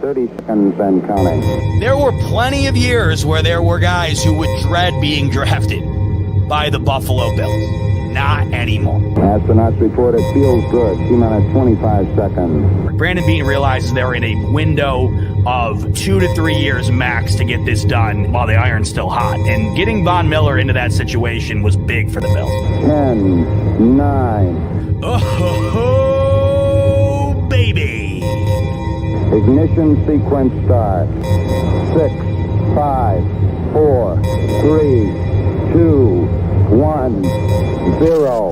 30 seconds and counting. There were plenty of years where there were guys who would dread being drafted by the Buffalo Bills. Not anymore. Astronauts report it feels good. T-minus 25 seconds. Brandon Beane realizes they're in a window of 2 to 3 years max to get this done while the iron's still hot. And getting Von Miller into that situation was big for the Bills. 10, 9. Oh, baby. Ignition sequence start. 6, 5, 4, 3, 2, 1, 0.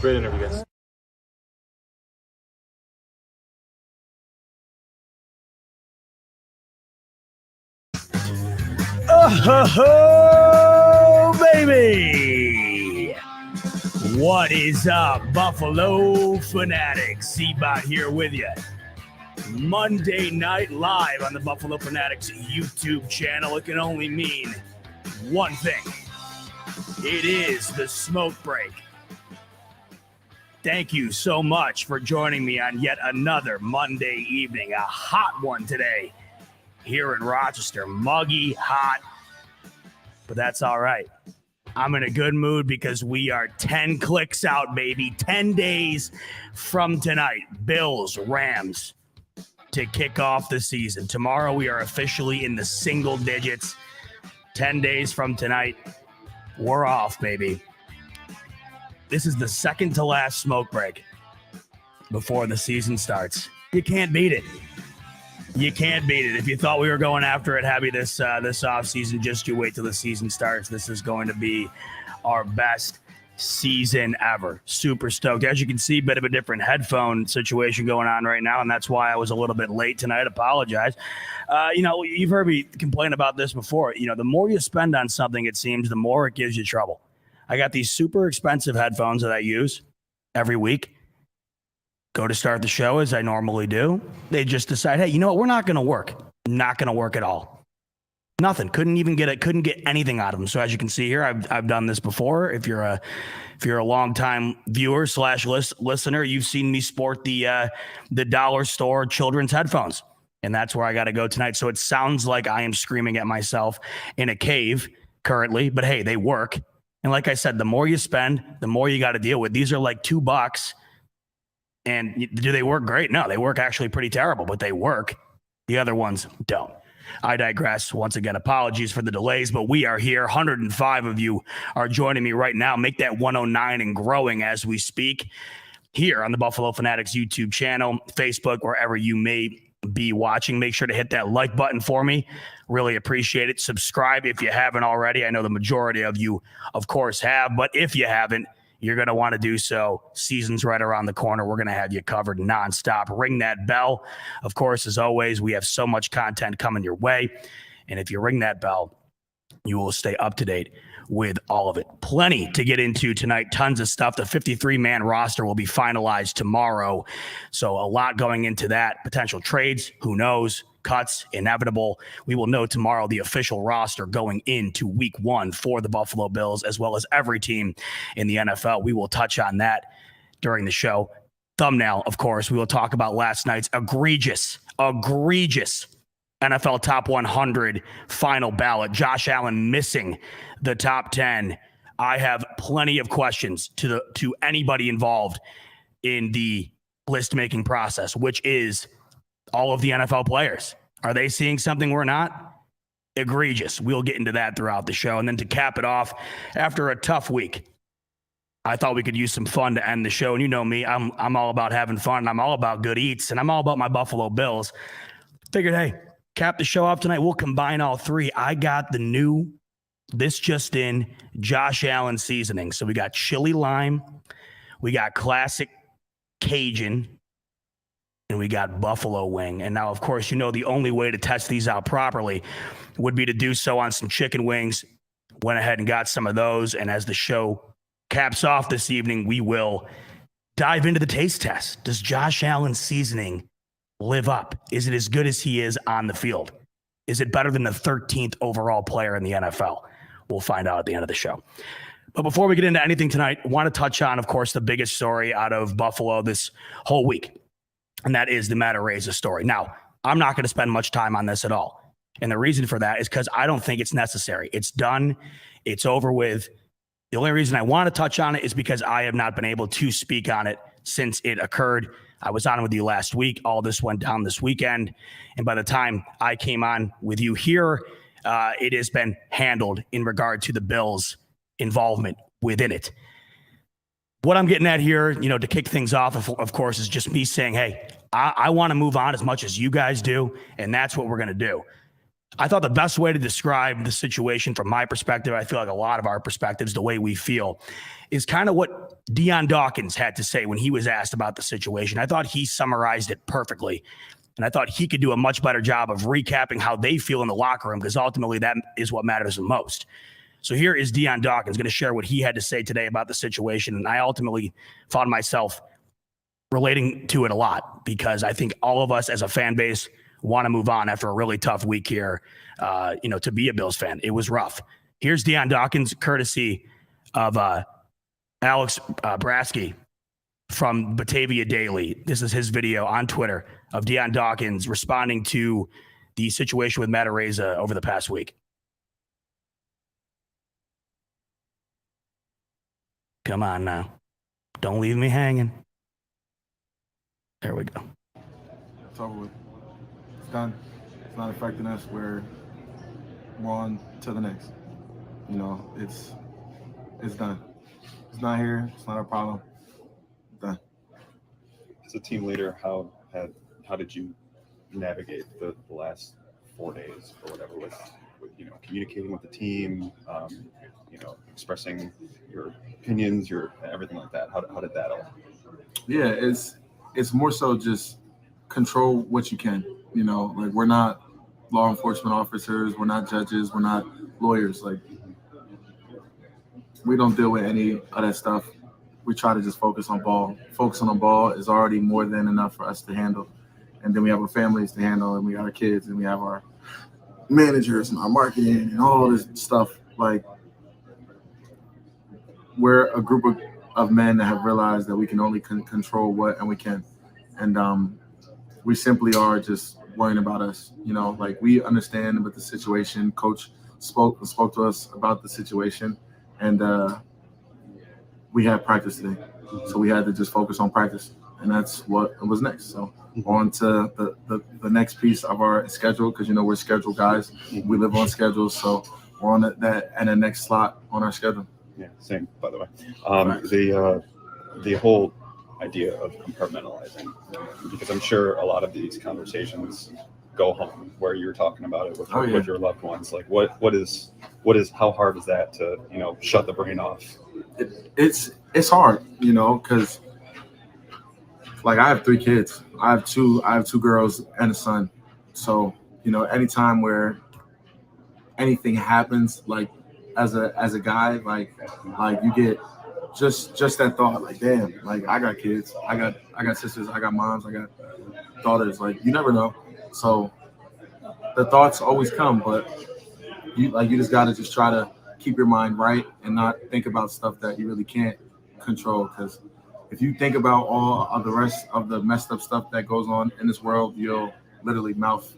Great interview, guys. Oh, baby! What is up, Buffalo Fanatics? C-Bot here with you. Monday night live on the Buffalo Fanatics YouTube channel. It can only mean one thing. It is the smoke break. Thank you so much for joining me on yet another Monday evening. A hot one today here in Rochester. Muggy, hot, but that's all right. I'm in a good mood because we are 10 clicks out, baby. 10 days from tonight. Bills, Rams to kick off the season. Tomorrow we are officially in the single digits. 10 days from tonight, we're off, baby. This is the second to last smoke break before the season starts. You can't beat it. You can't beat it. If you thought we were going after it heavy this offseason, just you wait till the season starts. This is going to be our best season ever. Super stoked. As you can see, bit of a different headphone situation going on right now, and that's why I was a little bit late tonight. Apologize. You've heard me complain about this before. The more you spend on something, it seems, the more it gives you trouble. I got these super expensive headphones that I use every week. Go to start the show as I normally do. They just decide, hey, you know what? We're not going to work. Not going to work at all. Nothing. Couldn't get anything out of them. So as you can see here, I've done this before. If you're a longtime viewer / listener, you've seen me sport the dollar store children's headphones, and that's where I got to go tonight. So it sounds like I am screaming at myself in a cave currently, but hey, they work. And like I said, the more you spend, the more you got to deal with. These are like $2. And do they work great? No, they work actually pretty terrible, but they work. The other ones don't. I digress. Once again, apologies for the delays, but we are here. 105 of you are joining me right now. Make that 109 and growing as we speak here on the Buffalo Fanatics YouTube channel, Facebook, wherever you may be watching. Make sure to hit that like button for me. Really appreciate it. Subscribe if you haven't already. I know the majority of you, of course, have, but if you haven't, you're going to want to do so. Season's right around the corner. We're going to have you covered nonstop. Ring that bell. Of course, as always, we have so much content coming your way. And if you ring that bell, you will stay up to date with all of it. Plenty to get into tonight. Tons of stuff. The 53-man roster will be finalized tomorrow. So a lot going into that. Potential trades, who knows? Cuts, inevitable. We will know tomorrow the official roster going into week 1 for the Buffalo Bills, as well as every team in the NFL. We will touch on that during the show. Thumbnail, of course, we will talk about last night's egregious NFL Top 100 final ballot. Josh Allen missing the top 10. I have plenty of questions to anybody involved in the list-making process, which is all of the NFL players. Are they seeing something we're not? Egregious. We'll get into that throughout the show. And then to cap it off, after a tough week, I thought we could use some fun to end the show. And you know me, I'm all about having fun, and I'm all about good eats, and I'm all about my Buffalo Bills. Figured, hey, cap the show off tonight. We'll combine all three. I got the new, this just in, Josh Allen seasoning. So we got chili lime, we got classic Cajun, and we got buffalo wing. And now, of course, you know the only way to test these out properly would be to do so on some chicken wings. Went ahead and got some of those. And as the show caps off this evening, we will dive into the taste test. Does Josh Allen's seasoning live up? Is it as good as he is on the field? Is it better than the 13th overall player in the NFL? We'll find out at the end of the show. But before we get into anything tonight, I want to touch on, of course, the biggest story out of Buffalo this whole week, and that is the Matt Araiza story. Now, I'm not going to spend much time on this at all. And the reason for that is because I don't think it's necessary. It's done. It's over with. The only reason I want to touch on it is because I have not been able to speak on it since it occurred. I was on with you last week. All this went down this weekend. And by the time I came on with you here, it has been handled in regard to the Bills' involvement within it. What I'm getting at here, to kick things off, of course, is just me saying, hey, I want to move on as much as you guys do, and that's what we're going to do. I thought the best way to describe the situation from my perspective, I feel like a lot of our perspectives, the way we feel, is kind of what Deion Dawkins had to say when he was asked about the situation. I thought he summarized it perfectly, and I thought he could do a much better job of recapping how they feel in the locker room, because ultimately that is what matters the most. So here is Deion Dawkins going to share what he had to say today about the situation, and I ultimately found myself relating to it a lot because I think all of us as a fan base want to move on after a really tough week here, to be a Bills fan. It was rough. Here's Deion Dawkins, courtesy of Alex Brasky from Batavia Daily. This is his video on Twitter of Deion Dawkins responding to the situation with Matt Araiza over the past week. Come on now. Don't leave me hanging. There we go. It's over with. It's done. It's not affecting us. We're on to the next. It's done. It's not here. It's not our problem. It's done. As a team leader, how did you navigate the last 4 days or whatever with communicating with the team, expressing your opinions, your everything like that? How did that all? Yeah, it's more so just control what you can. We're not law enforcement officers, we're not judges, we're not lawyers. We don't deal with any of that stuff. We try to just focus on ball. Focusing on ball is already more than enough for us to handle. And then we have our families to handle, and we got our kids, and we have our managers and our marketing and all this stuff. We're a group of men that have realized that we can only control what and we can. And we simply are just worrying about us. We understand about the situation. Coach spoke to us about the situation, and we had practice today. So we had to just focus on practice, and that's what was next. So on to the next piece of our schedule, because we're schedule guys. We live on schedules, so we're on that and the next slot on our schedule. Yeah, same, by the way. The whole idea of compartmentalizing, because I'm sure a lot of these conversations go home where you're talking about it with your loved ones. What is how hard is that to shut the brain off? It's hard, because I have 3 kids. I have two girls and a son. So anytime where anything happens, as a guy, you get just that thought, damn, I got kids, I got sisters, I got moms, I got daughters. You never know. So the thoughts always come, but you just gotta just try to keep your mind right and not think about stuff that you really can't control. Because if you think about all of the rest of the messed up stuff that goes on in this world, you'll literally mouth.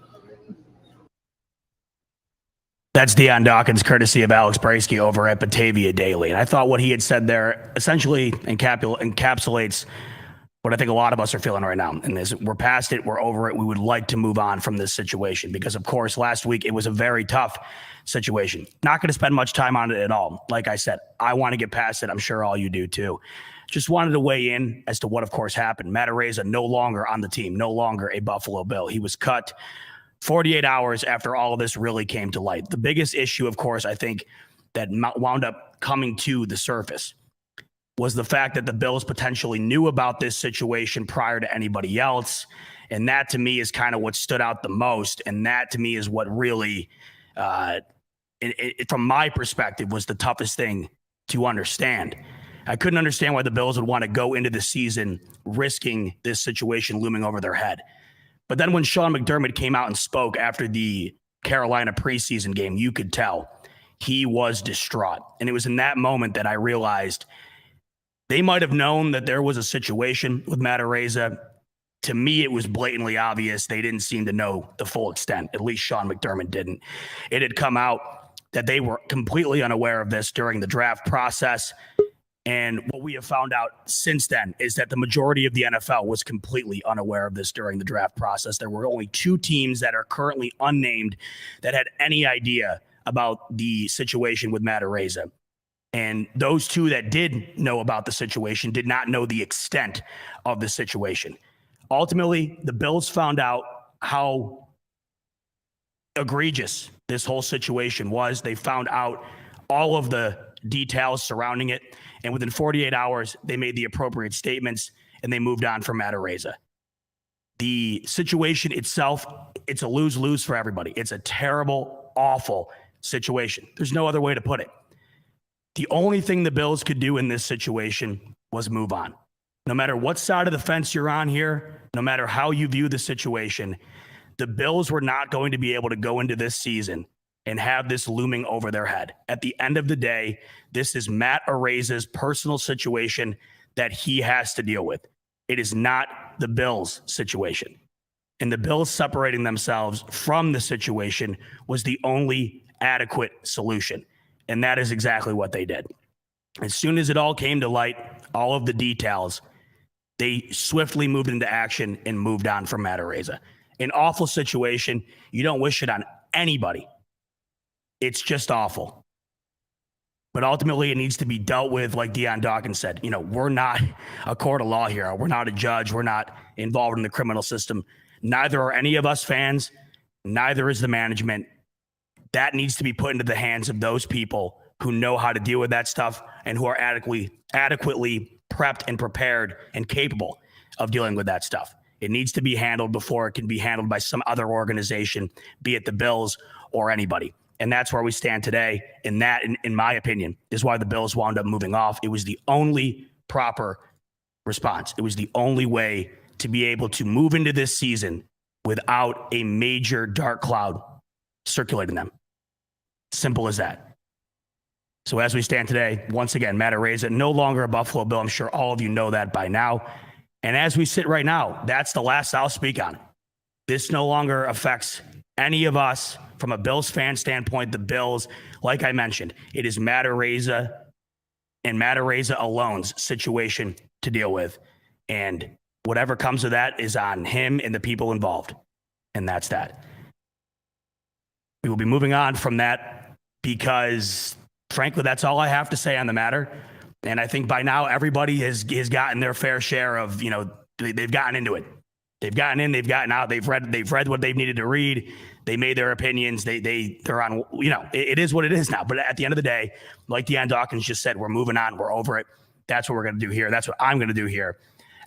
That's Deion Dawkins, courtesy of Alex Brasky over at Batavia Daily. And I thought what he had said there essentially encapsulates what I think a lot of us are feeling right now. And this, we're past it. We're over it. We would like to move on from this situation because, of course, last week it was a very tough situation. Not going to spend much time on it at all. Like I said, I want to get past it. I'm sure all you do too. Just wanted to weigh in as to what, of course, happened. Matt Araiza no longer on the team, no longer a Buffalo Bill. He was cut 48 hours after all of this really came to light. The biggest issue, of course, I think that wound up coming to the surface was the fact that the Bills potentially knew about this situation prior to anybody else. And that to me is kind of what stood out the most. And that to me is what really, from my perspective, was the toughest thing to understand. I couldn't understand why the Bills would want to go into the season risking this situation looming over their head. But then when Sean McDermott came out and spoke after the Carolina preseason game, you could tell he was distraught. And it was in that moment that I realized they might have known that there was a situation with Matt Araiza. To me, it was blatantly obvious. They didn't seem to know the full extent. At least Sean McDermott didn't. It had come out that they were completely unaware of this during the draft process. And what we have found out since then is that the majority of the NFL was completely unaware of this during the draft process. There were only 2 teams that are currently unnamed that had any idea about the situation with Matt Araiza. And those 2 that did know about the situation did not know the extent of the situation. Ultimately, the Bills found out how egregious this whole situation was. They found out all of the details surrounding it. And within 48 hours, they made the appropriate statements and they moved on from Matt Araiza. The situation itself, it's a lose-lose for everybody. It's a terrible, awful situation. There's no other way to put it. The only thing the Bills could do in this situation was move on. No matter what side of the fence you're on here, no matter how you view the situation, the Bills were not going to be able to go into this season and have this looming over their head. At the end of the day, this is Matt Araiza's personal situation that he has to deal with. It is not the Bills' situation. And the Bills separating themselves from the situation was the only adequate solution. And that is exactly what they did. As soon as it all came to light, all of the details, they swiftly moved into action and moved on from Matt Araiza. An awful situation. You don't wish it on anybody. It's just awful. But ultimately, it needs to be dealt with, like Deion Dawkins said. You know, we're not a court of law here. We're not a judge. We're not involved in the criminal system. Neither are any of us fans. Neither is the management. That needs to be put into the hands of those people who know how to deal with that stuff and who are adequately prepped and prepared and capable of dealing with that stuff. It needs to be handled before it can be handled by some other organization, be it the Bills or anybody. And that's where we stand today. And that, in my opinion, is why the Bills wound up moving off. It was the only proper response. It was the only way to be able to move into this season without a major dark cloud circulating them. Simple as that. So as we stand today, once again, Matt Araiza, no longer a Buffalo Bill. I'm sure all of you know that by now. And as we sit right now, that's the last I'll speak on. This no longer affects any of us from a Bills fan standpoint. The Bills, like I mentioned, it is Matt Araiza and Matt Araiza alone's situation to deal with. And whatever comes of that is on him and the people involved. And that's that. We will be moving on from that because, frankly, that's all I have to say on the matter. And I think by now everybody has gotten their fair share of, you know, they've gotten into it. They've gotten in, they've gotten out, they've read what they've needed to read. They made their opinions. They're on, you know, it is what it is now. But at the end of the day, like Deion Dawkins just said, we're moving on. We're over it. That's what we're going to do here. That's what I'm going to do here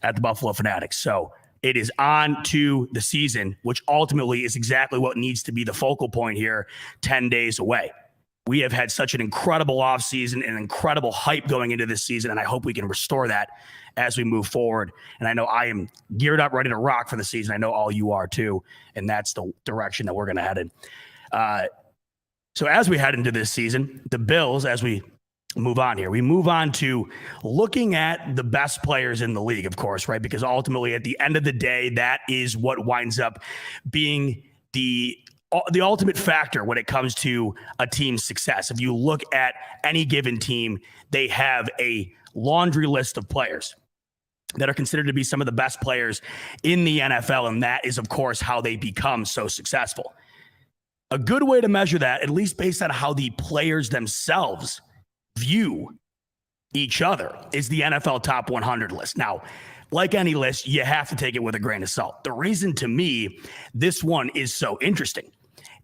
at the Buffalo Fanatics. So it is on to the season, which ultimately is exactly what needs to be the focal point here 10 days away. We have had such an incredible offseason and incredible hype going into this season, and I hope we can restore that as we move forward. And I know I am geared up, ready to rock for the season. I know all you are too, and that's the direction that we're going to head in. So as we head into this season, the Bills, as we move on here, we move on to looking at the best players in the league, of course, right? Because ultimately, at the end of the day, that is what winds up being the ultimate factor when it comes to a team's success. If you look at any given team, they have a laundry list of players that are considered to be some of the best players in the NFL. And that is, of course, how they become so successful. A good way to measure that, at least based on how the players themselves view each other, is the NFL Top 100 list. Now, like any list, you have to take it with a grain of salt. The reason to me this one is so interesting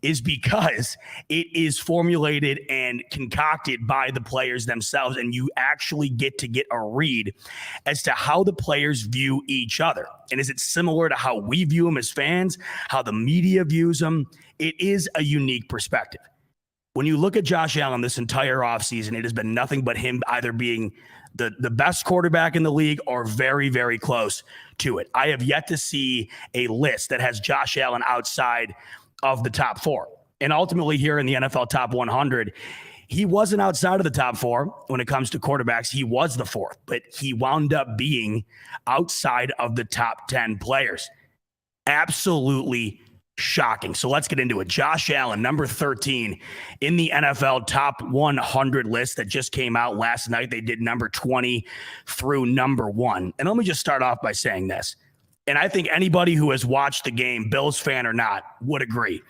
is because it is formulated and concocted by the players themselves, and you actually get to get a read as to how the players view each other. And is it similar to how we view them as fans, how the media views them? It is a unique perspective. When you look at Josh Allen this entire offseason, it has been nothing but him either being the best quarterback in the league or very, very close to it. I have yet to see a list that has Josh Allen outside of the top 4. And ultimately here in the NFL top 100, he wasn't outside of the top 4 when it comes to quarterbacks. He was the 4th, but he wound up being outside of the top 10 players. Absolutely shocking. So let's get into it. Josh Allen, number 13 in the NFL top 100 list that just came out last night. They did number 20 through number 1. And let me just start off by saying this. And I think anybody who has watched the game, Bills fan or not, would agree.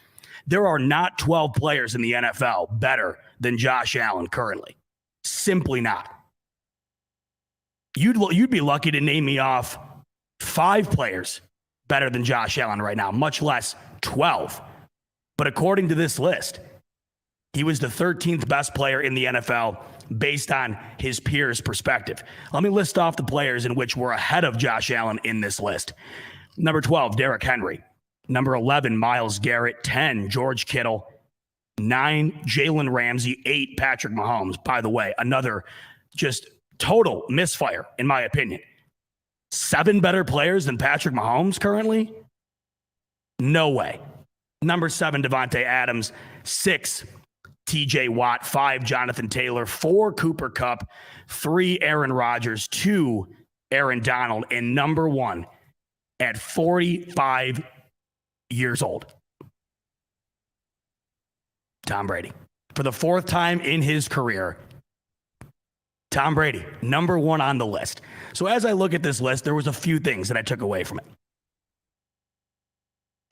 There are not 12 players in the NFL better than Josh Allen currently. Simply not. You'd be lucky to name me off 5 players better than Josh Allen right now, much less 12. But according to this list, he was the 13th best player in the NFL based on his peers' perspective. Let me list off the players in which were ahead of Josh Allen in this list. Number 12, Derrick Henry. Number 11, Myles Garrett. 10, George Kittle. 9, Jalen Ramsey. 8, Patrick Mahomes. By the way, another just total misfire, in my opinion. 7 better players than Patrick Mahomes currently? No way. Number 7, Devontae Adams. 6, TJ Watt. 5, Jonathan Taylor. 4, Cooper Kupp. 3, Aaron Rodgers. 2, Aaron Donald. And number 1, at 45 years old, Tom Brady. For the 4th time in his career, Tom Brady, number 1 on the list. So as I look at this list, there was a few things that I took away from it.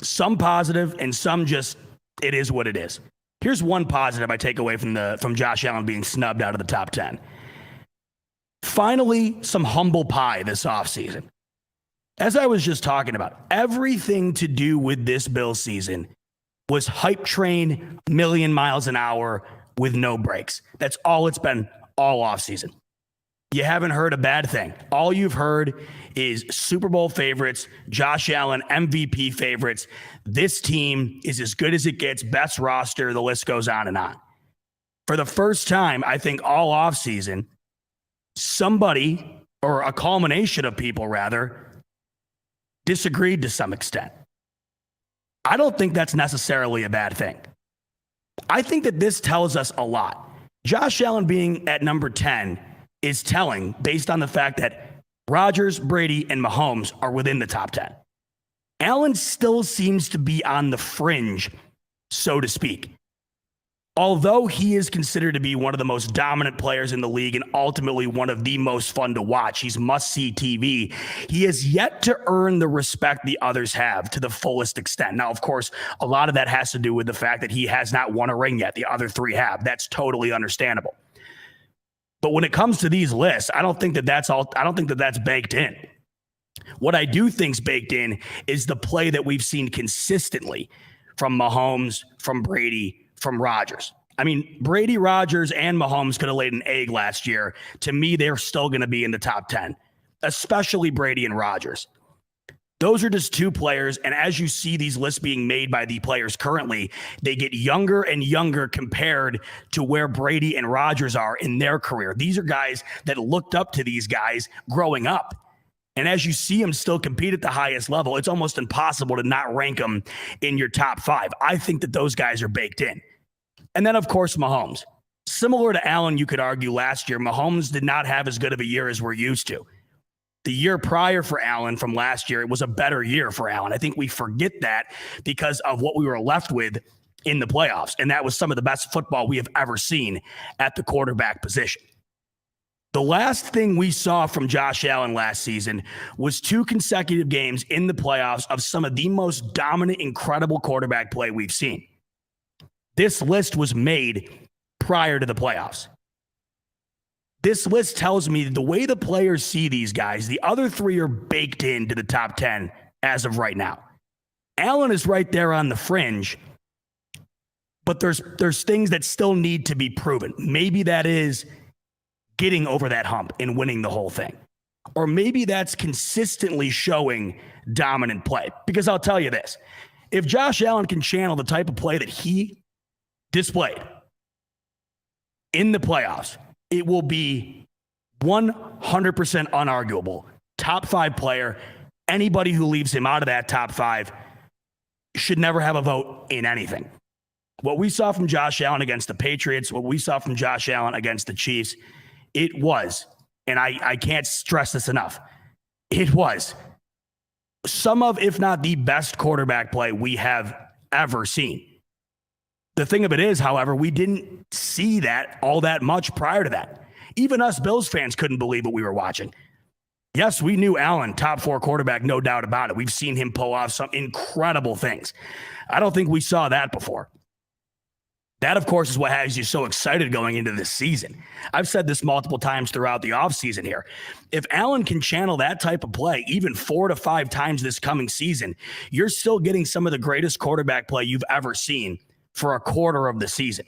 Some positive and some just, it is what it is. Here's one positive I take away from Josh Allen being snubbed out of the top 10. Finally, some humble pie this offseason. As I was just talking about, everything to do with this Bills season was hype train, million miles an hour with no breaks. That's all it's been all offseason. You haven't heard a bad thing. All you've heard is Super Bowl favorites, Josh Allen, MVP favorites. This team is as good as it gets, best roster, the list goes on and on. For the first time, I think all offseason, somebody, or a culmination of people rather, disagreed to some extent. I don't think that's necessarily a bad thing. I think that this tells us a lot. Josh Allen being at number 10 is telling based on the fact that Rodgers, Brady, and Mahomes are within the top 10. Allen still seems to be on the fringe, so to speak. Although he is considered to be one of the most dominant players in the league and ultimately one of the most fun to watch, he's must-see TV, he has yet to earn the respect the others have to the fullest extent. Now, of course, a lot of that has to do with the fact that he has not won a ring yet. The other 3 have. That's totally understandable. But when it comes to these lists, I don't think that that's baked in. What I do think's baked in is the play that we've seen consistently from Mahomes, from Brady, from Rodgers. I mean, Brady, Rodgers, and Mahomes could have laid an egg last year. To me, they're still going to be in the top 10, especially Brady and Rodgers. Those are just 2 players, and as you see these lists being made by the players currently, they get younger and younger compared to where Brady and Rodgers are in their career. These are guys that looked up to these guys growing up. And as you see them still compete at the highest level, it's almost impossible to not rank them in your top 5. I think that those guys are baked in. And then, of course, Mahomes. Similar to Allen, you could argue last year, Mahomes did not have as good of a year as we're used to. The year prior for Allen from last year, it was a better year for Allen. I think we forget that because of what we were left with in the playoffs. And that was some of the best football we have ever seen at the quarterback position. The last thing we saw from Josh Allen last season was 2 consecutive games in the playoffs of some of the most dominant, incredible quarterback play we've seen. This list was made prior to the playoffs. This list tells me the way the players see these guys, the other 3 are baked into the top 10 as of right now. Allen is right there on the fringe, but there's things that still need to be proven. Maybe that is getting over that hump and winning the whole thing. Or maybe that's consistently showing dominant play. Because I'll tell you this, if Josh Allen can channel the type of play that he displayed in the playoffs, it will be 100% unarguable. Top 5 player. Anybody who leaves him out of that top 5 should never have a vote in anything. What we saw from Josh Allen against the Patriots, what we saw from Josh Allen against the Chiefs, it was, and I can't stress this enough, it was some of, if not the best quarterback play we have ever seen. The thing of it is, however, we didn't see that all that much prior to that. Even us Bills fans couldn't believe what we were watching. Yes, we knew Allen, top 4 quarterback, no doubt about it. We've seen him pull off some incredible things. I don't think we saw that before. That, of course, is what has you so excited going into this season. I've said this multiple times throughout the offseason here. If Allen can channel that type of play even 4 to 5 times this coming season, you're still getting some of the greatest quarterback play you've ever seen for a quarter of the season.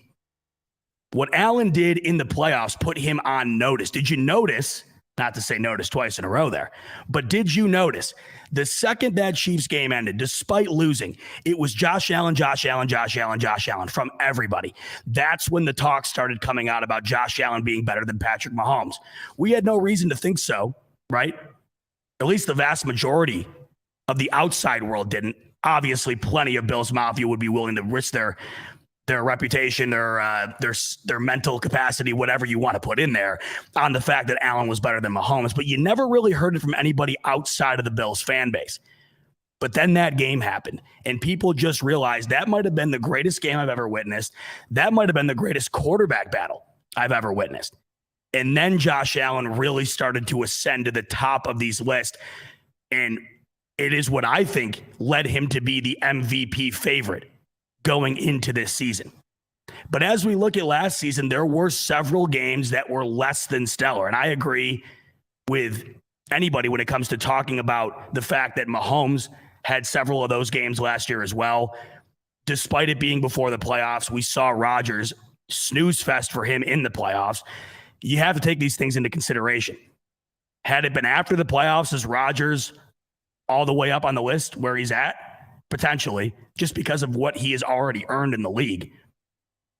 What Allen did in the playoffs put him on notice. Did you notice, not to say notice twice in a row there, but did you notice the second that Chiefs game ended, despite losing, it was Josh Allen, Josh Allen, Josh Allen, Josh Allen from everybody. That's when the talk started coming out about Josh Allen being better than Patrick Mahomes. We had no reason to think so, right? At least the vast majority of the outside world didn't. Obviously, plenty of Bills Mafia would be willing to risk their reputation, their mental capacity, whatever you want to put in there, on the fact that Allen was better than Mahomes. But you never really heard it from anybody outside of the Bills fan base. But then that game happened, and people just realized that might have been the greatest game I've ever witnessed. That might have been the greatest quarterback battle I've ever witnessed. And then Josh Allen really started to ascend to the top of these lists. And it is what I think led him to be the MVP favorite going into this season. But as we look at last season, there were several games that were less than stellar. And I agree with anybody when it comes to talking about the fact that Mahomes had several of those games last year as well. Despite it being before the playoffs, we saw Rodgers snooze fest for him in the playoffs. You have to take these things into consideration. Had it been after the playoffs, is Rodgers all the way up on the list where he's at? Potentially, just because of what he has already earned in the league.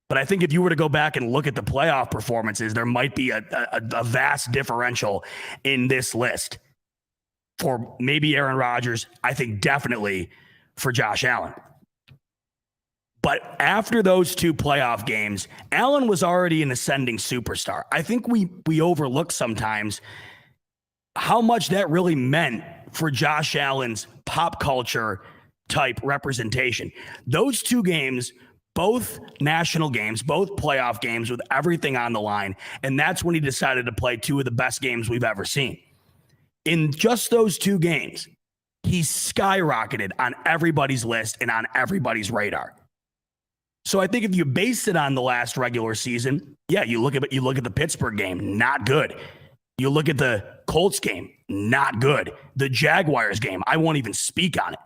But I think if you were to go back and look at the playoff performances, there might be a vast differential in this list for maybe Aaron Rodgers. I think definitely for Josh Allen. But after those 2 playoff games, Allen was already an ascending superstar. I think we overlook sometimes how much that really meant for Josh Allen's pop culture type representation. Those 2 games, both national games, both playoff games with everything on the line. And that's when he decided to play 2 of the best games we've ever seen. In just those 2 games, he skyrocketed on everybody's list and on everybody's radar. So I think if you base it on the last regular season, yeah, you look at the Pittsburgh game, not good. You look at the Colts game, not good. The Jaguars game, I won't even speak on it.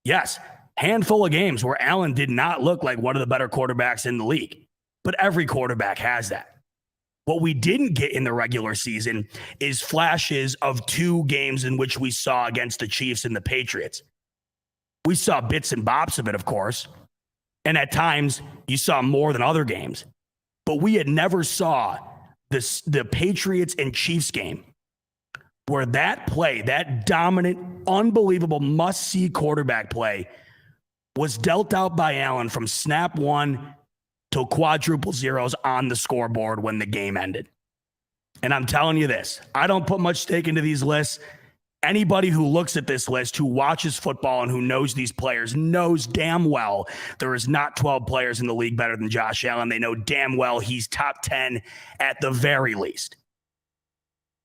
Yes, handful of games where Allen did not look like one of the better quarterbacks in the league, but every quarterback has that. What we didn't get in the regular season is flashes of 2 games in which we saw against the Chiefs and the Patriots. We saw bits and bops of it, of course, and at times you saw more than other games, but we had never saw the Patriots and Chiefs game where that play, that dominant, unbelievable, must-see quarterback play was dealt out by Allen from snap 1 to quadruple zeros on the scoreboard when the game ended. And I'm telling you this, I don't put much stake into these lists. Anybody who looks at this list, who watches football and who knows these players, knows damn well there is not 12 players in the league better than Josh Allen. They know damn well he's top 10 at the very least.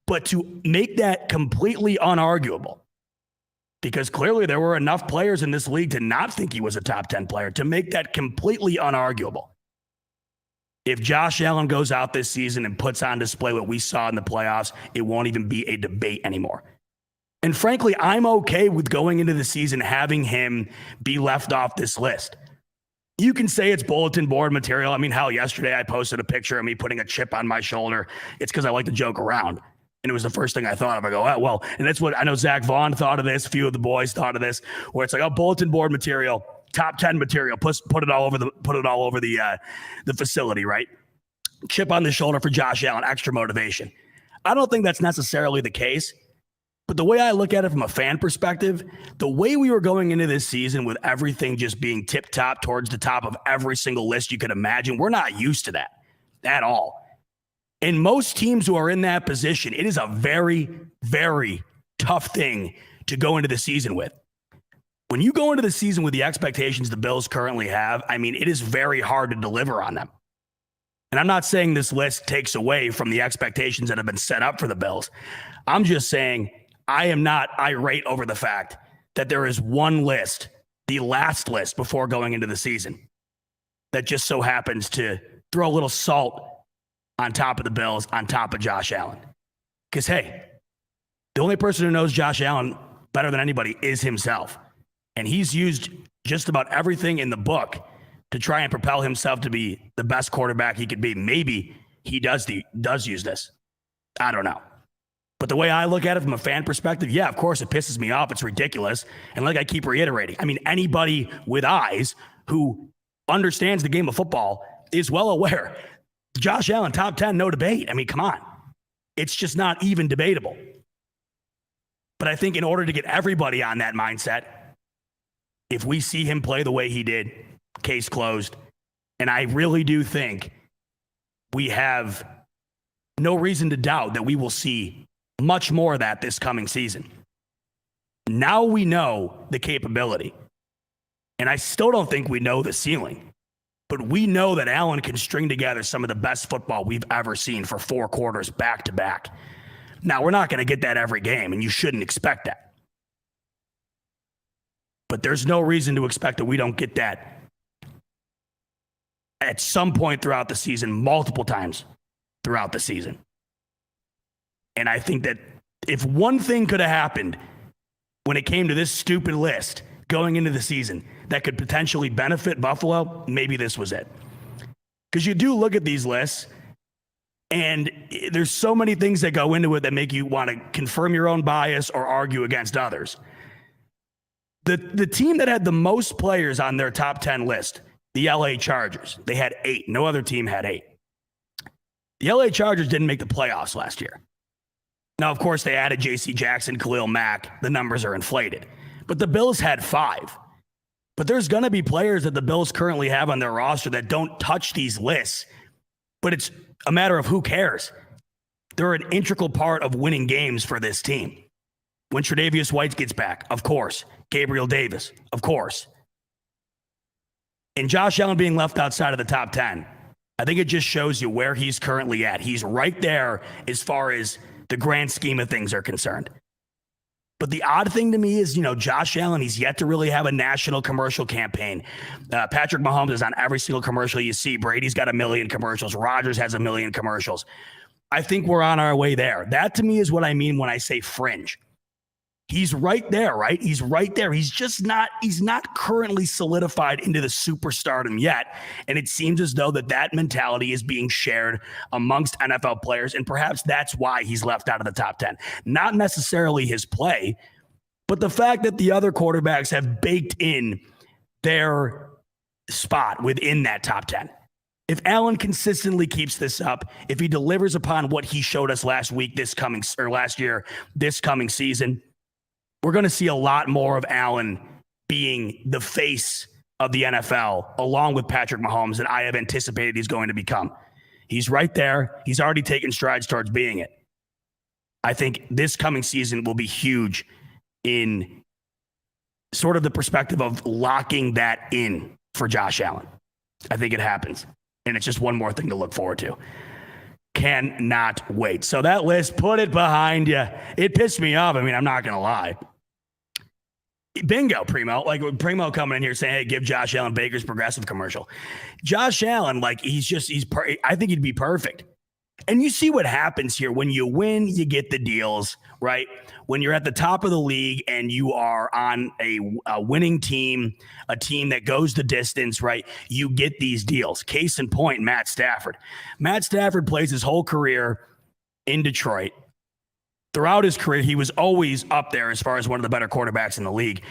But to make that completely unarguable, because clearly there were enough players in this league to not think he was a top 10 player, to make that completely unarguable. If Josh Allen goes out this season and puts on display what we saw in the playoffs, it won't even be a debate anymore. And frankly, I'm okay with going into the season having him be left off this list. You can say it's bulletin board material. I mean, hell, yesterday I posted a picture of me putting a chip on my shoulder. It's because I like to joke around. And it was the first thing I thought of. I go, oh, well, and that's what I know Zack Vaughn thought of this. A few of the boys thought of this, where it's like, oh, bulletin board material, top 10 material, put it all over the facility, right? chip on the shoulder for Josh Allen, extra motivation. I don't think that's necessarily the case. But the way I look at it from a fan perspective, the way we were going into this season with everything just being tip-top towards the top of every single list you could imagine, we're not used to that at all. And most teams who are in that position, it is a very, very tough thing to go into the season with. When you go into the season with the expectations the Bills currently have, I mean, it is very hard to deliver on them. And I'm not saying this list takes away from the expectations that have been set up for the Bills. I'm just saying I am not irate over the fact that there is one list, the last list before going into the season, that just so happens to throw a little salt on top of the Bills, on top of Josh Allen. Because, hey, the only person who knows Josh Allen better than anybody is himself. And he's used just about everything in the book to try and propel himself to be the best quarterback he could be. Maybe he does use this. I don't know. But the way I look at it from a fan perspective, yeah, of course it pisses me off. It's ridiculous. And like I keep reiterating, I mean, anybody with eyes who understands the game of football is well aware. Josh Allen, top 10, no debate. I mean, come on. It's just not even debatable. But I think in order to get everybody on that mindset, if we see him play the way he did, case closed. And I really do think we have no reason to doubt that we will see much more of that this coming season. Now we know the capability. And I still don't think we know the ceiling. But we know that Allen can string together some of the best football we've ever seen for 4 quarters back to back. Now, we're not going to get that every game, and you shouldn't expect that. But there's no reason to expect that we don't get that at some point throughout the season, multiple times throughout the season. And I think that if one thing could have happened when it came to this stupid list going into the season that could potentially benefit Buffalo, maybe this was it. Because you do look at these lists, and there's so many things that go into it that make you want to confirm your own bias or argue against others. The team that had the most players on their top 10 list, the LA Chargers, they had 8. No other team had 8. The LA Chargers didn't make the playoffs last year. Now, of course, they added J.C. Jackson, Khalil Mack. The numbers are inflated. But the Bills had 5. But there's going to be players that the Bills currently have on their roster that don't touch these lists. But it's a matter of who cares. They're an integral part of winning games for this team. When Tre'Davious White gets back, of course. Gabriel Davis, of course. And Josh Allen being left outside of the top 10, I think it just shows you where he's currently at. He's right there as far as the grand scheme of things are concerned. But the odd thing to me is, Josh Allen, he's yet to really have a national commercial campaign. Patrick Mahomes is on every single commercial you see. Brady's got 1 million commercials. Rodgers has 1 million commercials. I think we're on our way there. That to me is what I mean when I say fringe. He's right there, right? He's right there. He's not currently solidified into the superstardom yet. And it seems as though that mentality is being shared amongst NFL players. And perhaps that's why he's left out of the top 10. Not necessarily his play, but the fact that the other quarterbacks have baked in their spot within that top 10. If Allen consistently keeps this up, if he delivers upon what he showed us last year, this coming season, we're going to see a lot more of Allen being the face of the NFL, along with Patrick Mahomes, than I have anticipated he's going to become. He's right there. He's already taken strides towards being it. I think this coming season will be huge in sort of the perspective of locking that in for Josh Allen. I think it happens. And it's just one more thing to look forward to. Cannot wait. So that list, put it behind you. It pissed me off. I mean, I'm not going to lie. Bingo, Primo. Like Primo coming in here saying, hey, give Josh Allen Baker's Progressive commercial. Josh Allen, I think he'd be perfect. And you see what happens here. When you win, you get the deals, right? When you're at the top of the league and you are on a winning team, a team that goes the distance, right? You get these deals. Case in point, Matt Stafford. Matt Stafford plays his whole career in Detroit. Throughout his career, he was always up there as far as one of the better quarterbacks in the league.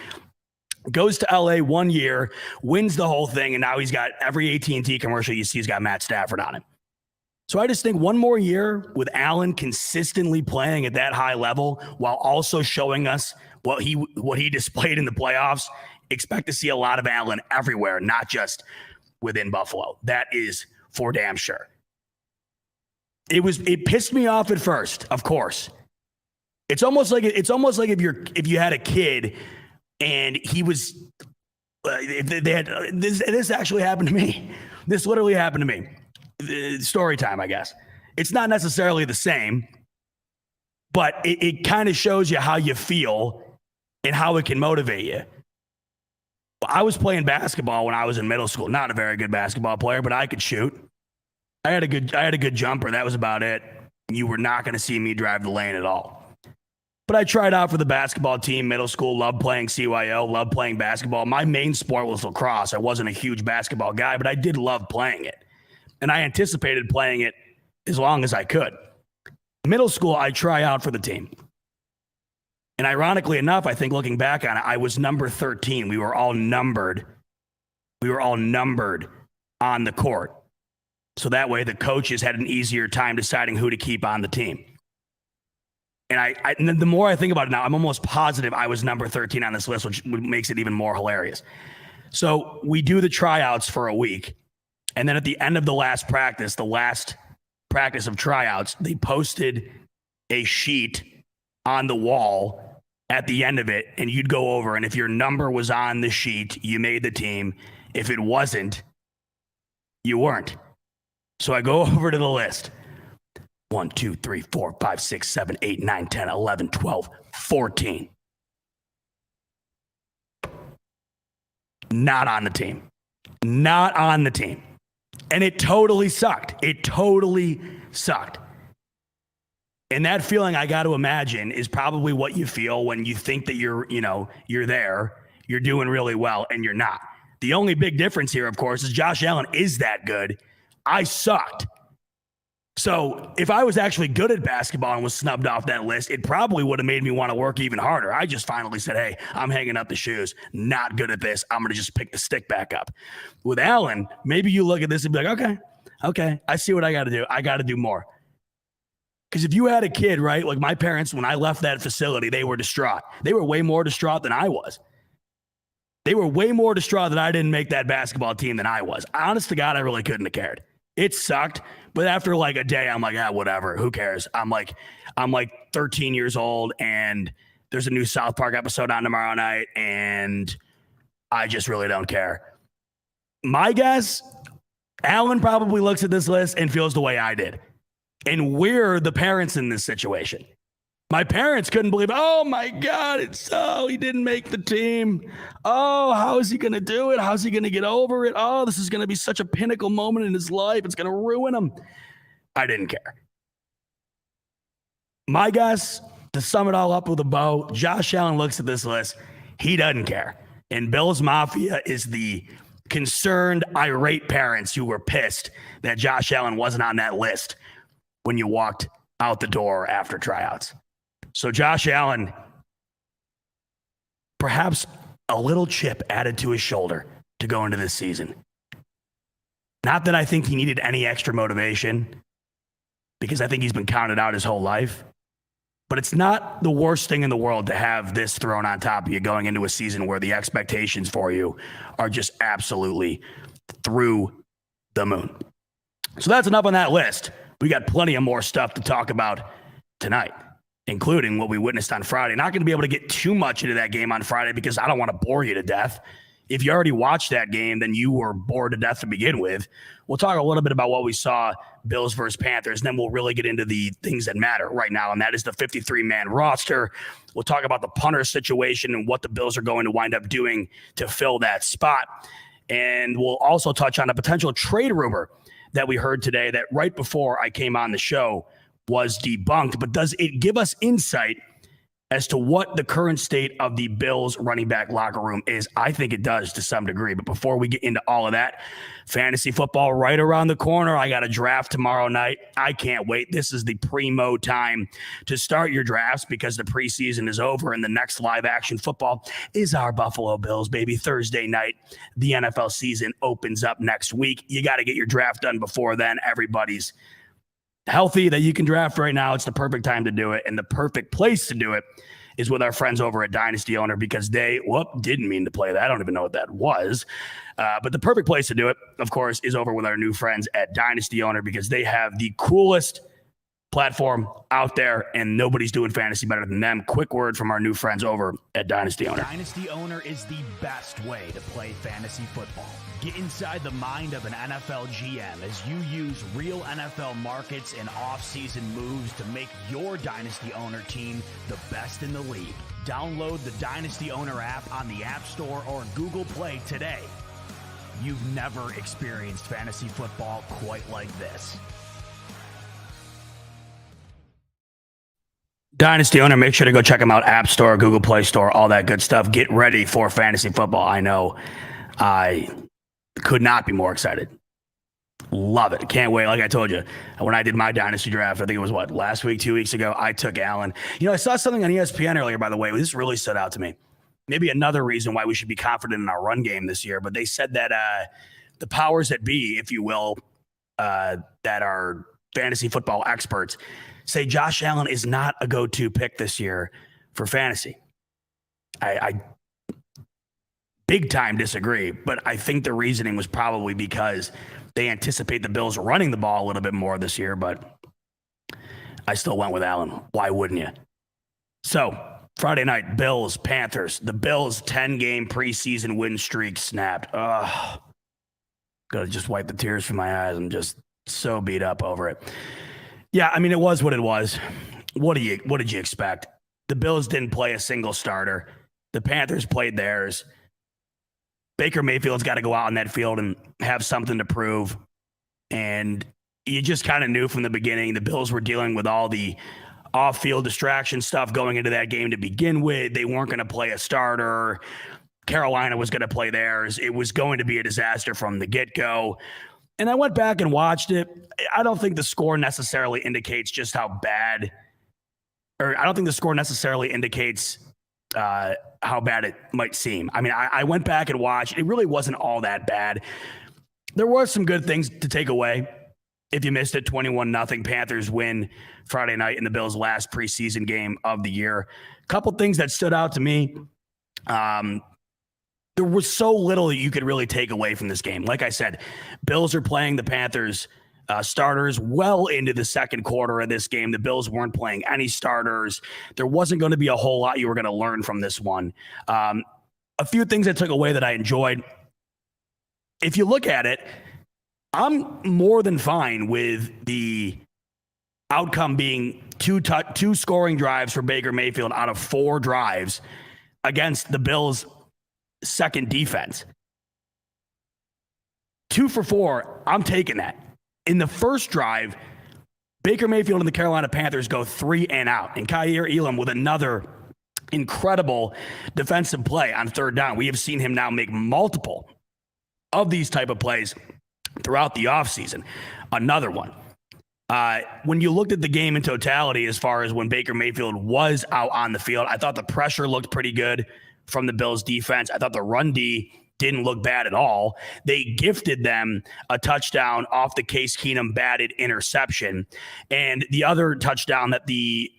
Goes to LA 1 year, wins the whole thing, and now he's got every AT&T commercial you see, he's got Matt Stafford on it. So I just think one more year with Allen consistently playing at that high level while also showing us what he displayed in the playoffs. Expect to see a lot of Allen everywhere, not just within Buffalo. That is for damn sure. It pissed me off at first, of course. It's almost like if you had a kid and he was they had this actually happened to me. This literally happened to me. Story time, I guess. It's not necessarily the same, but it kind of shows you how you feel and how it can motivate you. I was playing basketball when I was in middle school. Not a very good basketball player, but I could shoot. I had a good jumper. That was about it. You were not going to see me drive the lane at all. But I tried out for the basketball team, middle school, loved playing CYO, loved playing basketball. My main sport was lacrosse. I wasn't a huge basketball guy, but I did love playing it. And I anticipated playing it as long as I could. Middle school, I try out for the team. And ironically enough, I think looking back on it, I was number 13. We were all numbered. On the court. So that way the coaches had an easier time deciding who to keep on the team. And the more I think about it now, I'm almost positive I was number 13 on this list, which makes it even more hilarious. So we do the tryouts for a week. And then at the end of the last practice of tryouts, they posted a sheet on the wall at the end of it. And you'd go over. And if your number was on the sheet, you made the team. If it wasn't, you weren't. So I go over to the list. 1, 2, 3, 4, 5, 6, 7, 8, 9, 10, 11, 12, 14. Not on the team. Not on the team. And it totally sucked. And that feeling, I got to imagine, is probably what you feel when you think that you're there, you're doing really well, and you're not. The only big difference here, of course, is Josh Allen is that good. I sucked. So if I was actually good at basketball and was snubbed off that list, it probably would have made me want to work even harder. I just finally said, hey, I'm hanging up the shoes. Not good at this. I'm going to just pick the stick back up. With Allen, maybe you look at this and be like, okay, I see what I got to do. I got to do more. Because if you had a kid, right, like my parents, when I left that facility, they were distraught. They were way more distraught than I was. They were way more distraught that I didn't make that basketball team than I was. Honest to God, I really couldn't have cared. It sucked. But after like a day, I'm like, whatever. Who cares? I'm like 13 years old and there's a new South Park episode on tomorrow night and I just really don't care. My guess, Allen probably looks at this list and feels the way I did. And we're the parents in this situation. My parents couldn't believe, oh my God, he didn't make the team. Oh, how is he going to do it? How's he going to get over it? Oh, this is going to be such a pinnacle moment in his life. It's going to ruin him. I didn't care. My guess, to sum it all up with a bow, Josh Allen looks at this list. He doesn't care. And Bills Mafia is the concerned, irate parents who were pissed that Josh Allen wasn't on that list when you walked out the door after tryouts. So Josh Allen, perhaps a little chip added to his shoulder to go into this season. Not that I think he needed any extra motivation, because I think he's been counted out his whole life. But it's not the worst thing in the world to have this thrown on top of you going into a season where the expectations for you are just absolutely through the moon. So that's enough on that list. We got plenty of more stuff to talk about tonight, including what we witnessed on Friday. Not going to be able to get too much into that game on Friday because I don't want to bore you to death. If you already watched that game, then you were bored to death to begin with. We'll talk a little bit about what we saw, Bills versus Panthers, and then we'll really get into the things that matter right now, and that is the 53-man roster. We'll talk about the punter situation and what the Bills are going to wind up doing to fill that spot. And we'll also touch on a potential trade rumor that we heard today that right before I came on the show was debunked. But does it give us insight as to what the current state of the Bills running back locker room is? I think it does to some degree. But before we get into all of that, fantasy football right around the corner. I got a draft tomorrow night. I can't wait. This is the primo time to start your drafts because the preseason is over and the next live action football is our Buffalo Bills, baby. Thursday night, the NFL season opens up next week. You got to get your draft done before then. Everybody's healthy that you can draft right now, it's the perfect time to do it. And the perfect place to do it is with our friends over at Dynasty Owner, because they, didn't mean to play that. I don't even know what that was. But the perfect place to do it, of course, is over with our new friends at Dynasty Owner, because they have the coolest platform out there, and nobody's doing fantasy better than them. Quick word from our new friends over at Dynasty Owner. Dynasty Owner is the best way to play fantasy football. Get inside the mind of an NFL GM as you use real NFL markets and off-season moves to make your Dynasty Owner team the best in the league. Download the Dynasty Owner app on the App Store or Google Play today. You've never experienced fantasy football quite like this. Dynasty Owner, make sure to go check them out. App Store, Google Play Store, all that good stuff. Get ready for fantasy football. I know I could not be more excited. Love it. Can't wait. Like I told you, when I did my Dynasty draft, I think it was last week, 2 weeks ago, I took Allen. I saw something on ESPN earlier, by the way. This really stood out to me. Maybe another reason why we should be confident in our run game this year. But they said that the powers that be, if you will, that are fantasy football experts, say Josh Allen is not a go-to pick this year for fantasy. I big time disagree, but I think the reasoning was probably because they anticipate the Bills running the ball a little bit more this year, but I still went with Allen. Why wouldn't you? So Friday night, Bills, Panthers. The Bills' 10-game preseason win streak snapped. Gotta just wipe the tears from my eyes. I'm just so beat up over it. Yeah, I mean, it was what it was. What did you expect? The Bills didn't play a single starter. The Panthers played theirs. Baker Mayfield's got to go out on that field and have something to prove. And you just kind of knew from the beginning the Bills were dealing with all the off-field distraction stuff going into that game to begin with. They weren't going to play a starter. Carolina was going to play theirs. It was going to be a disaster from the get-go. And I went back and watched it. I don't think the score necessarily indicates just how bad, or I don't think the score necessarily indicates how bad it might seem. I mean, I went back and watched. It really wasn't all that bad. There were some good things to take away. If you missed it, 21-0 Panthers win Friday night in the Bills' last preseason game of the year. A couple things that stood out to me. There was so little that you could really take away from this game. Like I said, Bills are playing the Panthers starters well into the second quarter of this game. The Bills weren't playing any starters. There wasn't going to be a whole lot you were going to learn from this one. A few things I took away that I enjoyed. If you look at it, I'm more than fine with the outcome being two scoring drives for Baker Mayfield out of 4 drives against the Bills' second defense. 2 for 4, I'm taking that. In the first drive, Baker Mayfield and the Carolina Panthers go 3 and out. And Kaiir Elam with another incredible defensive play on third down. We have seen him now make multiple of these type of plays throughout the offseason. Another one. When you looked at the game in totality, as far as when Baker Mayfield was out on the field, I thought the pressure looked pretty good from the Bills defense. I thought the run D didn't look bad at all. They gifted them a touchdown off the Case Keenum batted interception. And the other touchdown that the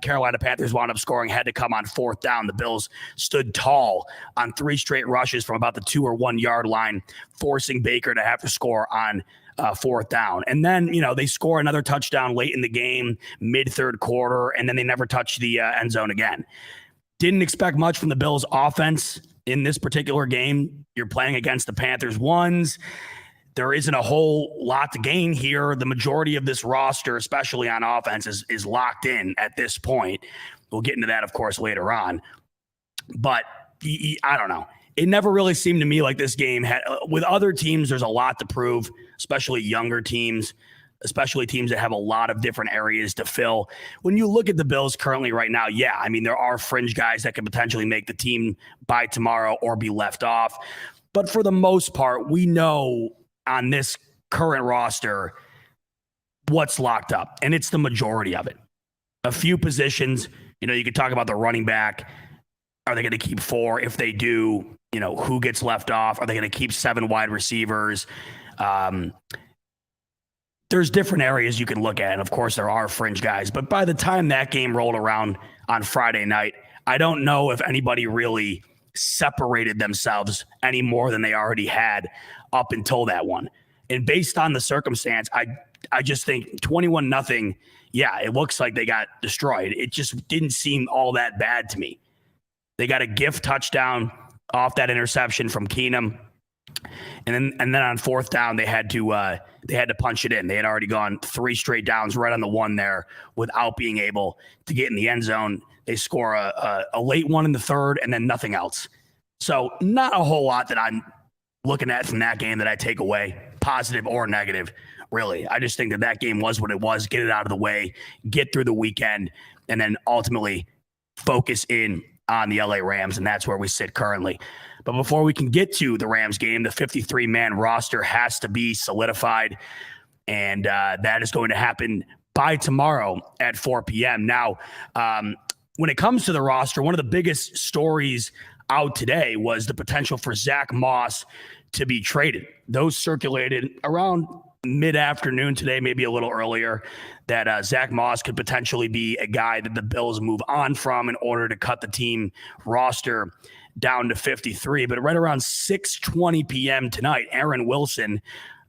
Carolina Panthers wound up scoring had to come on 4th down. The Bills stood tall on 3 straight rushes from about the 2 or 1 yard line, forcing Baker to have to score on 4th down. And then, they score another touchdown late in the game, mid-third quarter, and then they never touch the end zone again. Didn't expect much from the Bills offense in this particular game. You're playing against the Panthers ones. There isn't a whole lot to gain here. The majority of this roster, especially on offense, is locked in at this point. We'll get into that, of course, later on. But I don't know. It never really seemed to me like this game had, with other teams, there's a lot to prove, especially younger teams, especially teams that have a lot of different areas to fill. When you look at the Bills currently right now, there are fringe guys that could potentially make the team by tomorrow or be left off. But for the most part, we know on this current roster what's locked up, and it's the majority of it. A few positions, you could talk about the running back. Are they going to keep 4? If they do, who gets left off? Are they going to keep 7 wide receivers? there's different areas you can look at. And of course, there are fringe guys. But by the time that game rolled around on Friday night, I don't know if anybody really separated themselves any more than they already had up until that one. And based on the circumstance, I just think 21-0, yeah, it looks like they got destroyed. It just didn't seem all that bad to me. They got a gift touchdown off that interception from Keenum. And then on fourth down, they had to punch it in. They had already gone 3 straight downs right on the one there without being able to get in the end zone. They score a late one in the third and then nothing else. So not a whole lot that I'm looking at from that game that I take away, positive or negative, really. I just think that game was what it was. Get it out of the way, get through the weekend, and then ultimately focus in on the LA Rams, and that's where we sit currently. But before we can get to the Rams game, the 53-man roster has to be solidified, and that is going to happen by tomorrow at 4 p.m. Now, when it comes to the roster, one of the biggest stories out today was the potential for Zack Moss to be traded. Those circulated around mid-afternoon today, maybe a little earlier, that Zack Moss could potentially be a guy that the Bills move on from in order to cut the team roster down to 53. But right around 6:20 p.m. tonight, Aaron Wilson,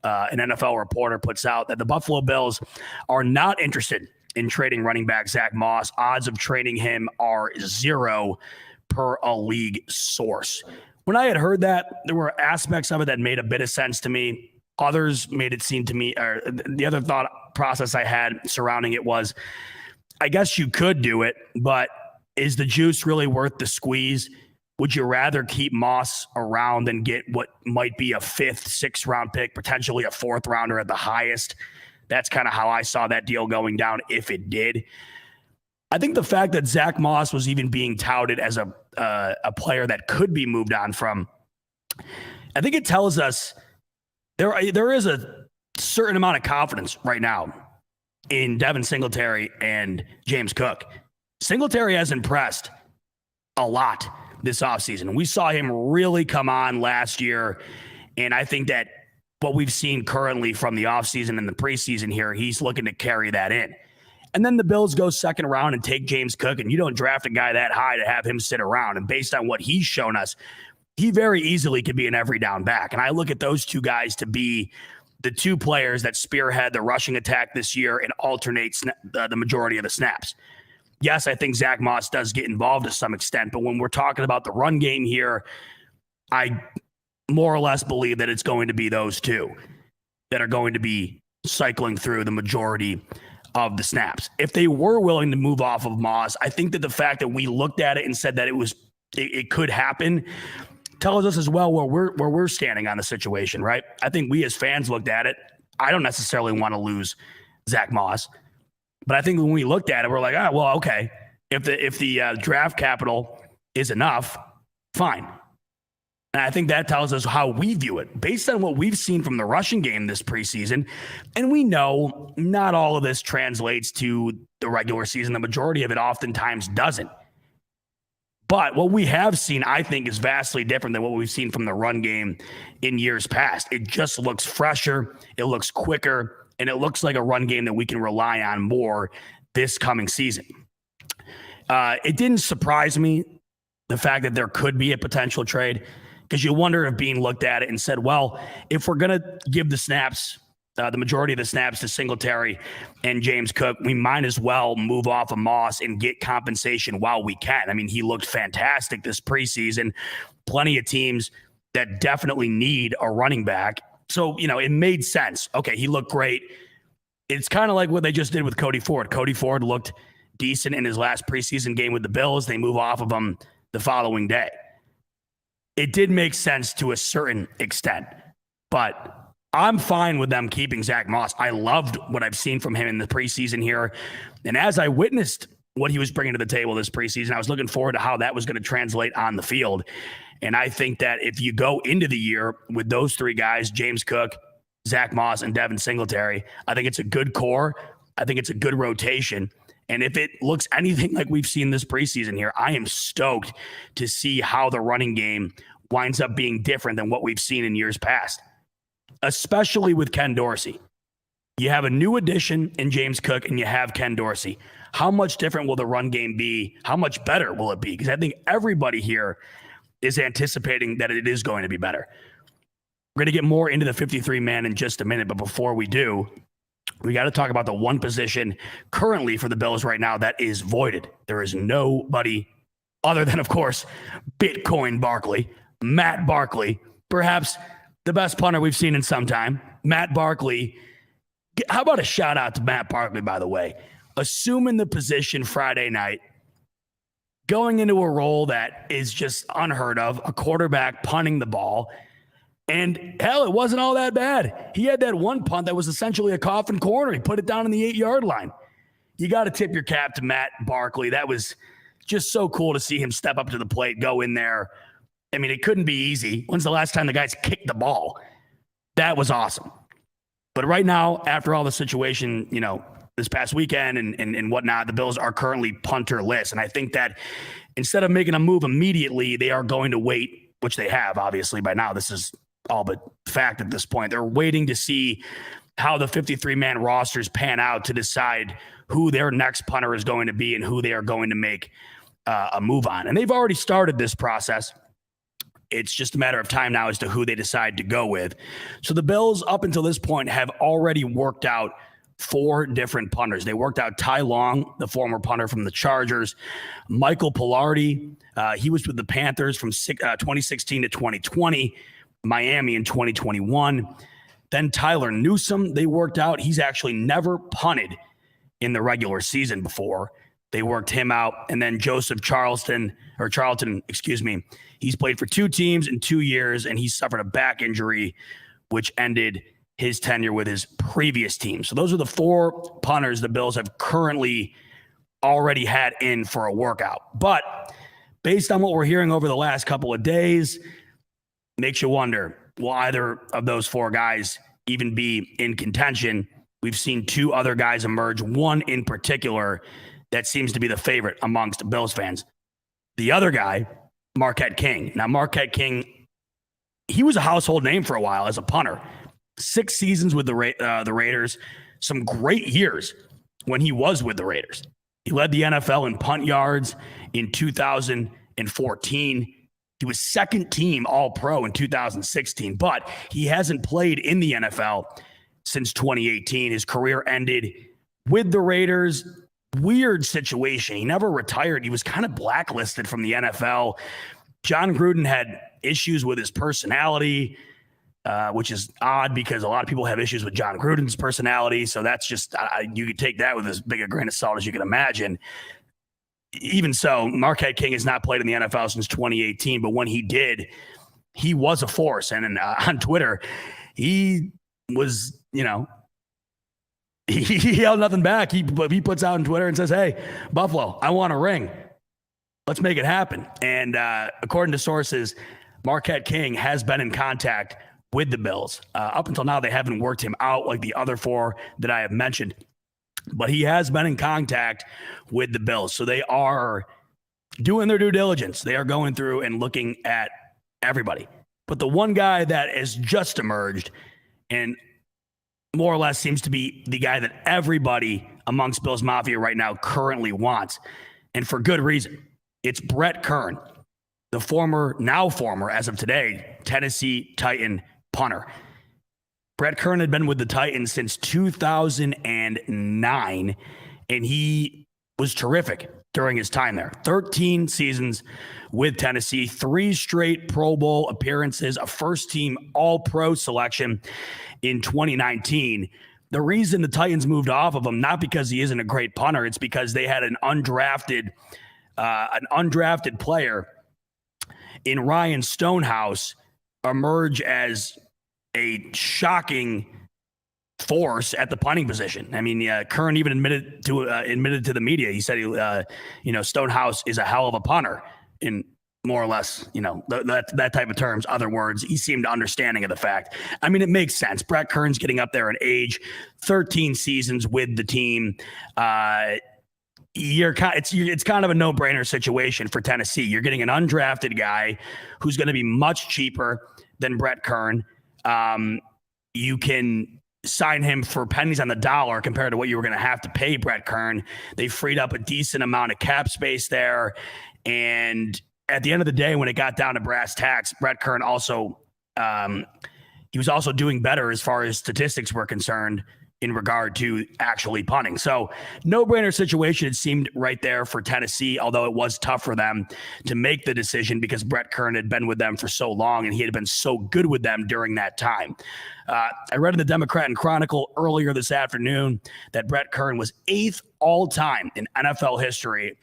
an NFL reporter, puts out that the Buffalo Bills are not interested in trading running back Zack Moss. Odds of trading him are 0 per a league source. When I had heard that, there were aspects of it that made a bit of sense to me. Others made it seem to me, or the other thought process I had surrounding it was, I guess you could do it, but is the juice really worth the squeeze? Would you rather keep Moss around than get what might be a 5th, 6th round pick, potentially a 4th rounder at the highest? That's kind of how I saw that deal going down if it did. I think the fact that Zack Moss was even being touted as a player that could be moved on from, I think it tells us there is a certain amount of confidence right now in Devin Singletary and James Cook. Singletary has impressed a lot this offseason. We saw him really come on last year, and I think that what we've seen currently from the offseason and the preseason here, he's looking to carry that in. And then the Bills go second round and take James Cook, and you don't draft a guy that high to have him sit around. And based on what he's shown us, he very easily could be an every down back. And I look at those two guys to be the two players that spearhead the rushing attack this year and alternate the majority of the snaps. Yes, I think Zack Moss does get involved to some extent, but when we're talking about the run game here, I more or less believe that it's going to be those two that are going to be cycling through the majority of the snaps. If they were willing to move off of Moss, I think that the fact that we looked at it and said that it could happen tells us as well where we're standing on the situation, right? I think we as fans looked at it. I don't necessarily want to lose Zack Moss, but I think when we looked at it, we're like, well, okay. If the draft capital is enough, fine. And I think that tells us how we view it based on what we've seen from the rushing game this preseason. And we know not all of this translates to the regular season. The majority of it oftentimes doesn't. But what we have seen, I think, is vastly different than what we've seen from the run game in years past. It just looks fresher, it looks quicker, and it looks like a run game that we can rely on more this coming season. It didn't surprise me, the fact that there could be a potential trade, because you wonder if being looked at it and said, well, if we're going to give the snaps, the majority of the snaps to Singletary and James Cook, we might as well move off of Moss and get compensation while we can. I mean, he looked fantastic this preseason. Plenty of teams that definitely need a running back. So, it made sense. Okay, he looked great. It's kind of like what they just did with Cody Ford. Cody Ford looked decent in his last preseason game with the Bills. They move off of him the following day. It did make sense to a certain extent, but I'm fine with them keeping Zack Moss. I loved what I've seen from him in the preseason here. And as I witnessed what he was bringing to the table this preseason, I was looking forward to how that was going to translate on the field. And I think that if you go into the year with those three guys, James Cook, Zack Moss, and Devin Singletary, I think it's a good core. I think it's a good rotation. And if it looks anything like we've seen this preseason here, I am stoked to see how the running game winds up being different than what we've seen in years past, especially with Ken Dorsey. You have a new addition in James Cook, and you have Ken Dorsey. How much different will the run game be? How much better will it be? Because I think everybody here is anticipating that it is going to be better. We're going to get more into the 53-man in just a minute, but before we do, we got to talk about the one position currently for the Bills right now that is voided. There is nobody other than, of course, Bitcoin Barkley, Matt Barkley, perhaps the best punter we've seen in some time. Matt Barkley. How about a shout out to Matt Barkley, by the way? Assuming the position Friday night, going into a role that is just unheard of, a quarterback punting the ball. And hell, it wasn't all that bad. He had that one punt that was essentially a coffin corner. He put it down in the 8-yard line. You got to tip your cap to Matt Barkley. That was just so cool to see him step up to the plate, go in there. I mean, it couldn't be easy. When's the last time the guys kicked the ball? That was awesome. But right now, after all the situation, this past weekend and whatnot, the Bills are currently punter-less. And I think that instead of making a move immediately, they are going to wait, which they have, obviously, by now. This is all but fact at this point. They're waiting to see how the 53-man rosters pan out to decide who their next punter is going to be and who they are going to make a move on. And they've already started this process. It's just a matter of time now as to who they decide to go with. So the Bills, up until this point, have already worked out 4 different punters. They worked out Ty Long, the former punter from the Chargers, Michael Pilardi. He was with the Panthers from 2016 to 2020, Miami in 2021. Then Tyler Newsome, they worked out. He's actually never punted in the regular season before. They worked him out. And then Joseph Charlton, he's played for 2 teams in 2 years, and he suffered a back injury, which ended his tenure with his previous team. So those are the 4 punters the Bills have currently already had in for a workout. But based on what we're hearing over the last couple of days, makes you wonder, will either of those 4 guys even be in contention? We've seen 2 other guys emerge, one in particular that seems to be the favorite amongst Bills fans. The other guy, Marquette King. Now, Marquette King, he was a household name for a while as a punter. 6 seasons with the Raiders, some great years when he was with the Raiders. He led the NFL in punt yards in 2014. He was second team All-Pro in 2016, but he hasn't played in the NFL since 2018. His career ended with the Raiders. Weird situation. He never retired. He was kind of blacklisted from the NFL. John Gruden had issues with his personality, which is odd because a lot of people have issues with John Gruden's personality. So that's just, you could take that with as big a grain of salt as you can imagine. Even so, Marquette King has not played in the NFL since 2018, but when he did, he was a force. And on Twitter, he was, he held nothing back. He puts out on Twitter and says, "Hey, Buffalo, I want a ring. Let's make it happen." And according to sources, Marquette King has been in contact with the Bills. Up until now, they haven't worked him out like the other 4 that I have mentioned. But he has been in contact with the Bills. So they are doing their due diligence. They are going through and looking at everybody. But the one guy that has just emerged and more or less seems to be the guy that everybody amongst Bills Mafia right now currently wants, and for good reason. It's Brett Kern, the former as of today, Tennessee Titan punter. Brett Kern had been with the Titans since 2009, and he was terrific during his time there. 13 seasons with Tennessee, 3 straight Pro Bowl appearances, a first-team All-Pro selection in 2019. The reason the Titans moved off of him, not because he isn't a great punter, it's because they had an undrafted player in Ryan Stonehouse emerge as a shocking force at the punting position. I mean, Kern even admitted to the media. He said, Stonehouse is a hell of a punter in more or less, that type of terms. Other words, he seemed understanding of the fact. I mean, it makes sense. Brett Kern's getting up there in age, 13 seasons with the team. It's kind of a no-brainer situation for Tennessee. You're getting an undrafted guy who's going to be much cheaper than Brett Kern. You can sign him for pennies on the dollar compared to what you were going to have to pay Brett Kern. They freed up a decent amount of cap space there. And at the end of the day, when it got down to brass tacks, Brett Kern also, he was also doing better as far as statistics were concerned in regard to actually punting. So no-brainer situation, it seemed right there for Tennessee, although it was tough for them to make the decision because Brett Kern had been with them for so long and he had been so good with them during that time. I read in the Democrat and Chronicle earlier this afternoon that Brett Kern was 8th all-time in NFL history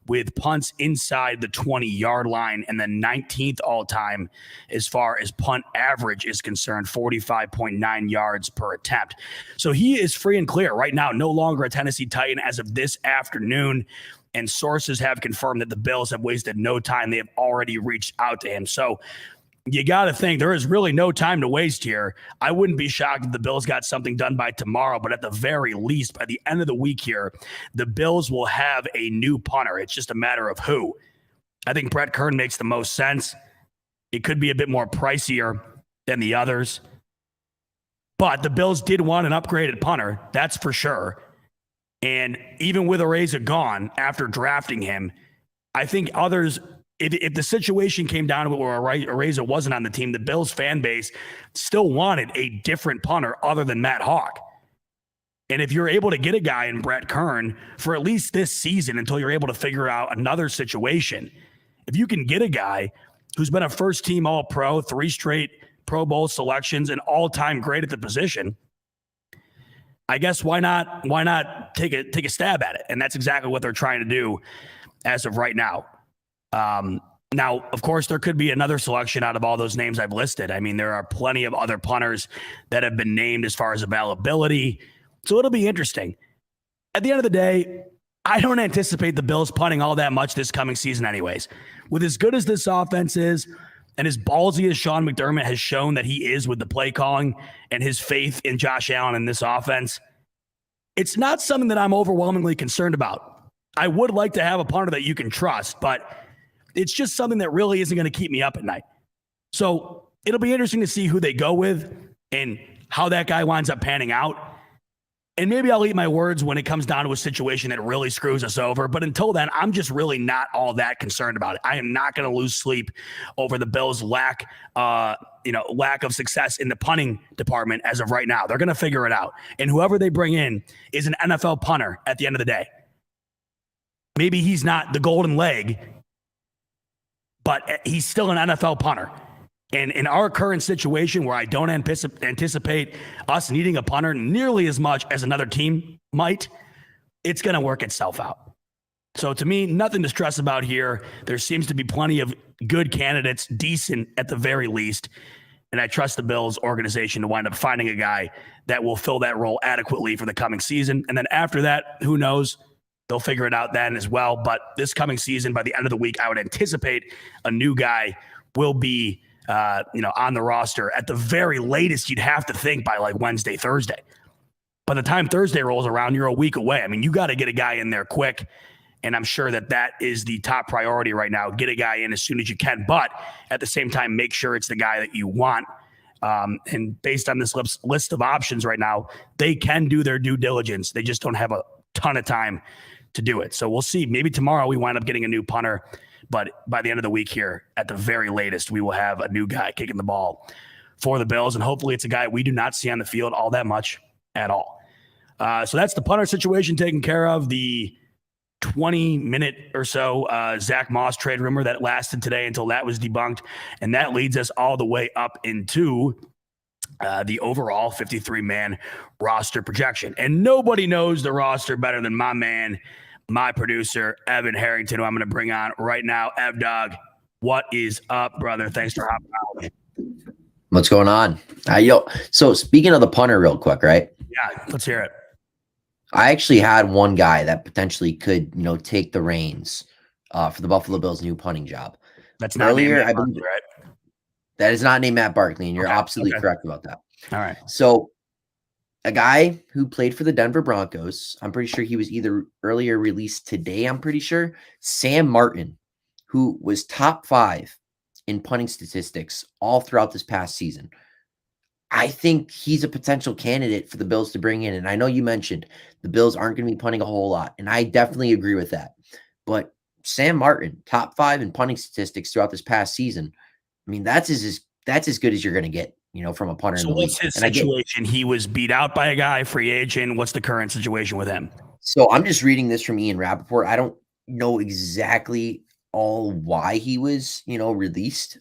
with punts inside the 20-yard line, and then 19th all-time as far as punt average is concerned, 45.9 yards per attempt. So he is free and clear right now, no longer a Tennessee Titan as of this afternoon, and sources have confirmed that the Bills have wasted no time. They have already reached out to him. So you got to think there is really no time to waste here. I wouldn't be shocked if the Bills got something done by tomorrow, but at the very least, by the end of the week here, the Bills will have a new punter. It's just a matter of who. I think Brett Kern makes the most sense. It could be a bit more pricier than the others, but the Bills did want an upgraded punter, that's for sure. And even with Araiza gone after drafting him, I think others, if the situation came down to it where Araiza wasn't on the team, the Bills fan base still wanted a different punter other than Matt Hawk. And if you're able to get a guy in Brett Kern for at least this season until you're able to figure out another situation, if you can get a guy who's been a first-team All-Pro, 3 straight Pro Bowl selections, and all-time great at the position, I guess why not take a stab at it? And that's exactly what they're trying to do as of right now. Now, of course, there could be another selection out of all those names I've listed. I mean, there are plenty of other punters that have been named as far as availability. So it'll be interesting. At the end of the day, I don't anticipate the Bills punting all that much this coming season anyways. With as good as this offense is and as ballsy as Sean McDermott has shown that he is with the play calling and his faith in Josh Allen and this offense, it's not something that I'm overwhelmingly concerned about. I would like to have a punter that you can trust, but it's just something that really isn't going to keep me up at night. So it'll be interesting to see who they go with and how that guy winds up panning out. And maybe I'll eat my words when it comes down to a situation that really screws us over. But until then, I'm just really not all that concerned about it. I am not going to lose sleep over the Bills' lack of success in the punting department as of right now. They're going to figure it out. And whoever they bring in is an NFL punter at the end of the day. Maybe he's not the golden leg, but he's still an NFL punter. And in our current situation where I don't anticipate us needing a punter nearly as much as another team might, it's going to work itself out. So to me, nothing to stress about here. There seems to be plenty of good candidates, decent at the very least. And I trust the Bills organization to wind up finding a guy that will fill that role adequately for the coming season. And then after that, who knows? They'll figure it out then as well. But this coming season, by the end of the week, I would anticipate a new guy will be on the roster. At the very latest, you'd have to think by like Wednesday, Thursday. By the time Thursday rolls around, you're a week away. I mean, you got to get a guy in there quick. And I'm sure that is the top priority right now. Get a guy in as soon as you can. But at the same time, make sure it's the guy that you want. And based on this list of options right now, they can do their due diligence. They just don't have a ton of time to do it. So we'll see. Maybe tomorrow we wind up getting a new punter, but by the end of the week here, at the very latest, we will have a new guy kicking the ball for the Bills, and hopefully it's a guy we do not see on the field all that much at all. So that's the punter situation taken care of. The 20-minute or so Zack Moss trade rumor that lasted today until that was debunked, and that leads us all the way up into the overall 53-man roster projection. And nobody knows the roster better than my man, my producer, Evan Harrington, who I'm going to bring on right now. Ev-Dog, what is up, brother? Thanks for hopping out. What's going on? So speaking of the punter real quick, right? Yeah, let's hear it. I actually had one guy that potentially could, take the reins for the Buffalo Bills' new punting job. That's not earlier, I believe, right? That is not named Matt Barkley, and you're absolutely correct about that. All right. So a guy who played for the Denver Broncos, I'm pretty sure he was either earlier released today, I'm pretty sure, Sam Martin, who was top 5 in punting statistics all throughout this past season. I think he's a potential candidate for the Bills to bring in. And I know you mentioned the Bills aren't going to be punting a whole lot, and I definitely agree with that. But Sam Martin, top 5 in punting statistics throughout this past season. I mean, that's as good as you're going to get, from a punter in So the league. what's his situation? He was beat out by a guy, free agent. What's the current situation with him? So I'm just reading this from Ian Rappaport. I don't know exactly all why he was, released.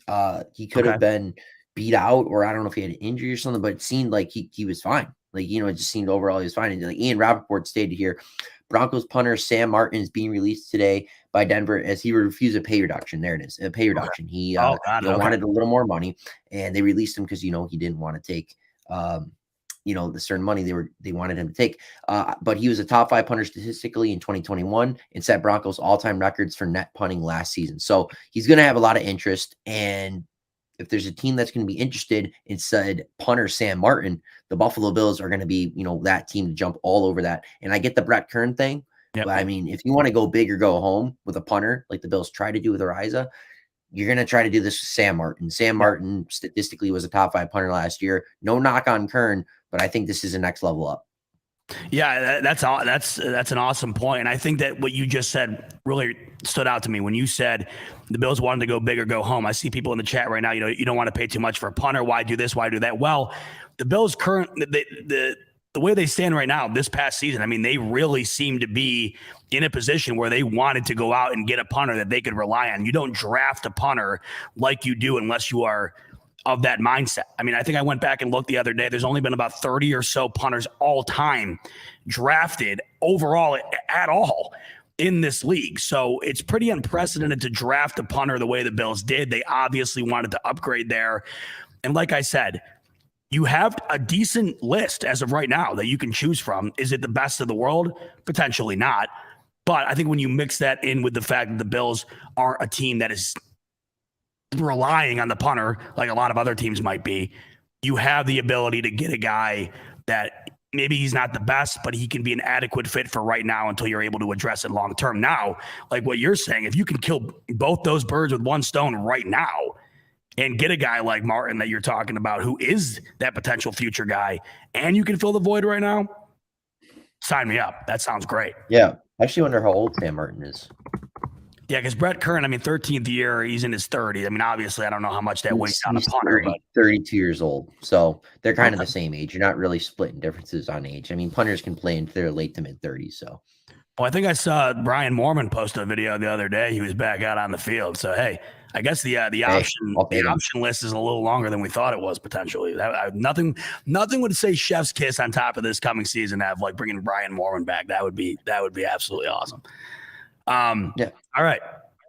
He could have been beat out, or I don't know if he had an injury or something, but it seemed like he was fine. Like, it just seemed overall he was fine. And like Ian Rappaport stated here, Broncos punter Sam Martin is being released today by Denver as he refused a pay reduction. There it is, a pay reduction. He wanted a little more money, and they released him because he didn't want to take the certain money they wanted him to take. But he was a top 5 punter statistically in 2021 and set Broncos all-time records for net punting last season. So he's going to have a lot of interest. And if there's a team that's going to be interested in said punter Sam Martin, the Buffalo Bills are going to be, that team to jump all over that. And I get the Brett Kern thing. Yep. But I mean, if you want to go big or go home with a punter, like the Bills try to do with Araiza, you're going to try to do this with Sam Martin. Sam Martin statistically was a top 5 punter last year. No knock on Kern, but I think this is a next level up. Yeah, that's an awesome point. And I think that what you just said really stood out to me when you said the Bills wanted to go big or go home. I see people in the chat right now, you don't want to pay too much for a punter. Why do this? Why do that? Well, the Bills the way they stand right now this past season, I mean, they really seem to be in a position where they wanted to go out and get a punter that they could rely on. You don't draft a punter like you do unless you are of that mindset. I mean, I think I went back and looked the other day. There's only been about 30 or so punters all time drafted overall at all in this league. So it's pretty unprecedented to draft a punter the way the Bills did. They obviously wanted to upgrade there. And like I said, you have a decent list as of right now that you can choose from. Is it the best of the world? Potentially not. But I think when you mix that in with the fact that the Bills aren't a team that is relying on the punter like a lot of other teams might be, you have the ability to get a guy that maybe he's not the best, but he can be an adequate fit for right now until you're able to address it long term. Now, like what you're saying, if you can kill both those birds with one stone right now and get a guy like Martin that you're talking about who is that potential future guy, and you can fill the void right now, sign me up. That sounds great. Yeah. I actually wonder how old Sam Martin is. Yeah, because Brett Kern, 13th year, he's in his 30s. I mean, obviously, I don't know how much that weighs on a punter. 32 years old. So they're kind of the same age. You're not really splitting differences on age. I mean, punters can play into their late to mid-30s. So, well, I think I saw Brian Mormon post a video the other day. He was back out on the field. So, hey, I guess the option list is a little longer than we thought it was potentially. Nothing would say chef's kiss on top of this coming season to have like bringing Brian Mormon back. That would be absolutely awesome. Yeah. All right.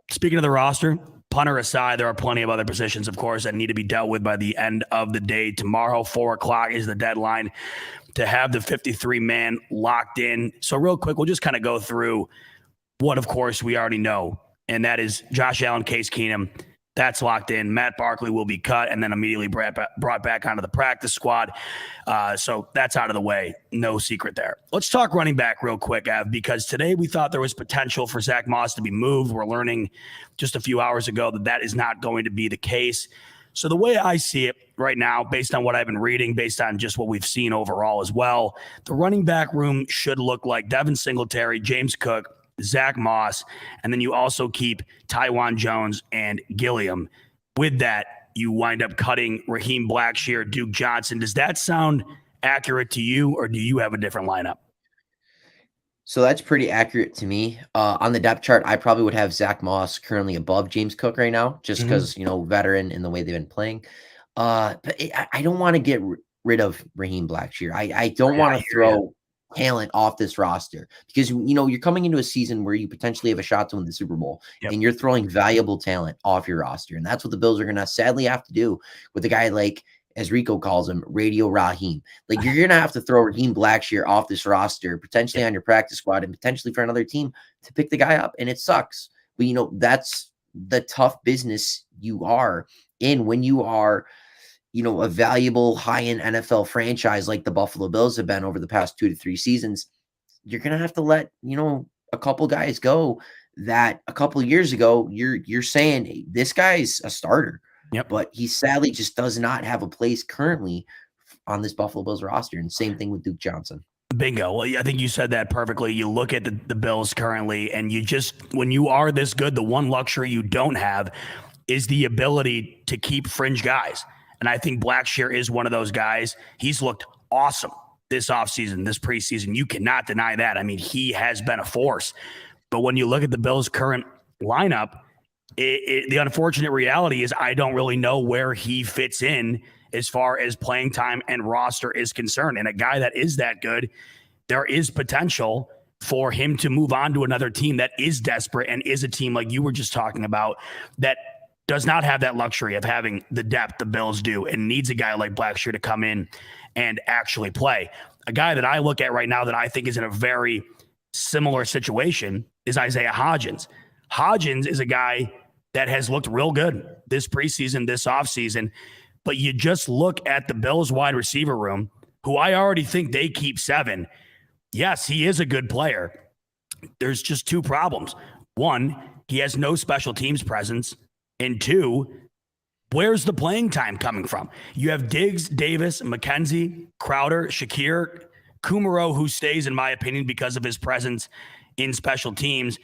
Speaking of the roster, punter aside, there are plenty of other positions, of course, that need to be dealt with by the end of the day. Tomorrow, 4:00 is the deadline to have the 53-man locked in. So real quick, we'll just kind of go through what, of course, we already know, and that is Josh Allen, Case Keenum. That's locked in. Matt Barkley will be cut and then immediately brought back onto the practice squad. So that's out of the way. No secret there. Let's talk running back real quick, Av, because today we thought there was potential for Zack Moss to be moved. We're learning just a few hours ago that is not going to be the case. So the way I see it right now, based on what I've been reading, based on just what we've seen overall as well, the running back room should look like Devin Singletary, James Cook, Zack Moss, and then you also keep Tywan Jones and Gilliam. With that, you wind up cutting Raheem Blackshear, Duke Johnson. Does that sound accurate to you, or do you have a different lineup? So that's pretty accurate to me. On the depth chart, I probably would have Zack Moss currently above James Cook right now, just because, veteran in the way they've been playing. But I don't want to get rid of Raheem Blackshear. I don't want to throw talent off this roster because you're coming into a season where you potentially have a shot to win the Super Bowl and you're throwing valuable talent off your roster, and that's what the Bills are going to sadly have to do with a guy like, as Rico calls him, Radio Raheem. Like, you're going to have to throw Raheem Blackshear off this roster, potentially on your practice squad and potentially for another team to pick the guy up, and it sucks. But that's the tough business you are in when you are a valuable high-end NFL franchise like the Buffalo Bills have been over the past 2 to 3 seasons. You're going to have to let, a couple guys go that a couple of years ago, you're saying, hey, this guy's a starter, but he sadly just does not have a place currently on this Buffalo Bills roster. And same thing with Duke Johnson. Bingo. Well, I think you said that perfectly. You look at the Bills currently, and you just, when you are this good, the one luxury you don't have is the ability to keep fringe guys. And I think Blackshear is one of those guys. He's looked awesome this offseason, this preseason. You cannot deny that. I mean, he has been a force. But when you look at the Bills' current lineup, the unfortunate reality is I don't really know where he fits in as far as playing time and roster is concerned. And a guy that is that good, there is potential for him to move on to another team that is desperate and is a team like you were just talking about that does not have that luxury of having the depth the Bills do and needs a guy like Blackshear to come in and actually play. A guy that I look at right now that I think is in a very similar situation is Isaiah Hodgins. Hodgins is a guy that has looked real good this preseason, this offseason, but you just look at the Bills wide receiver room, who I already think they keep 7. Yes, he is a good player. There's just 2 problems. 1, he has no special teams presence. And 2, where's the playing time coming from? You have Diggs, Davis, McKenzie, Crowder, Shakir, Kumaro, who stays, in my opinion, because of his presence in special teams.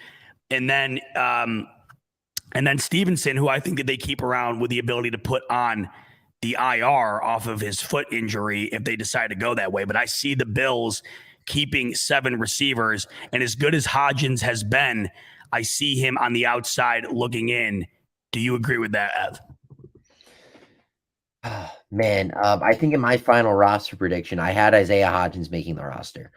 And then Stevenson, who I think that they keep around with the ability to put on the IR off of his foot injury if they decide to go that way. But I see the Bills keeping 7 receivers. And as good as Hodgins has been, I see him on the outside looking in. Do you agree with that, Ev? Man, I think in my final roster prediction, I had Isaiah Hodgins making the roster.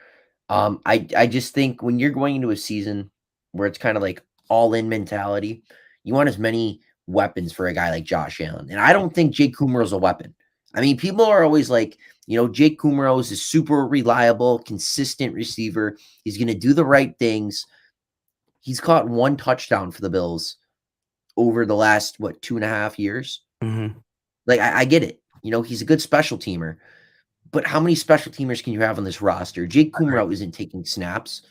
I just think when you're going into a season where it's kind of like all-in mentality, you want as many weapons for a guy like Josh Allen. And I don't think Jake Kumerow is a weapon. I mean, people are always like, Jake Kumerow is a super reliable, consistent receiver. He's going to do the right things. He's caught 1 touchdown for the Bills over the last, 2.5 years? Mm-hmm. Like, I get it. He's a good special teamer. But how many special teamers can you have on this roster? Jake Kumerow isn't taking snaps.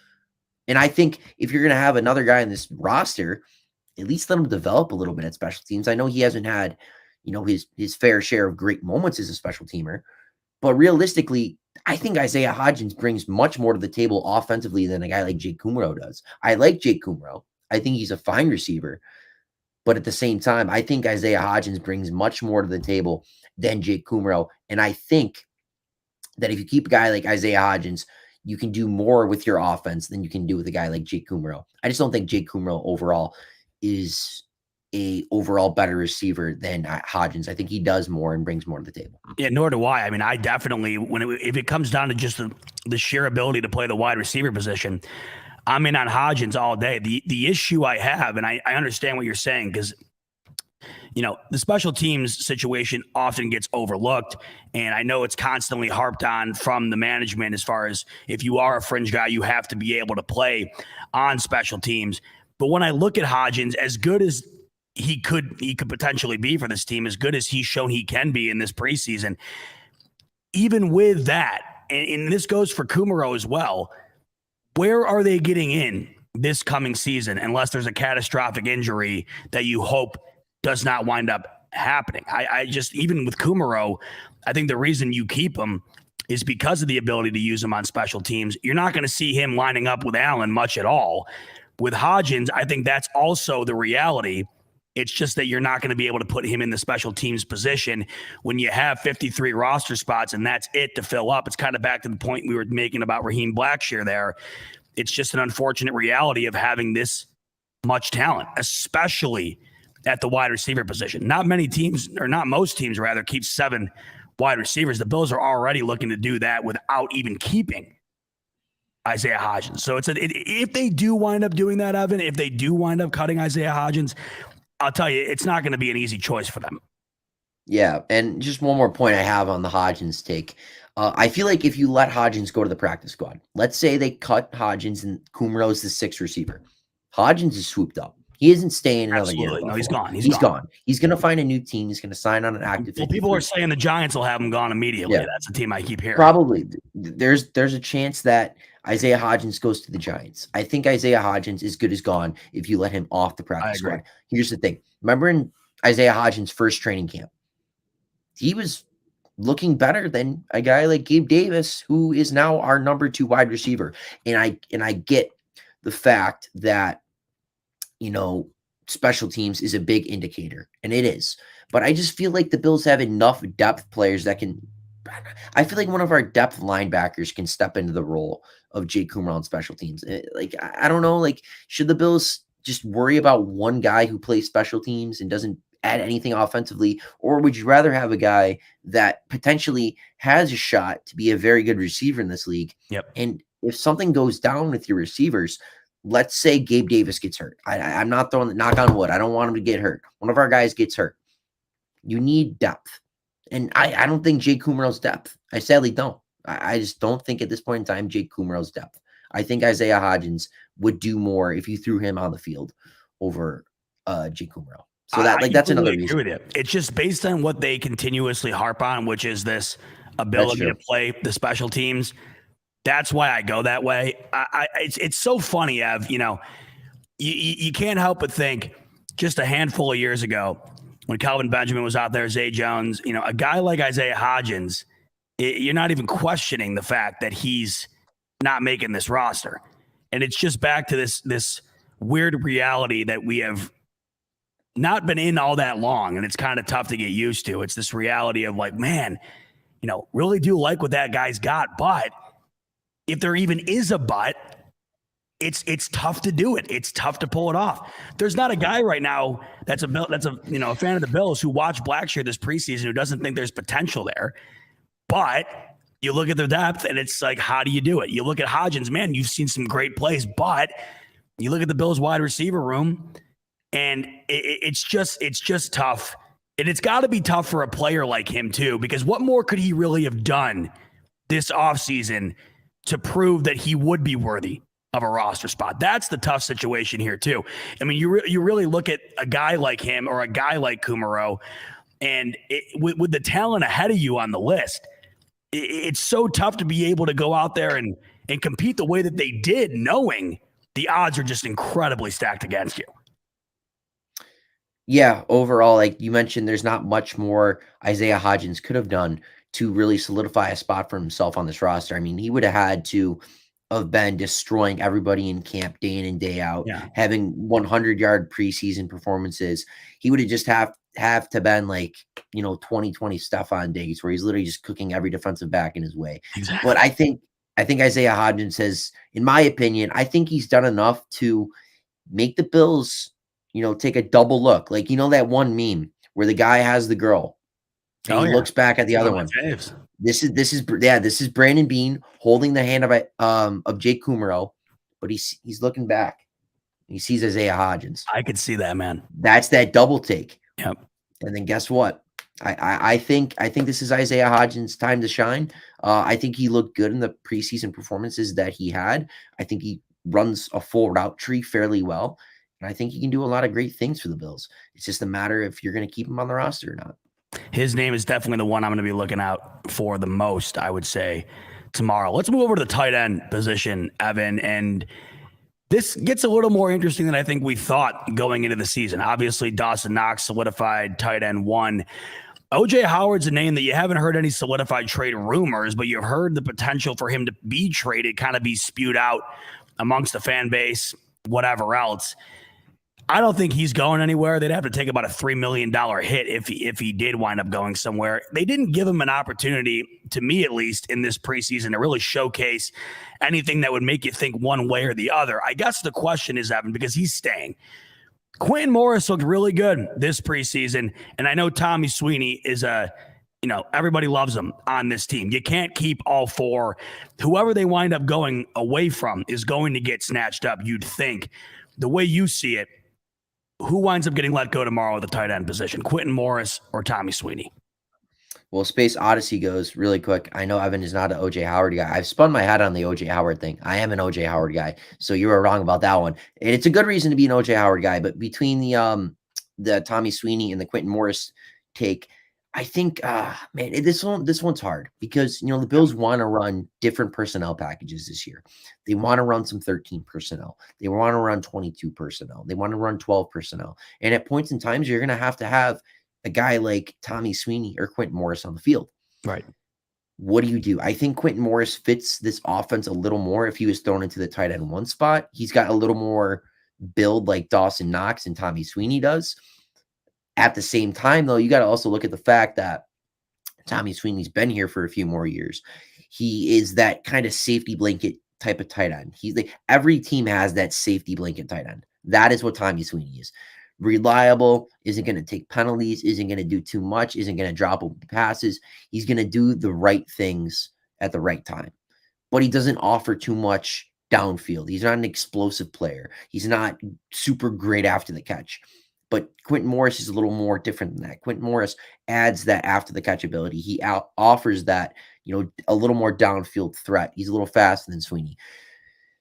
And I think if you're going to have another guy in this roster, at least let him develop a little bit at special teams. I know he hasn't had, his fair share of great moments as a special teamer. But realistically, I think Isaiah Hodgins brings much more to the table offensively than a guy like Jake Kumerow does. I like Jake Kumerow. I think he's a fine receiver. But at the same time, I think Isaiah Hodgins brings much more to the table than Jake Kumerow. And I think that if you keep a guy like Isaiah Hodgins, you can do more with your offense than you can do with a guy like Jake Kumerow. I just don't think Jake Kumerow overall is a overall better receiver than Hodgins. I think he does more and brings more to the table. Yeah, nor do I. I mean, I definitely, if it comes down to just the sheer ability to play the wide receiver position, I'm in on Hodgins all day. The issue I have, and I understand what you're saying, because the special teams situation often gets overlooked, and I know it's constantly harped on from the management as far as if you are a fringe guy, you have to be able to play on special teams. But when I look at Hodgins, as good as he could potentially be for this team, as good as he's shown he can be in this preseason, even with that, and this goes for Kumerow as well, where are they getting in this coming season unless there's a catastrophic injury that you hope does not wind up happening? I just, even with Kumerow, I think the reason you keep him is because of the ability to use him on special teams. You're not going to see him lining up with Allen much at all. With Hodgins, I think that's also the reality. It's just that you're not going to be able to put him in the special teams position when you have 53 roster spots and that's it to fill up. It's kind of back to the point we were making about Raheem Blackshear there. It's just an unfortunate reality of having this much talent, especially at the wide receiver position. Not many teams, or not most teams rather, keep 7 wide receivers. The Bills are already looking to do that without even keeping Isaiah Hodgins. So if they do wind up doing that, Evan, if they do wind up cutting Isaiah Hodgins, I'll tell you, it's not going to be an easy choice for them. Yeah, and just one more point I have on the Hodgins take. I feel like if you let Hodgins go to the practice squad, let's say they cut Hodgins and Kumerow's the 6th receiver. Hodgins is swooped up. He isn't staying another year. No, he's gone. He's gone. He's going to find a new team. He's going to sign on an active. Well, people are saying the Giants will have him gone immediately. Yeah. That's a team I keep hearing. Probably. There's a chance that Isaiah Hodgins goes to the Giants. I think Isaiah Hodgins is good as gone if you let him off the practice squad. Here's the thing. Remember in Isaiah Hodgins' first training camp, he was looking better than a guy like Gabe Davis, who is now our number 2 wide receiver. And I get the fact that, special teams is a big indicator, and it is. But I just feel like the Bills have enough depth players that can. I feel like one of our depth linebackers can step into the role of Jake Kumerow on special teams. Like, I don't know. Like, should the Bills just worry about one guy who plays special teams and doesn't add anything offensively? Or would you rather have a guy that potentially has a shot to be a very good receiver in this league? Yep. And if something goes down with your receivers, let's say Gabe Davis gets hurt. I'm not throwing the knock on wood. I don't want him to get hurt. One of our guys gets hurt. You need depth. And I don't think Jake Kumerow's depth. I sadly don't. I just don't think at this point in time Jake Kumerow's depth. I think Isaiah Hodgins would do more if you threw him on the field over Jake Kumerow. So that's another reason. With it. It's just based on what they continuously harp on, which is this ability to play the special teams. That's why I go that way. It's so funny, Ev. You can't help but think just a handful of years ago when Kelvin Benjamin was out there, Zay Jones, a guy like Isaiah Hodgins, you're not even questioning the fact that he's not making this roster. And it's just back to this weird reality that we have not been in all that long, and it's kind of tough to get used to. It's this reality of like, man, really do like what that guy's got, but if there even is a but, it's tough to do it. It's tough to pull it off. There's not a guy right now that's a fan of the Bills who watched Blackshear this preseason who doesn't think there's potential there. But you look at the depth and it's like, how do you do it? You look at Hodgins, man, you've seen some great plays, but you look at the Bills wide receiver room and it's just tough. And it's got to be tough for a player like him too, because what more could he really have done this offseason to prove that he would be worthy of a roster spot? That's the tough situation here too. I mean, you really look at a guy like him or a guy like Kumerow, and with the talent ahead of you on the list, it's so tough to be able to go out there and compete the way that they did, knowing the odds are just incredibly stacked against you. Yeah, overall, like you mentioned, there's not much more Isaiah Hodgins could have done to really solidify a spot for himself on this roster. I mean, he would have had to have been destroying everybody in camp day in and day out, having 100-yard preseason performances. He would have just have to been like, 2020 Stephon Diggs, where he's literally just cooking every defensive back in his way. Exactly. But I think Isaiah Hodgins has, in my opinion, I think he's done enough to make the Bills, take a double look. Like, that one meme where the guy has the girl and he looks back at the other one. This is Brandon Beane holding the hand of Jake Kumerow, but he's looking back. He sees Isaiah Hodgins. I could see that, man. That's that double take. Yep. And then guess what? I think this is Isaiah Hodgins' time to shine. I think he looked good in the preseason performances that he had. I think he runs a full route tree fairly well. And I think he can do a lot of great things for the Bills. It's just a matter if you're going to keep him on the roster or not. His name is definitely the one I'm going to be looking out for the most, I would say, tomorrow. Let's move over to the tight end position, Evan. And this gets a little more interesting than I think we thought going into the season. Obviously, Dawson Knox solidified tight end 1. O.J. Howard's a name that you haven't heard any solidified trade rumors, but you've heard the potential for him to be traded kind of be spewed out amongst the fan base, whatever else. I don't think he's going anywhere. They'd have to take about a $3 million hit if he did wind up going somewhere. They didn't give him an opportunity, to me at least, in this preseason to really showcase anything that would make you think one way or the other. I guess the question is, Evan, because he's staying. Quentin Morris looked really good this preseason, and I know Tommy Sweeney is everybody loves him on this team. You can't keep all four. Whoever they wind up going away from is going to get snatched up, you'd think. The way you see it, who winds up getting let go tomorrow at the tight end position, Quentin Morris or Tommy Sweeney? Well, Space Odyssey goes really quick. I know Evan is not an O.J. Howard guy. I've spun my head on the O.J. Howard thing. I am an O.J. Howard guy, so you were wrong about that one. And it's a good reason to be an O.J. Howard guy, but between the Tommy Sweeney and the Quentin Morris take, I think, this one's hard because, the Bills want to run different personnel packages this year. They want to run some 13 personnel. They want to run 22 personnel. They want to run 12 personnel. And at points in times, you're going to have a guy like Tommy Sweeney or Quentin Morris on the field. Right. What do? I think Quentin Morris fits this offense a little more if he was thrown into the tight end 1 spot. He's got a little more build like Dawson Knox and Tommy Sweeney does. At the same time, though, you got to also look at the fact that Tommy Sweeney's been here for a few more years. He is that kind of safety blanket type of tight end. He's like, every team has that safety blanket tight end. That is what Tommy Sweeney is. Reliable, isn't going to take penalties, isn't going to do too much, isn't going to drop open passes. He's going to do the right things at the right time. But he doesn't offer too much downfield. He's not an explosive player. He's not super great after the catch. But Quentin Morris is a little more different than that. Quentin Morris adds that after the catch ability. He offers that, a little more downfield threat. He's a little faster than Sweeney.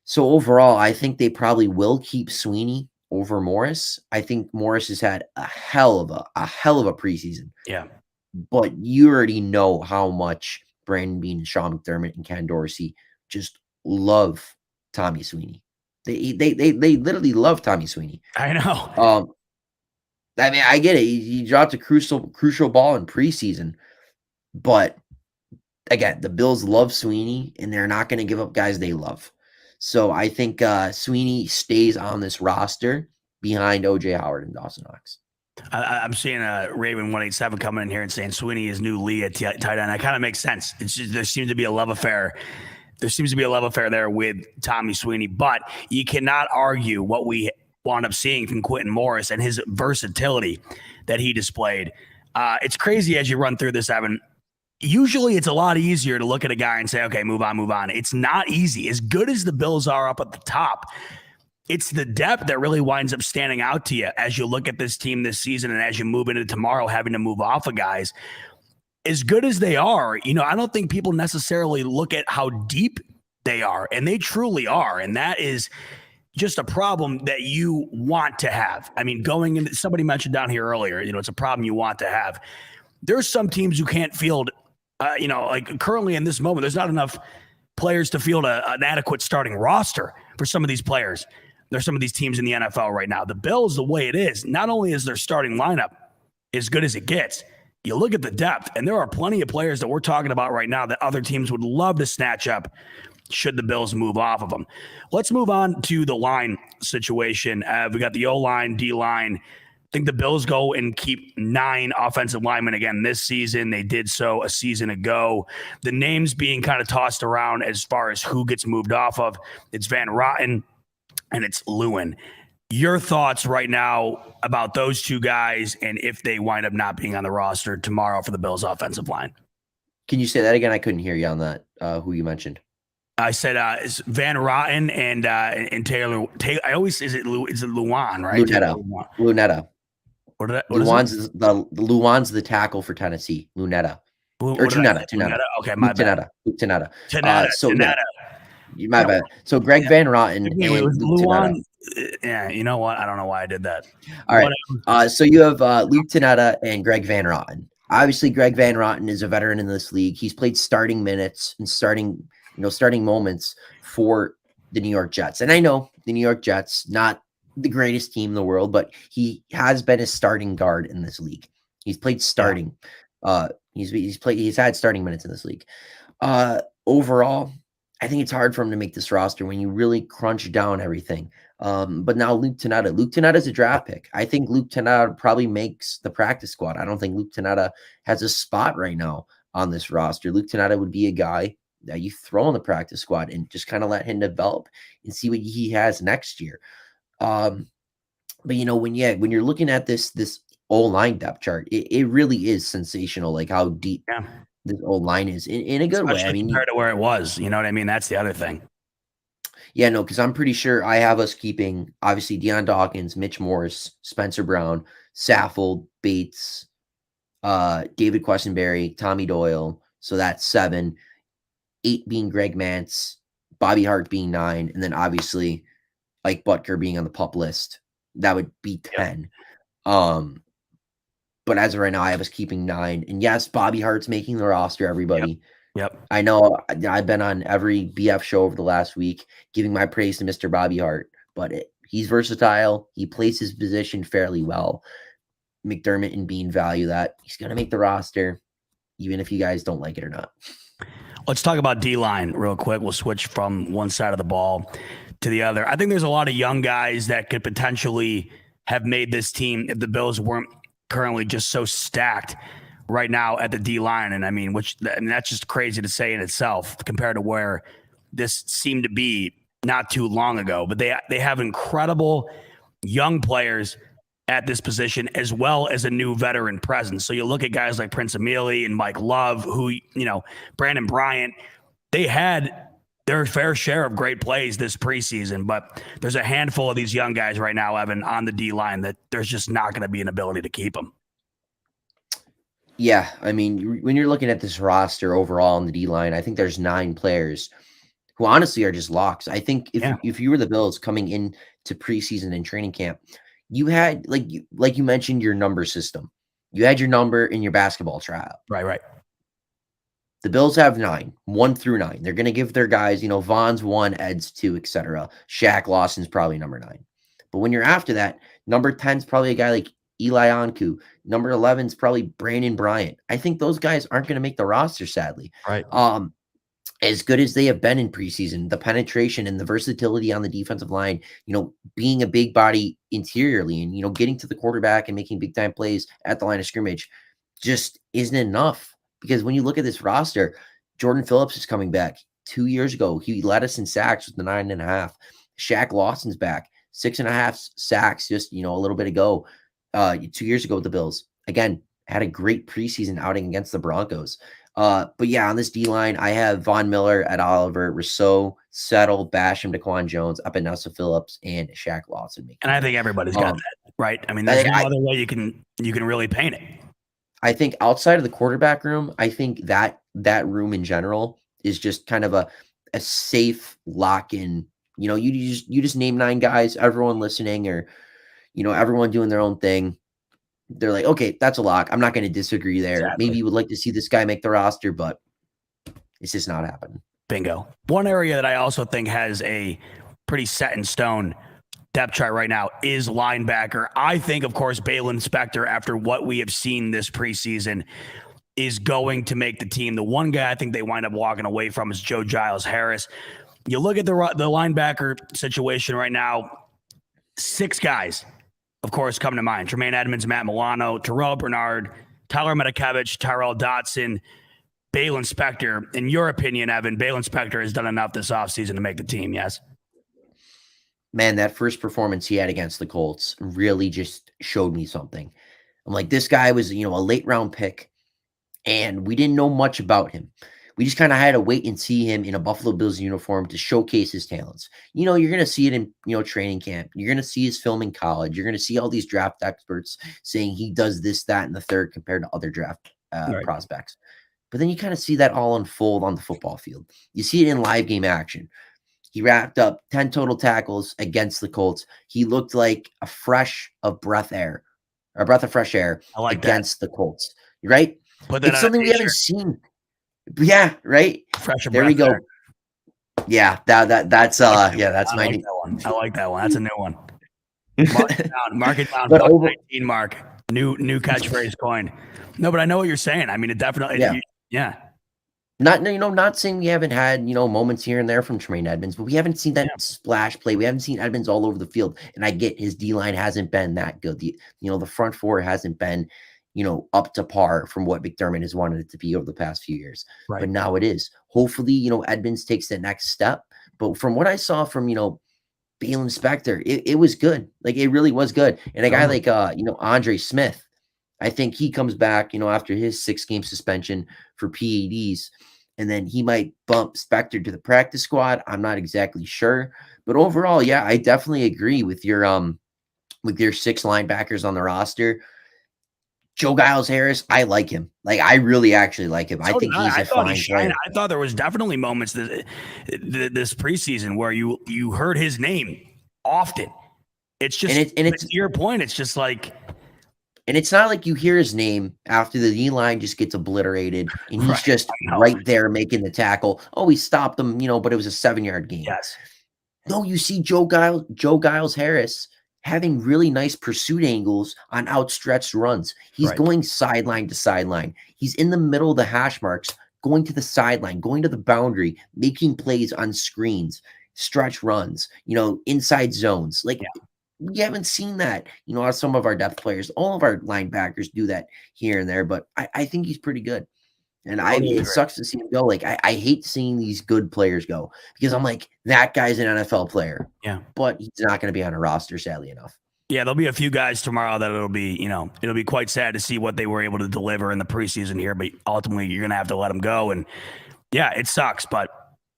So overall, I think they probably will keep Sweeney over Morris. I think Morris has had a hell of a preseason. Yeah. But you already know how much Brandon Beane, Sean McDermott, and Ken Dorsey just love Tommy Sweeney. They literally love Tommy Sweeney. I know. I mean, I get it. He dropped a crucial ball in preseason, but again, the Bills love Sweeney, and they're not going to give up guys they love. So I think Sweeney stays on this roster behind O.J. Howard and Dawson Knox. I'm seeing Raven 187 coming in here and saying Sweeney is new Lee at tight end. That kind of makes sense. It's just, there seems to be a love affair. There seems to be a love affair there with Tommy Sweeney, but you cannot argue what we wound up seeing from Quentin Morris and his versatility that he displayed. It's crazy as you run through this, Evan. Usually it's a lot easier to look at a guy and say, okay, move on. It's not easy. As good as the Bills are up at the top, it's the depth that really winds up standing out to you as you look at this team this season and as you move into tomorrow, having to move off of guys. As good as they are, I don't think people necessarily look at how deep they are, and they truly are. And that is just a problem that you want to have. I mean, going into, somebody mentioned down here earlier, it's a problem you want to have. There's some teams who can't field, like currently in this moment, there's not enough players to field an adequate starting roster for some of these players. There's some of these teams in the NFL right now. The Bills, the way it is, not only is their starting lineup as good as it gets, you look at the depth, and there are plenty of players that we're talking about right now that other teams would love to snatch up should the Bills move off of them. Let's move on to the line situation. We got the O-line, D-line. I think the Bills go and keep 9 offensive linemen again this season. They did so a season ago. The names being kind of tossed around as far as who gets moved off of, it's Van Roten and it's Lewin. Your thoughts right now about those two guys and if they wind up not being on the roster tomorrow for the Bills offensive line? Can you say that again? I couldn't hear you on that, who you mentioned. I said it's Van Roten and Taylor. I always is it Luan, right? Lunetta. What Luan's the tackle for Tennessee. Lunetta. Tunetta. Okay, my bad. Tunetta. My bad. So Greg Van Roten and Luan. Yeah, you know what? I don't know why I did that. All right. So you have Luke Tunetta and Greg Van Roten. Obviously, Greg Van Roten is a veteran in this league. He's played starting minutes and starting moments for the New York Jets. And I know the New York Jets, not the greatest team in the world, but he has been a starting guard in this league. He's played starting. He's had starting minutes in this league. Overall, I think it's hard for him to make this roster when you really crunch down everything. But now Luke Tunetta is a draft pick. I think Luke Tunetta probably makes the practice squad. I don't think Luke Tunetta has a spot right now on this roster. Luke Tunetta would be a guy that you throw in the practice squad and just kind of let him develop and see what he has next year. But when you're looking at this O-line depth chart, it really is sensational, like how deep this O-line is in a good way. I mean, compared to where it was, you know what I mean? That's the other thing. Yeah, no, because I'm pretty sure I have us keeping obviously Deion Dawkins, Mitch Morse, Spencer Brown, Saffold, Bates, David Questenberry, Tommy Doyle. So that's 7. 8 being Greg Mance, Bobby Hart being 9, and then obviously Ike Butker being on the PUP list. That would be 10. But as of right now, I have us keeping 9. And yes, Bobby Hart's making the roster, everybody. Yep. I know I've been on every BF show over the last week giving my praise to Mr. Bobby Hart, but he's versatile. He plays his position fairly well. McDermott and Bean value that. He's going to make the roster. even if you guys don't like it or not. Let's talk about D-line real quick. We'll switch from one side of the ball to the other. I think there's a lot of young guys that could potentially have made this team if the Bills weren't currently just so stacked right now at the D-line. And I mean, that's just crazy to say in itself compared to where this seemed to be not too long ago. But they have incredible young players at this position, as well as a new veteran presence. So you look at guys like Prince Emili and Mike Love, who, Brandon Bryant, they had their fair share of great plays this preseason, but there's a handful of these young guys right now, Evan, on the D-line that there's just not going to be an ability to keep them. Yeah, I mean, when you're looking at this roster overall on the D-line, I think there's 9 players who honestly are just locks. I think if you were the Bills coming into preseason and training camp, you had, like you mentioned, your number system. You had your number in your basketball tryout. Right. The Bills have 9, 1 through 9. They're going to give their guys, Vaughn's 1, Ed's 2, etc. Shaq Lawson's probably number 9. But when you're after that, number 10 is probably a guy like Eli Anku. Number 11 is probably Brandon Bryant. I think those guys aren't going to make the roster, sadly. Right. As good as they have been in preseason, the penetration and the versatility on the defensive line, being a big body interiorly and, getting to the quarterback and making big time plays at the line of scrimmage just isn't enough. Because when you look at this roster, Jordan Phillips is coming back. 2 years ago, he led us in sacks with the 9.5. Shaq Lawson's back, 6.5 sacks just, a little bit ago, 2 years ago with the Bills. Again, had a great preseason outing against the Broncos. But yeah, on this D-line, I have Von Miller at Oliver, Rousseau, Settle, Basham, Daquan Jones, Epinesa Phillips, and Shaq Lawson. And I think everybody's got that, right? I mean, there's no other way you can really paint it. I think outside of the quarterback room, I think that room in general is just kind of a safe lock-in. You just name 9 guys, everyone listening or, everyone doing their own thing. They're like, okay, that's a lock. I'm not going to disagree there. Exactly. Maybe you would like to see this guy make the roster, but it's just not happening. Bingo. One area that I also think has a pretty set in stone depth chart right now is linebacker. I think, of course, Balin Spector, after what we have seen this preseason, is going to make the team. The one guy I think they wind up walking away from is Joe Giles Harris. You look at the linebacker situation right now, 6 guys, of course, come to mind. Tremaine Edmonds, Matt Milano, Terrell Bernard, Tyler Medikevich, Tyrell Dotson, Balin Spector. In your opinion, Evan, Balin Spector has done enough this offseason to make the team, yes? Man, that first performance he had against the Colts really just showed me something. I'm like, this guy was, a late round pick, and we didn't know much about him. We just kind of had to wait and see him in a Buffalo Bills uniform to showcase his talents. You're going to see it in, training camp. You're going to see his film in college. You're going to see all these draft experts saying he does this, that, and the third compared to other draft prospects. But then you kind of see that all unfold on the football field. You see it in live game action. He wrapped up 10 total tackles against the Colts. He looked like a breath of fresh air against the Colts, right? It's something we haven't seen. Yeah, right. Fresh there we go. There. Yeah, that's my new one. I like that one. That's a new one. Mark it down. But 19 mark. New catchphrase coin. No, but I know what you're saying. I mean, it definitely. Yeah. Not saying we haven't had, moments here and there from Tremaine Edmonds, but we haven't seen that splash play. We haven't seen Edmonds all over the field. And I get his D-line hasn't been that good. The front four hasn't been, up to par from what McDermott has wanted it to be over the past few years. Right. But now it is. Hopefully, Edmonds takes the next step. But from what I saw from, Balin Spector, it was good. Like, it really was good. And a guy like, Andre Smith, I think he comes back, after his 6-game suspension for PEDs, and then he might bump Spector to the practice squad. I'm not exactly sure, but overall, yeah, I definitely agree with your 6 linebackers on the roster. Joe Giles Harris, I like him. Like, I really actually like him. I think he's a fine player. I thought there was definitely moments this preseason where you heard his name often. It's just, to your point, it's just like. And it's not like you hear his name after the D-line just gets obliterated and he's just right there making the tackle. Oh, he stopped him, but it was a 7-yard game. Yes. No, you see Joe Giles Harris having really nice pursuit angles on outstretched runs. He's going sideline to sideline. He's in the middle of the hash marks, going to the sideline, going to the boundary, making plays on screens, stretch runs, inside zones. Like, we haven't seen that, some of our depth players. All of our linebackers do that here and there, but I think he's pretty good. And it sucks to see him go. Like, I hate seeing these good players go because I'm like, that guy's an NFL player. Yeah. But he's not going to be on a roster, sadly enough. Yeah, there'll be a few guys tomorrow that it'll be quite sad to see what they were able to deliver in the preseason here, but ultimately you're going to have to let them go. And yeah, it sucks, but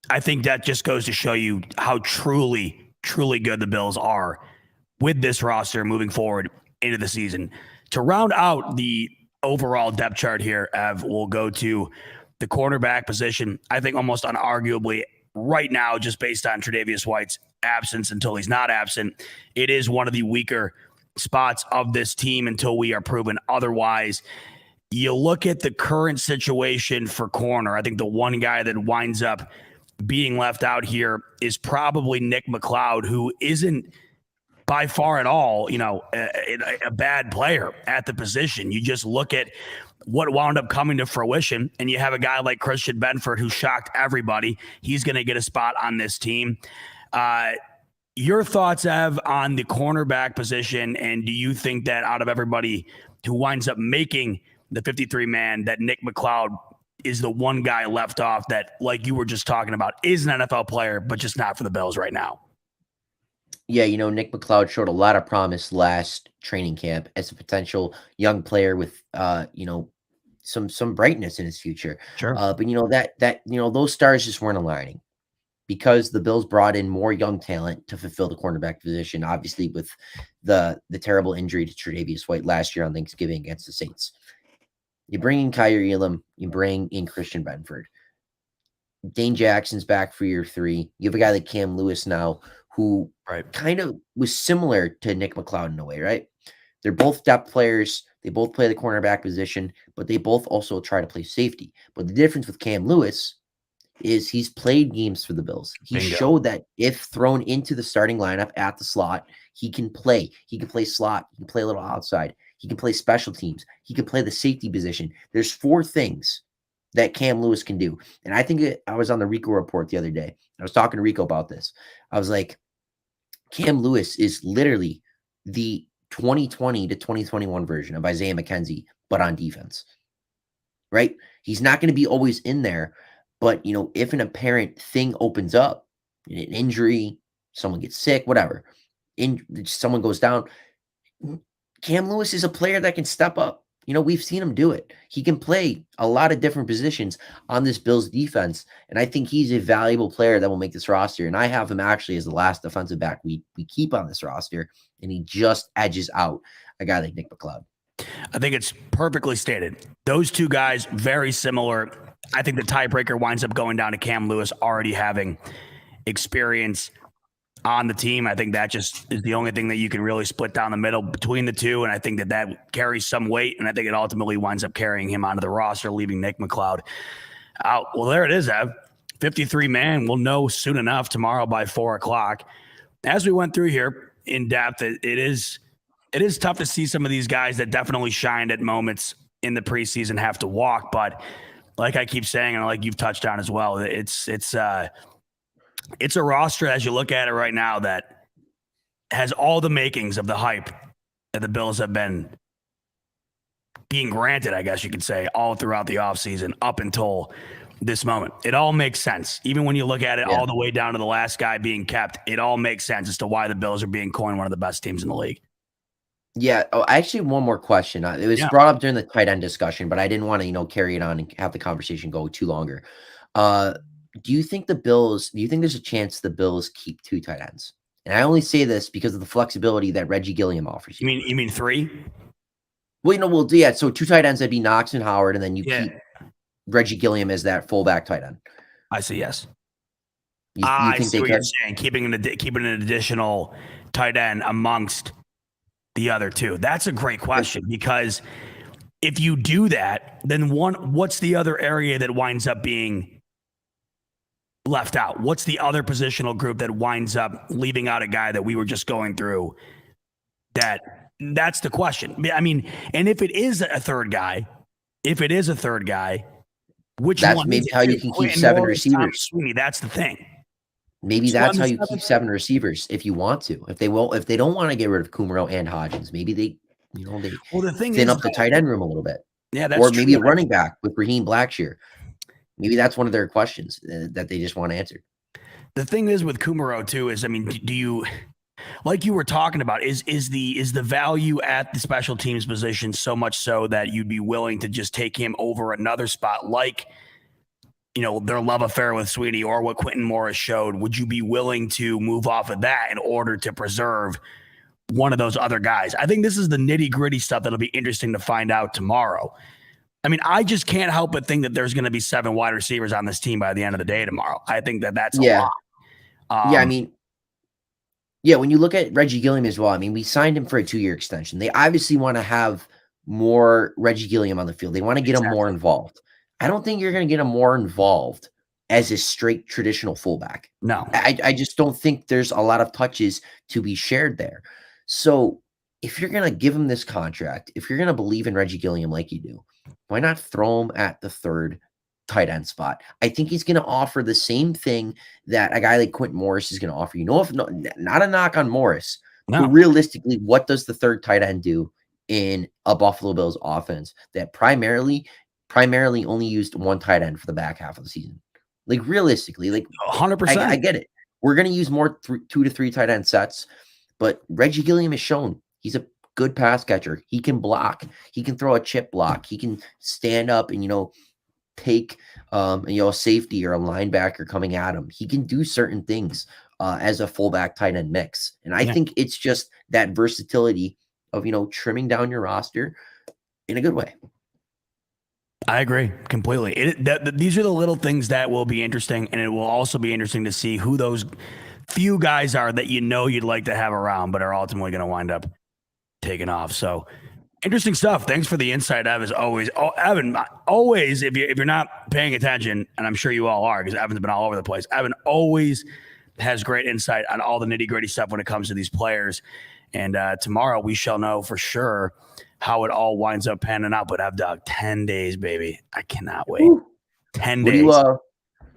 I think that just goes to show you how truly, truly good the Bills are with this roster moving forward into the season. To round out the overall depth chart here, Ev, we'll go to the cornerback position. I think almost unarguably right now, just based on Tre'Davious White's absence until he's not absent, it is one of the weaker spots of this team until we are proven otherwise. You look at the current situation for corner, I think the one guy that winds up being left out here is probably Nick McLeod, who isn't by far at all, a bad player at the position. You just look at what wound up coming to fruition, and you have a guy like Christian Benford who shocked everybody. He's going to get a spot on this team. Your thoughts, Ev, on the cornerback position, and do you think that out of everybody who winds up making the 53-man, that Nick McLeod is the one guy left off that, like you were just talking about, is an NFL player, but just not for the Bills right now? Yeah, Nick McLeod showed a lot of promise last training camp as a potential young player with, some brightness in his future. Sure. But those stars just weren't aligning because the Bills brought in more young talent to fulfill the cornerback position. Obviously, with the terrible injury to Tre'Davious White last year on Thanksgiving against the Saints, you bring in Kyer Elam, you bring in Christian Benford. Dane Jackson's back for year 3. You have a guy like Cam Lewis now, who kind of was similar to Nick McLeod in a way, right? They're both depth players. They both play the cornerback position, but they both also try to play safety. But the difference with Cam Lewis is he's played games for the Bills. He showed that if thrown into the starting lineup at the slot, he can play. He can play slot. He can play a little outside. He can play special teams. He can play the safety position. There's 4 things that Cam Lewis can do. And I think I was on the Rico report the other day. I was talking to Rico about this. I was like, Cam Lewis is literally the 2020 to 2021 version of Isaiah McKenzie, but on defense, right? He's not going to be always in there, but, if an apparent thing opens up, an injury, someone gets sick, whatever, someone goes down, Cam Lewis is a player that can step up. We've seen him do it. He can play a lot of different positions on this Bills defense, and I think he's a valuable player that will make this roster. And I have him actually as the last defensive back we keep on this roster, and he just edges out a guy like Nick McLeod. I think it's perfectly stated. Those two guys, very similar. I think the tiebreaker winds up going down to Cam Lewis already having experience on the team. I think that just is the only thing that you can really split down the middle between the two. And I think that carries some weight. And I think it ultimately winds up carrying him onto the roster, leaving Nick McLeod out. Well, there it is, Ev. 53-man. We'll know soon enough tomorrow by 4:00. As we went through here in depth, it is tough to see some of these guys that definitely shined at moments in the preseason have to walk. But like I keep saying, and like you've touched on as well, it's a roster, as you look at it right now, that has all the makings of the hype that the Bills have been being granted, I guess you could say, all throughout the offseason up until this moment. It all makes sense. Even when you look at it all the way down to the last guy being kept, it all makes sense as to why the Bills are being coined one of the best teams in the league. Yeah. Oh, actually, one more question. It was brought up during the tight end discussion, but I didn't want to, carry it on and have the conversation go too longer. Do you think there's a chance the Bills keep 2 tight ends? And I only say this because of the flexibility that Reggie Gilliam offers you. You mean 3? Well, so 2 tight ends, that'd be Knox and Howard, and then you keep Reggie Gilliam as that fullback tight end. I see, yes. You I think see they what could? you're saying, keeping an additional tight end amongst the other 2. That's a great question, because if you do that, then what's the other area that winds up being left out? What's the other positional group that winds up leaving out a guy that we were just going through That's the question. I mean, and if it is a third guy, which That's one? maybe Is it? how you Is it can keep Quentin 7 Morris, Tom receivers. Sweeney? That's the thing. Maybe So that's on how the you keep seventh- 7 receivers if you want to. If they don't want to get rid of Kumaro and Hodgins, maybe they Well, the thing thin is, up the tight end room a little bit. yeah, that's Or maybe true. a running back with Raheem Blackshear. Maybe that's one of their questions that they just want answered. The thing is with Kumaro too is, I mean, do you, like you were talking about, is the value at the special teams position so much so that you'd be willing to just take him over another spot, like, you know, their love affair with Sweeney or what Quentin Morris showed? Would you be willing to move off of that in order to preserve one of those other guys? I think this is the nitty gritty stuff that'll be interesting to find out tomorrow. I mean, I just can't help but think that there's going to be 7 wide receivers on this team by the end of the day tomorrow. I think that's a lot. I mean, when you look at Reggie Gilliam as well, I mean, we signed him for a 2-year extension. They obviously want to have more Reggie Gilliam on the field. They want to get him more involved. I don't think you're going to get him more involved as a straight traditional fullback. No. I just don't think there's a lot of touches to be shared there. So if you're going to give him this contract, if you're going to believe in Reggie Gilliam like you do, why not throw him at the 3rd tight end spot? I think he's going to offer the same thing that a guy like Quentin Morris is going to offer. Not a knock on Morris, but realistically, what does the 3rd tight end do in a Buffalo Bills offense that primarily only used 1 tight end for the back half of the season? Like realistically, like 100%. I get it. We're going to use more 2 to 3 tight end sets, but Reggie Gilliam has shown he's a good pass catcher. He can block. He can throw a chip block. He can stand up and, take, a safety or a linebacker coming at him. He can do certain things as a fullback tight end mix. And I think it's just that versatility of, trimming down your roster in a good way. I agree completely. These are the little things that will be interesting, and it will also be interesting to see who those few guys are that you'd like to have around, but are ultimately going to wind up taking off. So interesting stuff. Thanks for the insight, Ev, as always. Evan, always, if you're not paying attention, and I'm sure you all are because Evan's been all over the place, Evan always has great insight on all the nitty-gritty stuff when it comes to these players. And tomorrow we shall know for sure how it all winds up panning out. But I've dog 10 days, baby. I cannot wait. Ooh. 10 days.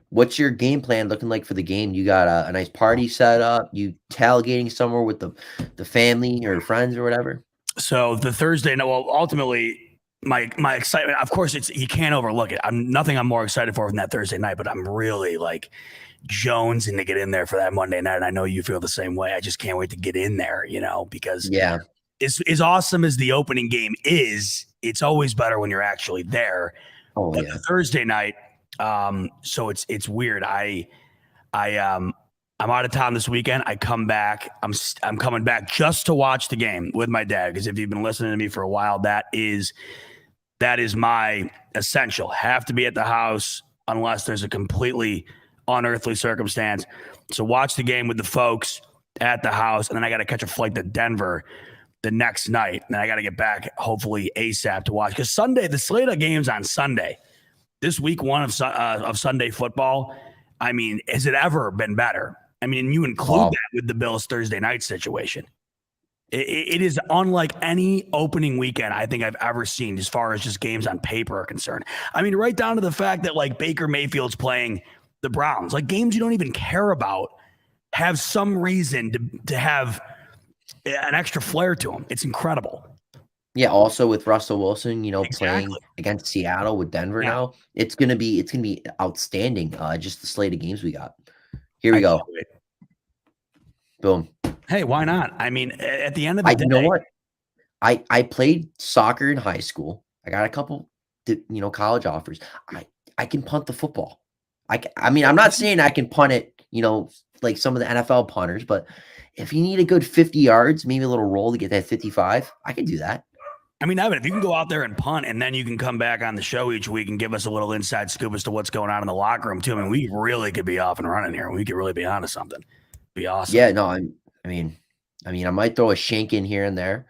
What's your game plan looking like for the game? You got a nice party set up? You tailgating somewhere with the family or friends or whatever? So the Thursday, ultimately my excitement, of course, you can't overlook it. I'm more excited for than that Thursday night, but I'm really like jonesing to get in there for that Monday night. And I know you feel the same way. I just can't wait to get in there, because as awesome as the opening game is, it's always better when you're actually there. But the Thursday night, so it's weird. I'm out of town this weekend. I come back. I'm coming back just to watch the game with my dad. Because if you've been listening to me for a while, that is my essential. Have to be at the house unless there's a completely unearthly circumstance. So watch the game with the folks at the house, and then I got to catch a flight to Denver the next night. And then I got to get back hopefully ASAP to watch. Because Sunday, the slate of games on Sunday, this week 1 of Sunday football, I mean, has it ever been better? I mean, you include that with the Bills Thursday night situation. It is unlike any opening weekend I think I've ever seen as far as just games on paper are concerned. I mean, right down to the fact that like Baker Mayfield's playing the Browns, like games you don't even care about have some reason to have an extra flair to them. It's incredible. Yeah. Also with Russell Wilson, playing against Seattle with Denver now, it's gonna be outstanding. Just the slate of games we got. Here we go. Boom. Hey, why not? I mean, at the end of the day, you know what? I played soccer in high school. I got a couple, college offers. I can punt the football. I mean, I'm not saying I can punt it, like some of the NFL punters, but if you need a good 50 yards, maybe a little roll to get that 55, I can do that. I mean, Evan, if you can go out there and punt, and then you can come back on the show each week and give us a little inside scoop as to what's going on in the locker room too. I mean, we really could be off and running here. We could really be onto something. Be awesome. Yeah, no, I mean, I might throw a shank in here and there.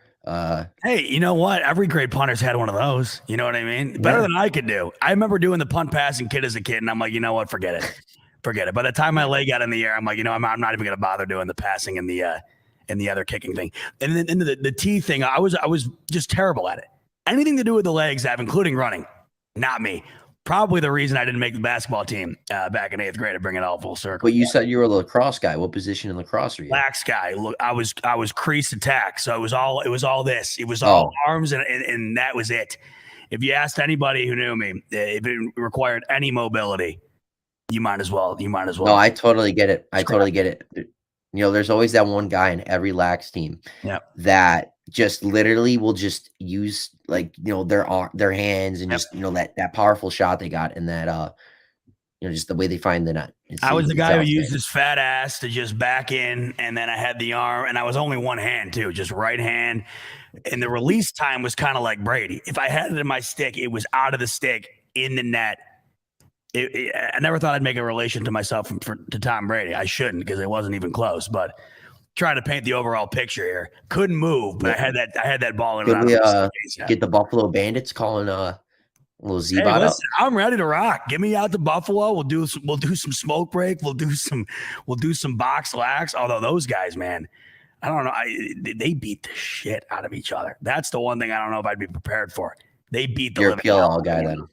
Hey, you know what? Every great punter's had one of those. You know what I mean? Better than I could do. I remember doing the punt passing kid as a kid, and I'm like, you know what? Forget it. By the time my leg got in the air, I'm like, I'm not even going to bother doing the passing and the and the other kicking thing. And then the T thing, I was just terrible at it. Anything to do with the legs, including running, not me. Probably the reason I didn't make the basketball team back in 8th grade to bring it all full circle. But you said you were a lacrosse guy. What position in lacrosse were you? Lax guy. Look, I was crease attack, so it was all this. It was all arms, and that was it. If you asked anybody who knew me, if it required any mobility, you might as well. No, I totally get it. I totally get it. You know, there's always that one guy in every lax team that just literally will just use their hands and just that powerful shot they got and that just the way they find the net. I was the guy who used his fat ass to just back in, and then I had the arm, and I was only one hand too, just right hand. And the release time was kind of like Brady. If I had it in my stick, it was out of the stick in the net. I never thought I'd make a relation to myself to Tom Brady. I shouldn't, because it wasn't even close. But trying to paint the overall picture here, couldn't move, but I had that ball in. Could we get the Buffalo Bandits calling a little Z-Bot up? I'm ready to rock. Get me out to Buffalo. We'll do some smoke break. We'll do some box lax. Although those guys, man, I don't know. They beat the shit out of each other. That's the one thing I don't know if I'd be prepared for. They beat the You're a PLL guy then.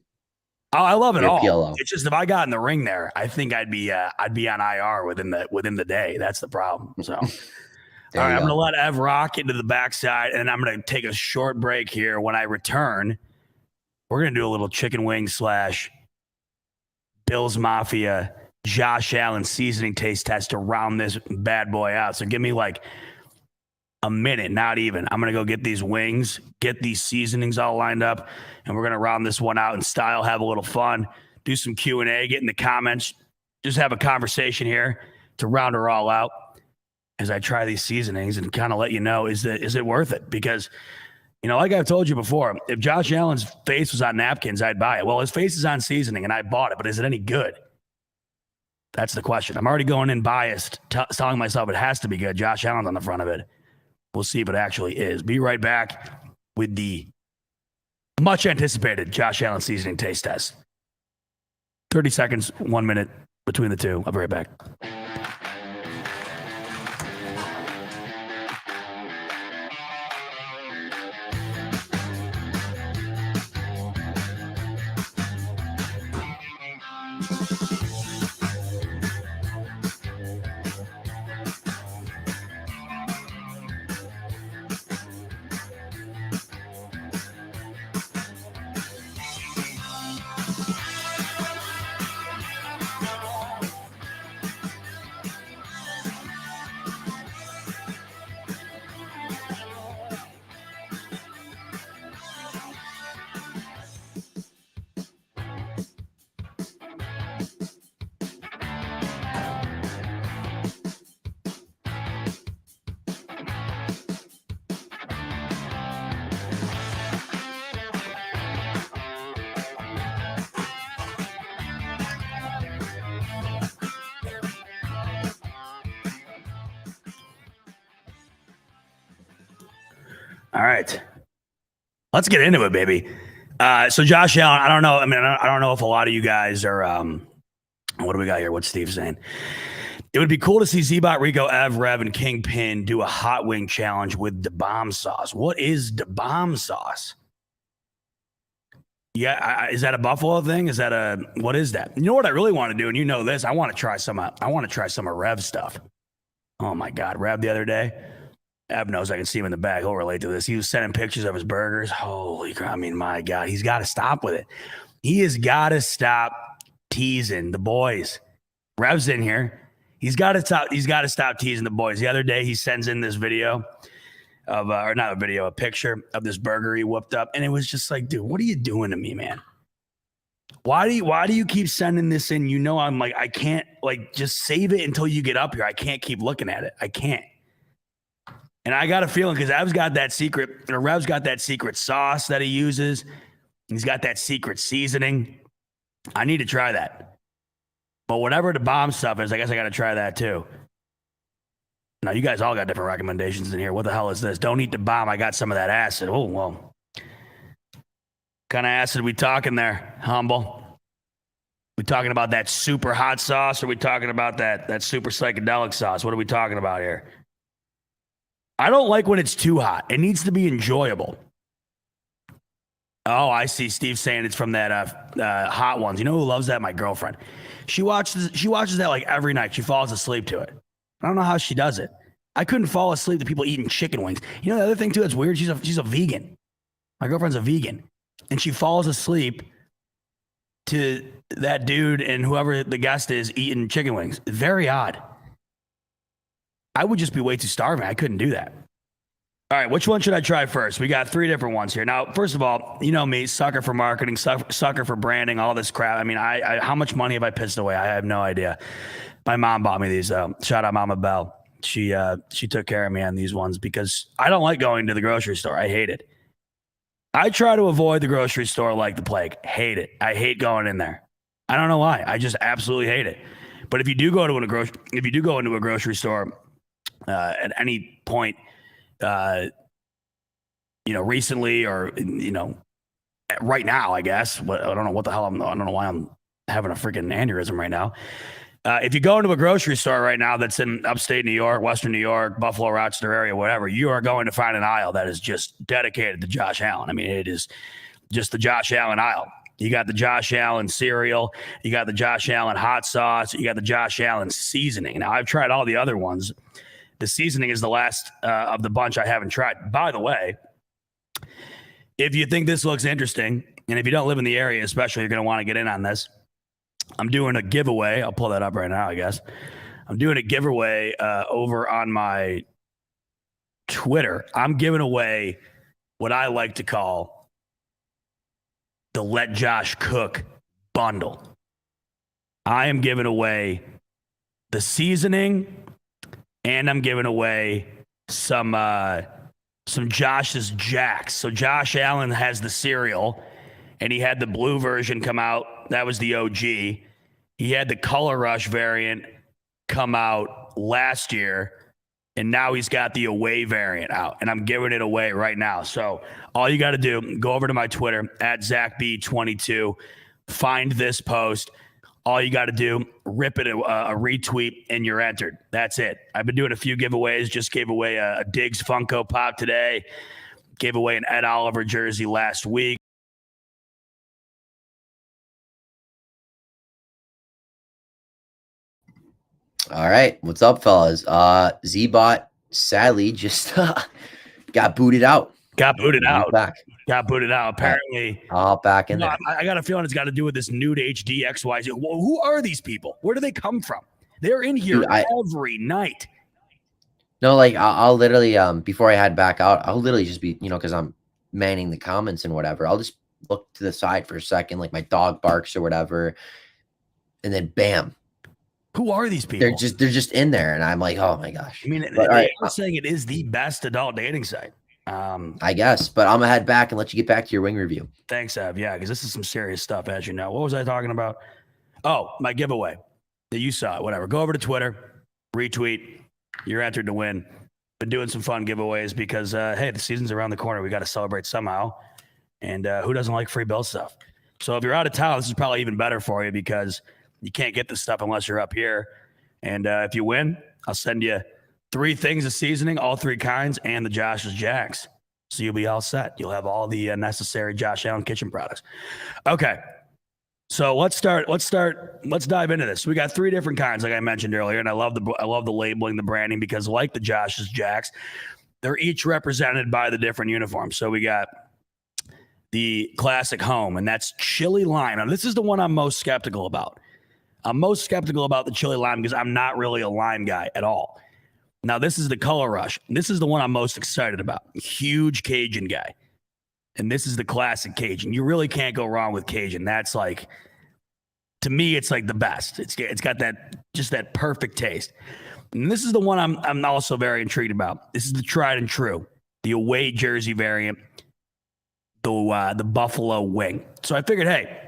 Oh, I love it all. PLO. It's just if I got in the ring there, I think I'd be on IR within the day. That's the problem. So, all right, I'm gonna let Ev rock into the backside, and I'm gonna take a short break here. When I return, we're gonna do a little chicken wing / Bills Mafia Josh Allen seasoning taste test to round this bad boy out. So give me like a minute, not even. I'm going to go get these wings, get these seasonings all lined up, and we're going to round this one out in style, have a little fun, do some Q&A, get in the comments, just have a conversation here to round her all out as I try these seasonings and kind of let you know, is it worth it? Because, like I've told you before, if Josh Allen's face was on napkins, I'd buy it. Well, his face is on seasoning, and I bought it, but is it any good? That's the question. I'm already going in biased, telling myself it has to be good. Josh Allen's on the front of it. We'll see if it actually is. Be right back with the much anticipated Josh Allen seasoning taste test. 30 seconds, 1 minute between the two. I'll be right back. All right, let's get into it, baby. So Josh Allen, I don't know. I mean, I don't know if a lot of you guys are. What do we got here? What's Steve saying? It would be cool to see Z-Bot, Rico, Ev, Rev, and Kingpin do a hot wing challenge with the bomb sauce. What is the bomb sauce? Yeah, is that a Buffalo thing? Is that what is that? You know what I really want to do, and you know this. I want to try some of Rev's stuff. Oh my God, Rev the other day. Ev knows I can see him in the back. He'll relate to this. He was sending pictures of his burgers. Holy crap. I mean, my God, he's got to stop with it. He has got to stop teasing the boys. Rev's in here. He's got to stop teasing the boys. The other day, he sends in this video of, or not a video, a picture of this burger he whooped up. And it was just like, dude, what are you doing to me, man? Why do you keep sending this in? You know, I'm like, I can't, like, just save it until you get up here. I can't keep looking at it. I can't. And I got a feeling because Rev's got that secret sauce that he uses. He's got that secret seasoning. I need to try that. But whatever the bomb stuff is, I guess I got to try that too. Now, you guys all got different recommendations in here. What the hell is this? Don't eat the bomb. I got some of that acid. Oh, well. What kind of acid we talking there, Humble? We talking about that super hot sauce, or are we talking about that super psychedelic sauce? What are we talking about here? I don't like when it's too hot. It needs to be enjoyable. Oh, I see. Steve saying it's from that Hot Ones. You know who loves that? My girlfriend. She watches that like every night. She falls asleep to it. I don't know how she does it. I couldn't fall asleep to people eating chicken wings. You know the other thing too that's weird? She's a vegan. My girlfriend's a vegan. And she falls asleep to that dude and whoever the guest is eating chicken wings. Very odd. I would just be way too starving. I couldn't do that. All right, which one should I try first? We got 3 different ones here. Now, first of all, you know me, sucker for marketing, sucker for branding, all this crap. I mean, I how much money have I pissed away? I have no idea. My mom bought me these. Shout out Mama Bell. She took care of me on these ones because I don't like going to the grocery store. I hate it. I try to avoid the grocery store like the plague. Hate it. I hate going in there. I don't know why. I just absolutely hate it. But if you do go into a grocery store at any point, recently or, right now, I guess, but I don't know what the hell I don't know why I'm having a freaking aneurysm right now. If you go into a grocery store right now that's in upstate New York, Western New York, Buffalo, Rochester area, whatever, you are going to find an aisle that is just dedicated to Josh Allen. I mean, it is just the Josh Allen aisle. You got the Josh Allen cereal. You got the Josh Allen hot sauce. You got the Josh Allen seasoning. Now, I've tried all the other ones. The seasoning is the last of the bunch I haven't tried. By the way, if you think this looks interesting, and if you don't live in the area especially, you're going to want to get in on this. I'm doing a giveaway. I'll pull that up right now, I guess. I'm doing a giveaway over on my Twitter. I'm giving away what I like to call the Let Josh Cook bundle. I am giving away the seasoning, and I'm giving away some Josh's Jacks. So Josh Allen has the cereal, and he had the blue version come out. That was the OG. He had the Color Rush variant come out last year, and now he's got the away variant out, and I'm giving it away right now. So all you got to do, go over to my Twitter, @ZackB22, find this post. All you got to do, rip it a retweet, and you're entered. That's it. I've been doing a few giveaways. Just gave away a Diggs Funko Pop today. Gave away an Ed Oliver jersey last week. All right. What's up, fellas? Z-Bot sadly just got booted out. Got booted out. Back. Got booted out. Apparently. Back in there. I got a feeling it's got to do with this nude HD XYZ. Who are these people? Where do they come from? They're in here every night. No, like I'll literally, before I head back out, I'll literally just be, because I'm manning the comments and whatever. I'll just look to the side for a second, like my dog barks or whatever. And then bam. Who are these people? They're just in there, and I'm like, oh my gosh. I mean, they are saying it is the best adult dating site. I guess, but I'm gonna head back and let you get back to your wing review. Thanks, Ev. Yeah, because this is some serious stuff, as you know. What was I talking about? Oh, my giveaway that you saw. Whatever. Go over to Twitter, retweet. You're entered to win. Been doing some fun giveaways because, hey, the season's around the corner. We got to celebrate somehow. And who doesn't like free Bill stuff? So if you're out of town, this is probably even better for you because you can't get this stuff unless you're up here. And if you win, I'll send you 3 things of seasoning, all 3 kinds, and the Josh's Jacks. So you'll be all set. You'll have all the necessary Josh Allen kitchen products. Okay. So let's dive into this. We got 3 different kinds, like I mentioned earlier, and I love the labeling, the branding, because like the Josh's Jacks, they're each represented by the different uniforms. So we got the classic home, and that's chili lime. Now, this is the one I'm most skeptical about. I'm most skeptical about the chili lime because I'm not really a lime guy at all. Now, this is the Color Rush. This is the one I'm most excited about. That Cajun guy. And this is the classic Cajun. You really can't go wrong with Cajun. That's like, to me, it's like the best. It's got that perfect taste. And this is the one I'm also very intrigued about. This is the tried and true, the away jersey variant, the buffalo wing. So I figured, hey,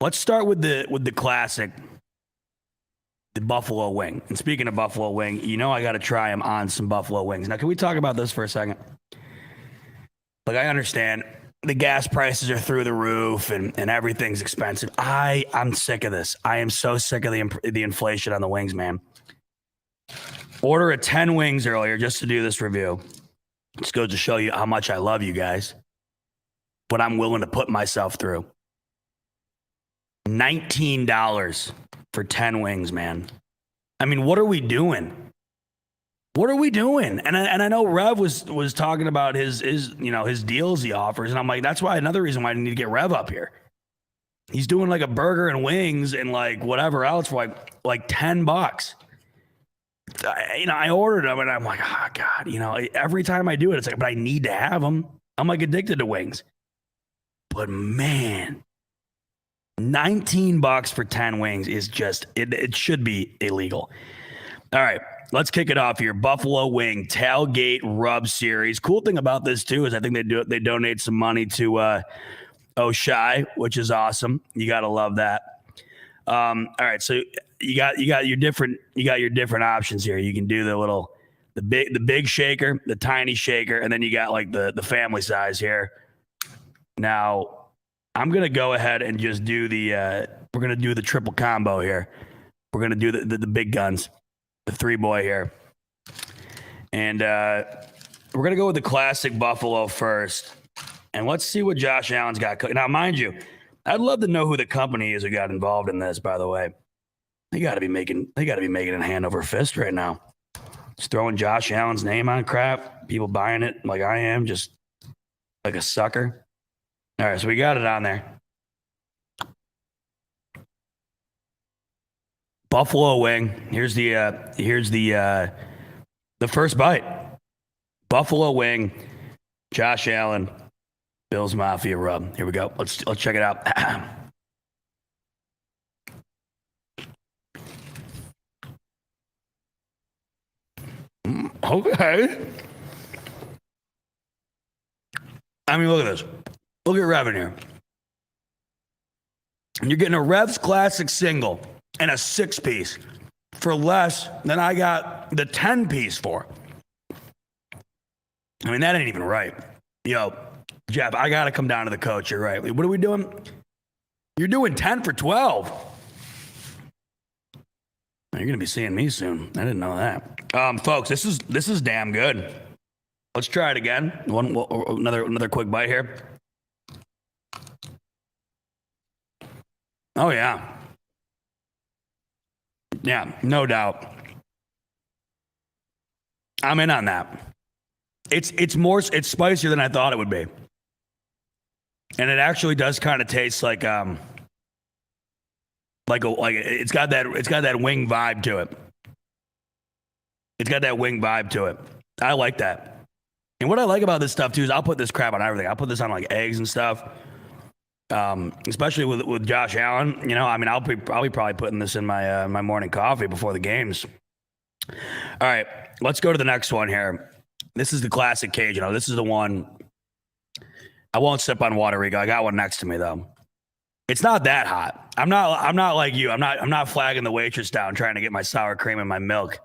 let's start with the classic, the buffalo wing. And speaking of buffalo wing, I got to try them on some buffalo wings. Now, can we talk about this for a second? Like, I understand the gas prices are through the roof and everything's expensive. I'm sick of this. I am so sick of the inflation on the wings, man. Order a 10 wings earlier just to do this review. Just goes to show you how much I love you guys. What I'm willing to put myself through. $19 for 10 wings, man. I mean, what are we doing? What are we doing? And I know Rev was talking about his deals he offers, and I'm like, that's why another reason why I need to get Rev up here. He's doing like a burger and wings and like whatever else for like $10. I ordered them and I'm like, oh God, every time I do it, it's like, but I need to have them. I'm like addicted to wings. But man, $19 for 10 wings is just, it should be illegal. All right, let's kick it off here. Buffalo Wing Tailgate Rub Series. Cool thing about this too is I think they donate some money to O'Shai, which is awesome. You gotta love that. All right, so you got your different options here. You can do the big shaker, the tiny shaker, and then you got like the family size here. Now, I'm gonna go ahead and just do we're gonna do the triple combo here. We're gonna do the big guns, the 3-boy here, and we're gonna go with the classic Buffalo first, and let's see what Josh Allen's got cooking. Now, mind you, I'd love to know who the company is who got involved in this. By the way, they got to be making it hand over fist right now. Just throwing Josh Allen's name on crap. People buying it like I am, just like a sucker. All right, so we got it on there. Buffalo Wing. Here's the first bite. Buffalo Wing, Josh Allen, Bills Mafia rub. Here we go. Let's check it out. Okay. I mean, look at this. Look at revenue. You're getting a Rev's Classic single and a 6-piece for less than I got the 10-piece for. I mean, that ain't even right. Yo, Jeff, I got to come down to the coach. You're right. What are we doing? You're doing 10 for 12. You're going to be seeing me soon. I didn't know that. Folks, this is damn good. Let's try it again. Another quick bite here. Oh yeah. Yeah, no doubt. I'm in on that. It's spicier than I thought it would be. And it actually does kind of taste like it's got that wing vibe to it. It's got that wing vibe to it. I like that. And what I like about this stuff too is I'll put this crap on everything. I'll put this on like eggs and stuff. Especially with Josh Allen, I mean, I'll be probably putting this in my my morning coffee before the games. All right, let's go to the next one here. This is the classic Cajun. This is the one. I won't sip on water, Rico. I got one next to me though. It's not that hot. I'm not like you. I'm not flagging the waitress down trying to get my sour cream and my milk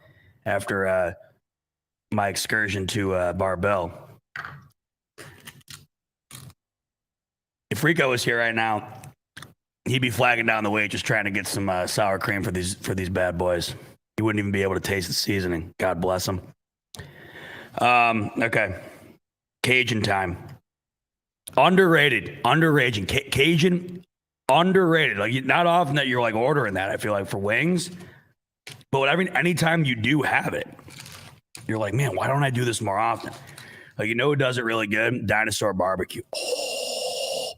after my excursion to Barbell. If Rico was here right now, he'd be flagging down the waitress trying to get some sour cream for these bad boys. He wouldn't even be able to taste the seasoning. God bless him. Okay, Cajun time. Underrated. Cajun, underrated. Like, not often that you're like ordering that, I feel like, for wings. But anytime you do have it, you're like, man, why don't I do this more often? Like, who does it really good? Dinosaur barbecue. Oh,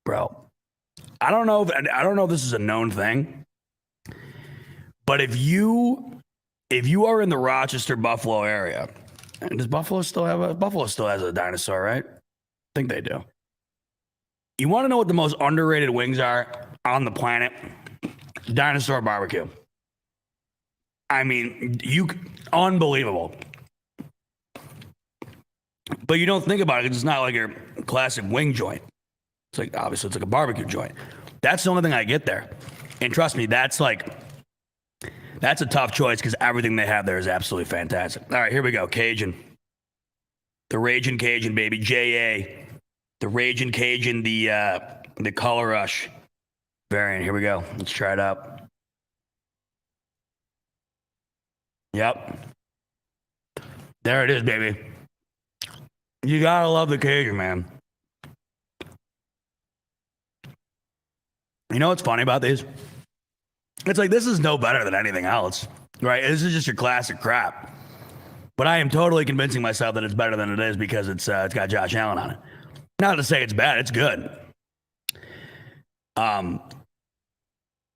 bro. I don't know if this is a known thing, but if you are in the Rochester, Buffalo area, and does Buffalo still has a dinosaur, right? I think they do. You want to know what the most underrated wings are on the planet? Dinosaur barbecue. I mean, unbelievable. But you don't think about it because it's not like your classic wing joint. It's like, obviously, it's like a barbecue joint. That's the only thing I get there. And trust me, that's a tough choice because everything they have there is absolutely fantastic. All right, here we go. Cajun. The Ragin' Cajun, baby. J.A. The Ragin' Cajun, the Color Rush variant. Here we go. Let's try it out. Yep. There it is, baby. You gotta love the Cajun, man. You know what's funny about these? It's like this is no better than anything else, right? This is just your classic crap. But I am totally convincing myself that it's better than it is because it's got Josh Allen on it. Not to say it's bad, it's good.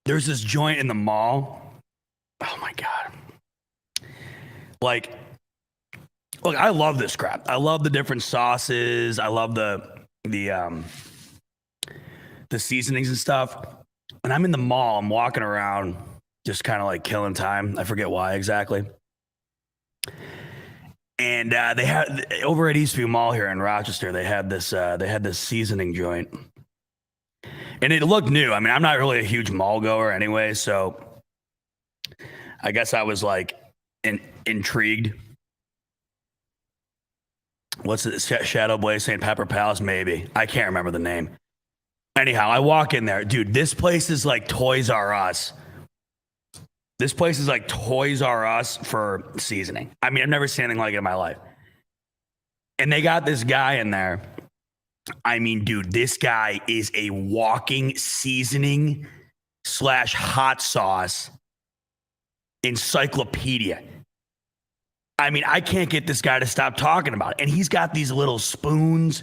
There's this joint in the mall. Oh my God. Like, look, I love this crap. I love the different sauces. I love the seasonings and stuff. And I'm in the mall. I'm walking around, just kind of like killing time. I forget why exactly. And they had over at Eastview Mall here in Rochester. They had this seasoning joint, and it looked new. I mean, I'm not really a huge mall goer anyway, so I guess I was like intrigued. What's it? Shadow Blaze St. Pepper Palace? Maybe. I can't remember the name. Anyhow, I walk in there. Dude, this place is like Toys R Us. This place is like Toys R Us for seasoning. I mean, I've never seen anything like it in my life. And they got this guy in there. I mean, dude, this guy is a walking seasoning / hot sauce encyclopedia. I mean, I can't get this guy to stop talking about it. And he's got these little spoons.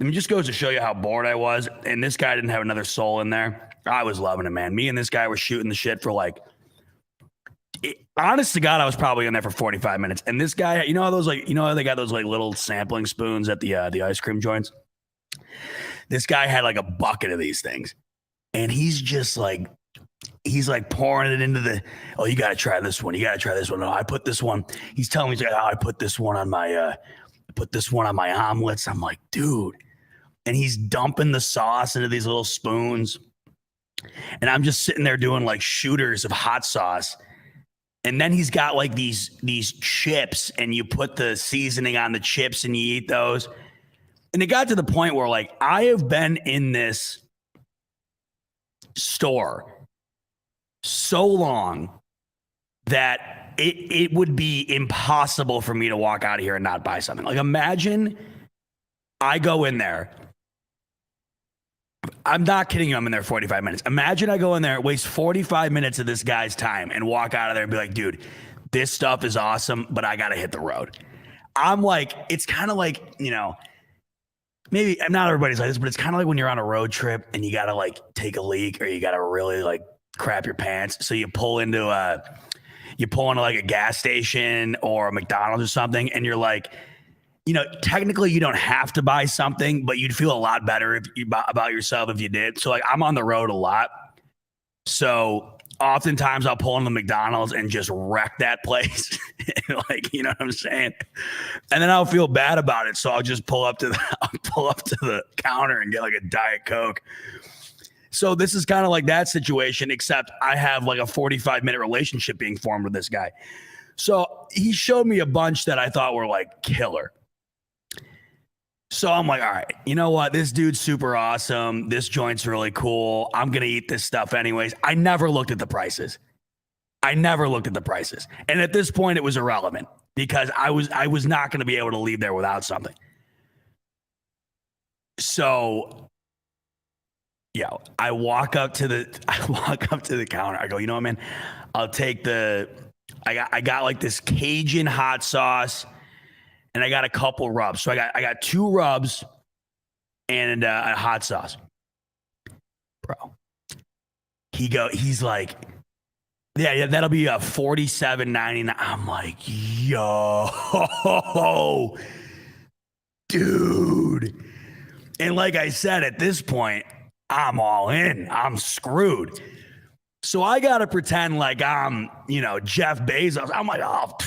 I mean, just goes to show you how bored I was. And this guy didn't have another soul in there. I was loving it, man. Me and this guy were shooting the shit for like, honest to God, I was probably in there for 45 minutes. And this guy, you know how they got those like little sampling spoons at the ice cream joints? This guy had like a bucket of these things. And he's just like, pouring it into oh, you got to try this one. You got to try this one. Oh, I put this one. He's telling me, I put this one on my, omelets. I'm like, dude. And he's dumping the sauce into these little spoons. And I'm just sitting there doing like shooters of hot sauce. And then he's got like these chips, and you put the seasoning on the chips and you eat those. And it got to the point where like I have been in this store so long that it would be impossible for me to walk out of here and not buy something. Like imagine I go in there. I'm not kidding you. I'm in there 45 minutes. Imagine I go in there, waste 45 minutes of this guy's time and walk out of there and be like, dude, this stuff is awesome, but I got to hit the road. I'm like, it's kind of like, you know, maybe not everybody's like this, but it's kind of like when you're on a road trip and you got to like take a leak or you got to really like crap your pants. So you pull into like a gas station or a McDonald's or something. And you're like, you know, technically you don't have to buy something, but you'd feel a lot better about yourself if you did. So like I'm on the road a lot. So oftentimes I'll pull into McDonald's and just wreck that place. Like, you know what I'm saying? And then I'll feel bad about it. So I'll just pull up to the counter and get like a Diet Coke. So this is kind of like that situation, except I have like a 45-minute relationship being formed with this guy. So he showed me a bunch that I thought were like killer. So I'm like, all right, you know what? This dude's super awesome. This joint's really cool. I'm going to eat this stuff anyways. I never looked at the prices. And at this point, it was irrelevant because I was not going to be able to leave there without something. So, yeah, I walk up to the counter. I go, you know what, man? I'll take I got like this Cajun hot sauce. And I got a couple rubs. So I got 2 rubs and a hot sauce. Bro. He's like, yeah, that'll be a $47.99. I'm like, yo, dude. And like I said, at this point, I'm all in. I'm screwed. So I got to pretend like I'm, you know, Jeff Bezos. I'm like, oh,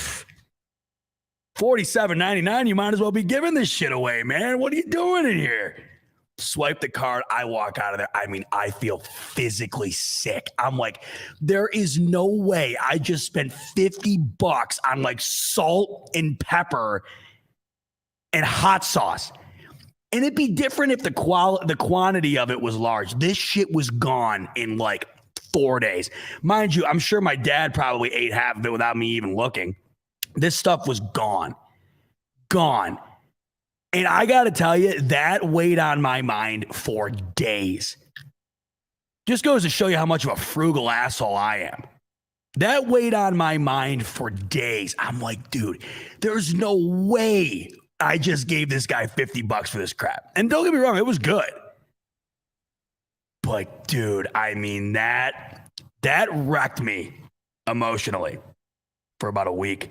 $47.99, you might as well be giving this shit away, man. What are you doing in here? Swipe the card. I walk out of there. I mean, I feel physically sick. I'm like, there is no way I just spent $50 on like salt and pepper and hot sauce. And it'd be different if the quantity of it was large. This shit was gone in like 4 days. Mind you, I'm sure my dad probably ate half of it without me even looking. This stuff was gone. Gone. And I got to tell you, that weighed on my mind for days. Just goes to show you how much of a frugal asshole I am. That weighed on my mind for days. I'm like, dude, there's no way I just gave this guy $50 for this crap. And don't get me wrong, it was good. But dude, I mean, that wrecked me emotionally for about a week.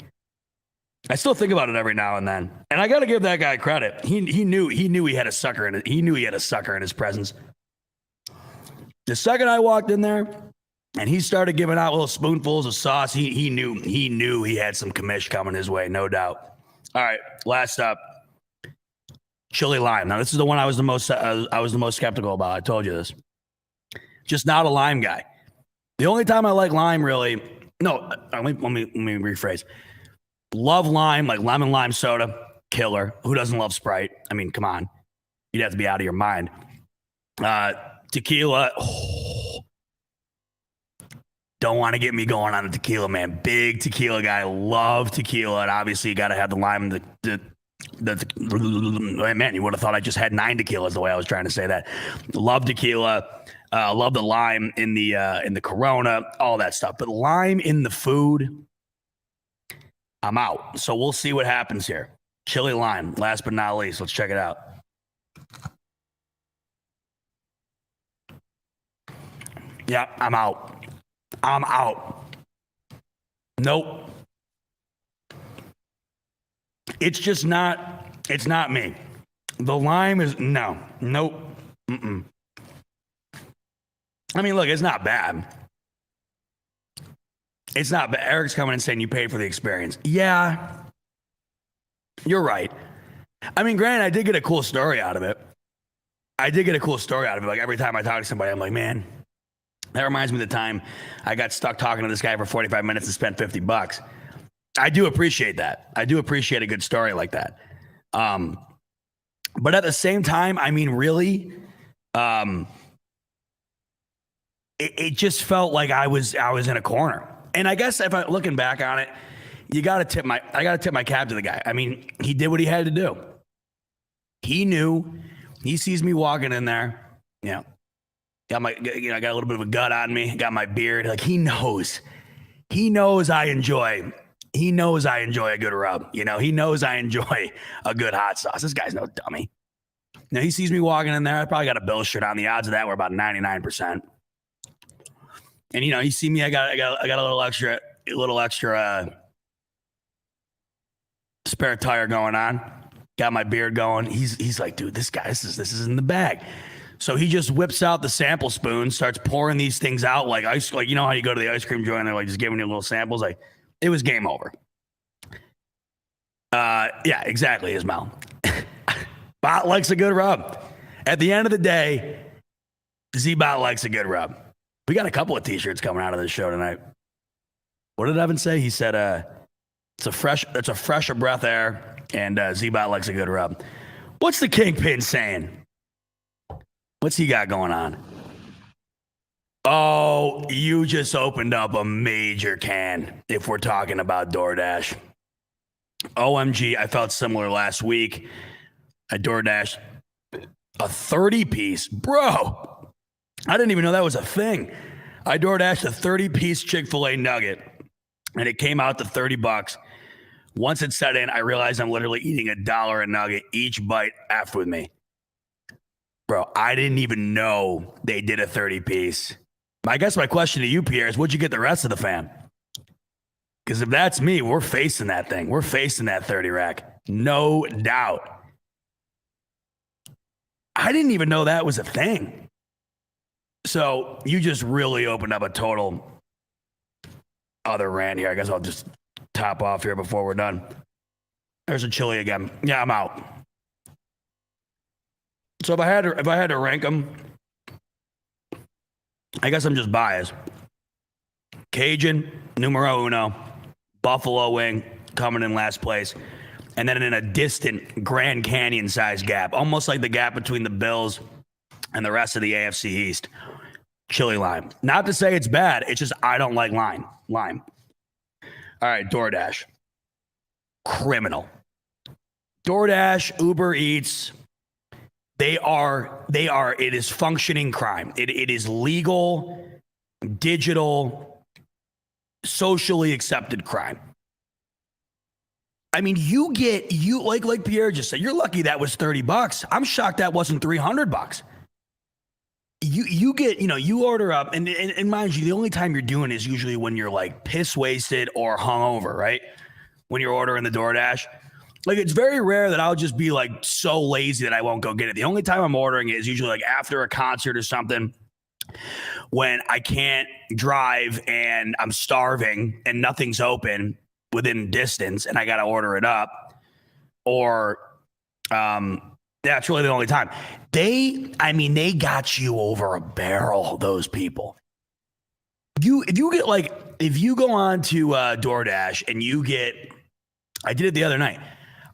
I still think about it every now and then. And I got to give that guy credit. He knew he had a sucker in it. He knew he had a sucker in his presence. The second I walked in there and he started giving out little spoonfuls of sauce, he knew he had some commish coming his way, no doubt. All right, last up, chili lime. Now this is the one I was the most skeptical about. I told you this. Just not a lime guy. The only time I like lime, really. No, let me rephrase. Love lime, like lemon lime soda, killer. Who doesn't love Sprite? I mean, come on, you'd have to be out of your mind. Tequila. Oh. Don't want to get me going on the tequila, man. Big tequila guy. Love tequila. And obviously, you got to have the lime. Man, you would have thought I just had 9 tequilas the way I was trying to say that. Love tequila. Love the lime in the Corona. All that stuff. But lime in the food, I'm out. So we'll see what happens here. Chili lime. Last but not least. Let's check it out. Yeah, I'm out. I'm out. Nope. It's just not, it's not me. The lime is, no. Nope. Mm-mm. I mean, look, it's not bad. It's not bad. Eric's coming and saying you paid for the experience. Yeah. You're right. I mean, granted, I did get a cool story out of it. Like, every time I talk to somebody, I'm like, man, that reminds me of the time I got stuck talking to this guy for 45 minutes and spent $50. I do appreciate that. I do appreciate a good story like that. But at the same time, I mean, really, it just felt like I was in a corner. And I guess if I'm looking back on it, I got to tip my cap to the guy. I mean, he did what he had to do. He knew. He sees me walking in there. Yeah. I got a little bit of a gut on me. Got my beard. Like, he knows I enjoy a good rub. You know, he knows I enjoy a good hot sauce. This guy's no dummy. Now he sees me walking in there. I probably got a Bills shirt on. The odds of that were about 99%. And you know, you see me. I got a little extra spare tire going on. Got my beard going. He's like, dude, this is in the bag. So he just whips out the sample spoon, starts pouring these things out like ice. Like, you know how you go to the ice cream joint and they're like just giving you little samples. Like, it was game over. Yeah, exactly, Ismail. Bot likes a good rub. At the end of the day, Z-Bot likes a good rub. We got a couple of t-shirts coming out of this show tonight. What did Evan say? He said, it's a fresher breath air, and Z-Bot likes a good rub. What's the Kingpin saying? What's he got going on? Oh, you just opened up a major can if we're talking about DoorDash. OMG, I felt similar last week. I DoorDashed a 30-piece. Bro, I didn't even know that was a thing. I DoorDashed a 30-piece Chick-fil-A nugget, and it came out to $30. Once it set in, I realized I'm literally eating $1 a nugget. Each bite effed with me. Bro, I didn't even know they did a 30-piece. I guess my question to you, Pierre, is what'd you get the rest of the fam? Because if that's me, we're facing that thing. We're facing that 30 rack. No doubt. I didn't even know that was a thing. So you just really opened up a total other rant here. I guess I'll just top off here before we're done. There's a chili again. Yeah, I'm out. So if I had to rank them, I guess I'm just biased. Cajun, numero uno. Buffalo wing coming in last place. And then in a distant Grand Canyon-sized gap, almost like the gap between the Bills and the rest of the AFC East. chili lime. Not to say it's bad. It's just I don't like lime. All right, DoorDash. Criminal. DoorDash, Uber Eats, it is functioning crime. It is legal, digital, socially accepted crime. I mean, like Pierre just said, you're lucky that was $30. I'm shocked that wasn't $300. You get, you order up, and mind you, the only time you're doing is usually when you're like piss wasted or hungover, right? When you're ordering the DoorDash. Like, it's very rare that I'll just be like so lazy that I won't go get it. The only time I'm ordering it is usually like after a concert or something, when I can't drive and I'm starving and nothing's open within distance and I got to order it up. Or, that's really the only time. They got you over a barrel, those people. If you go on to DoorDash and you get, I did it the other night.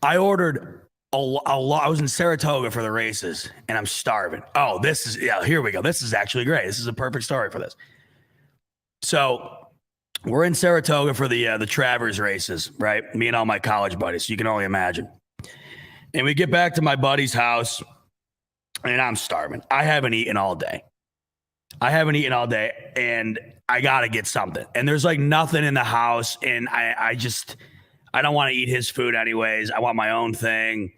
I ordered a lot. I was in Saratoga for the races and I'm starving. Oh, here we go. This is actually great. This is a perfect story for this. So we're in Saratoga for the Travers races, right? Me and all my college buddies. You can only imagine. And we get back to my buddy's house and I'm starving. I haven't eaten all day. And I got to get something. And there's like nothing in the house. And I don't want to eat his food anyways. I want my own thing.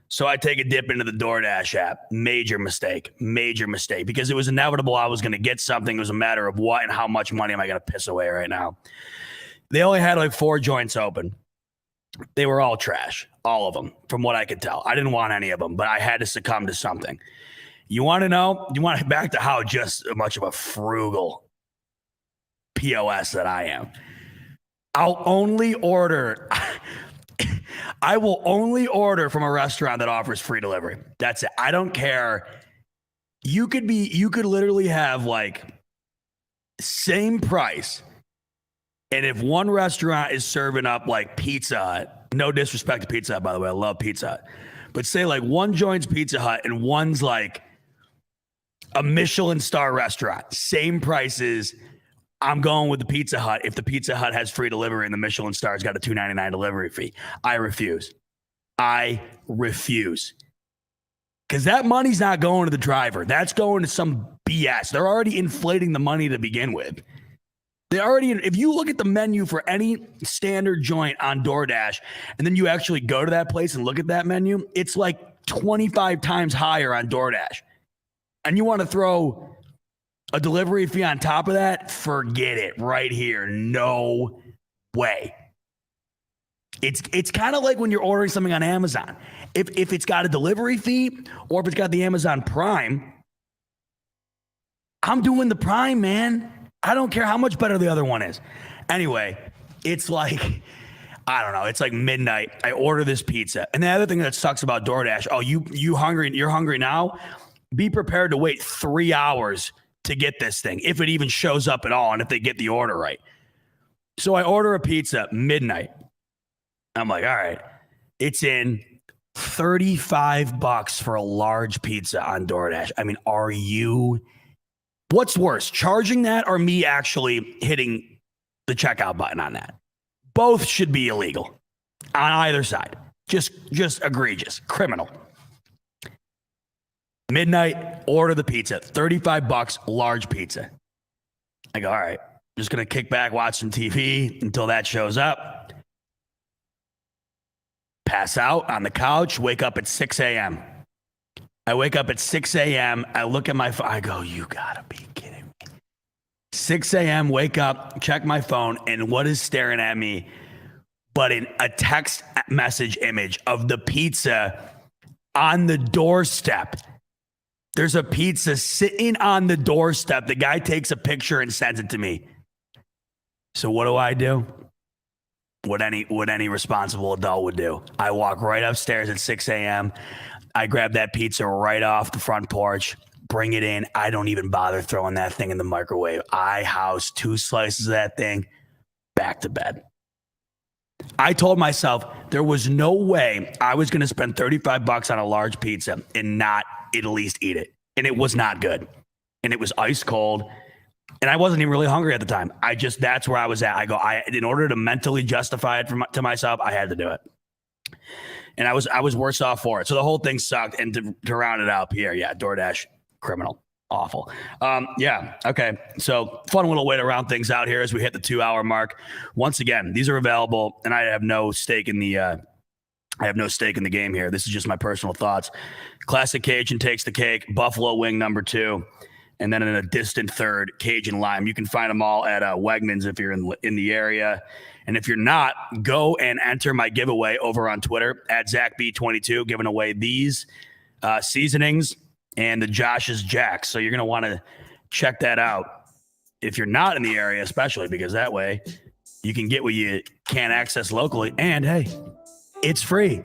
So I take a dip into the DoorDash app. Major mistake, because it was inevitable I was going to get something. It was a matter of what and how much money am I going to piss away right now. They only had like 4 joints open. They were all trash, all of them, from what I could tell. I didn't want any of them, but I had to succumb to something. You want to know? You want to back to how just much of a frugal POS that I am. I will only order from a restaurant that offers free delivery. That's it. I don't care. You could literally have like same price. And if one restaurant is serving up like Pizza Hut, no disrespect to Pizza Hut, by the way, I love Pizza Hut, but say like one joins Pizza Hut and one's like a Michelin star restaurant, same prices. I'm going with the Pizza Hut if the Pizza Hut has free delivery and the Michelin star's got a $2.99 delivery fee. I refuse. Because that money's not going to the driver. That's going to some BS. They're already inflating the money to begin with. If you look at the menu for any standard joint on DoorDash, and then you actually go to that place and look at that menu, it's like 25 times higher on DoorDash. And you want to throw a delivery fee on top of that? Forget it right here. No way. It's kind of like when you're ordering something on Amazon. If it's got a delivery fee or if it's got the Amazon Prime, I'm doing the Prime, man. I don't care how much better the other one is. Anyway, it's like, I don't know. It's like midnight. I order this pizza. And the other thing that sucks about DoorDash, you hungry? You're hungry now? Be prepared to wait 3 hours to get this thing, if it even shows up at all, and if they get the order right. So I order a pizza midnight. I'm like, all right, it's in $35 for a large pizza on DoorDash. I mean, what's worse, charging that or me actually hitting the checkout button on that? Both should be illegal on either side. Just egregious, criminal. Midnight, order the pizza, $35, large pizza. I go, all right, just going to kick back, watch some TV until that shows up. Pass out on the couch, wake up at 6 a.m. I wake up at 6 a.m. I look at my phone. I go, you got to be kidding me. 6 a.m., wake up, check my phone, and what is staring at me but a text message image of the pizza on the doorstep. There's a pizza sitting on the doorstep. The guy takes a picture and sends it to me. So what do? What any responsible adult would do. I walk right upstairs at 6 a.m. I grab that pizza right off the front porch, bring it in. I don't even bother throwing that thing in the microwave. I house 2 slices of that thing, back to bed. I told myself there was no way I was going to spend $35 on a large pizza and not at least eat it. And it was not good. and it was ice cold. And I wasn't even really hungry at the time. That's where I was at. In order to mentally justify it to myself, I had to do it. And I was worse off for it. So the whole thing sucked. And to round it out, Pierre, DoorDash, criminal, awful. Okay. So fun little way to round things out here as we hit the 2-hour mark. Once again, these are available, and I have no stake in the game here. This is just my personal thoughts. Classic Cajun takes the cake. Buffalo wing number 2. And then in a distant third, Cajun lime. You can find them all at Wegmans if you're in the area. And if you're not, go and enter my giveaway over on Twitter at ZackB22, giving away these seasonings and the Josh's Jacks. So you're going to want to check that out if you're not in the area, especially because that way you can get what you can't access locally. And hey, it's free.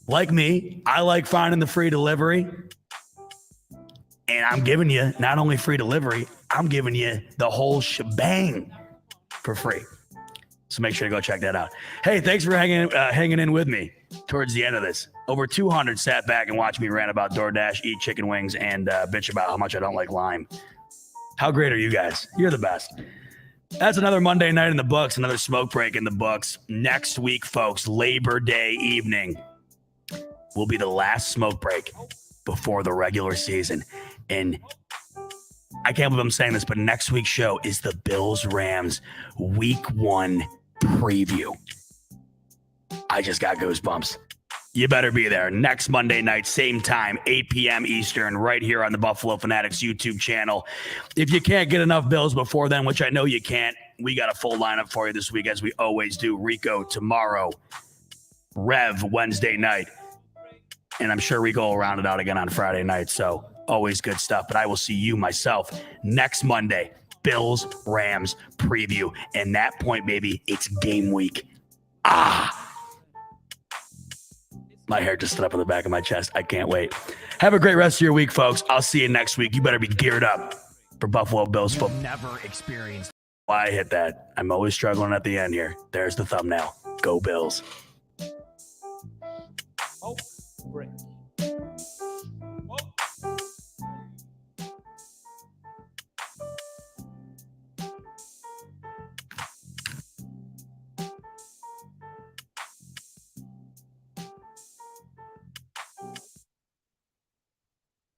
Like me, I like finding the free delivery. And I'm giving you not only free delivery, I'm giving you the whole shebang for free. So make sure to go check that out. Hey, thanks for hanging in with me towards the end of this. Over 200 sat back and watched me rant about DoorDash, eat chicken wings, and bitch about how much I don't like lime. How great are you guys? You're the best. That's another Monday night in the books, another smoke break in the books. Next week, folks, Labor Day evening will be the last smoke break before the regular season. And I can't believe I'm saying this, but next week's show is the Bills-Rams Week 1 preview. I just got goosebumps. You better be there next Monday night, same time, 8 p.m. Eastern, right here on the Buffalo Fanatics YouTube channel. If you can't get enough Bills before then, which I know you can't, we got a full lineup for you this week, as we always do. Rico tomorrow, Rev Wednesday night, and I'm sure Rico will round it out again on Friday night, so always good stuff. But I will see you myself next Monday, Bills-Rams preview. And that point, baby, it's game week. My hair just stood up on the back of my chest. I can't wait. Have a great rest of your week, folks. I'll see you next week. You better be geared up for Buffalo Bills football. Never experienced. Why I hit that? I'm always struggling at the end here. There's the thumbnail. Go Bills. Oh.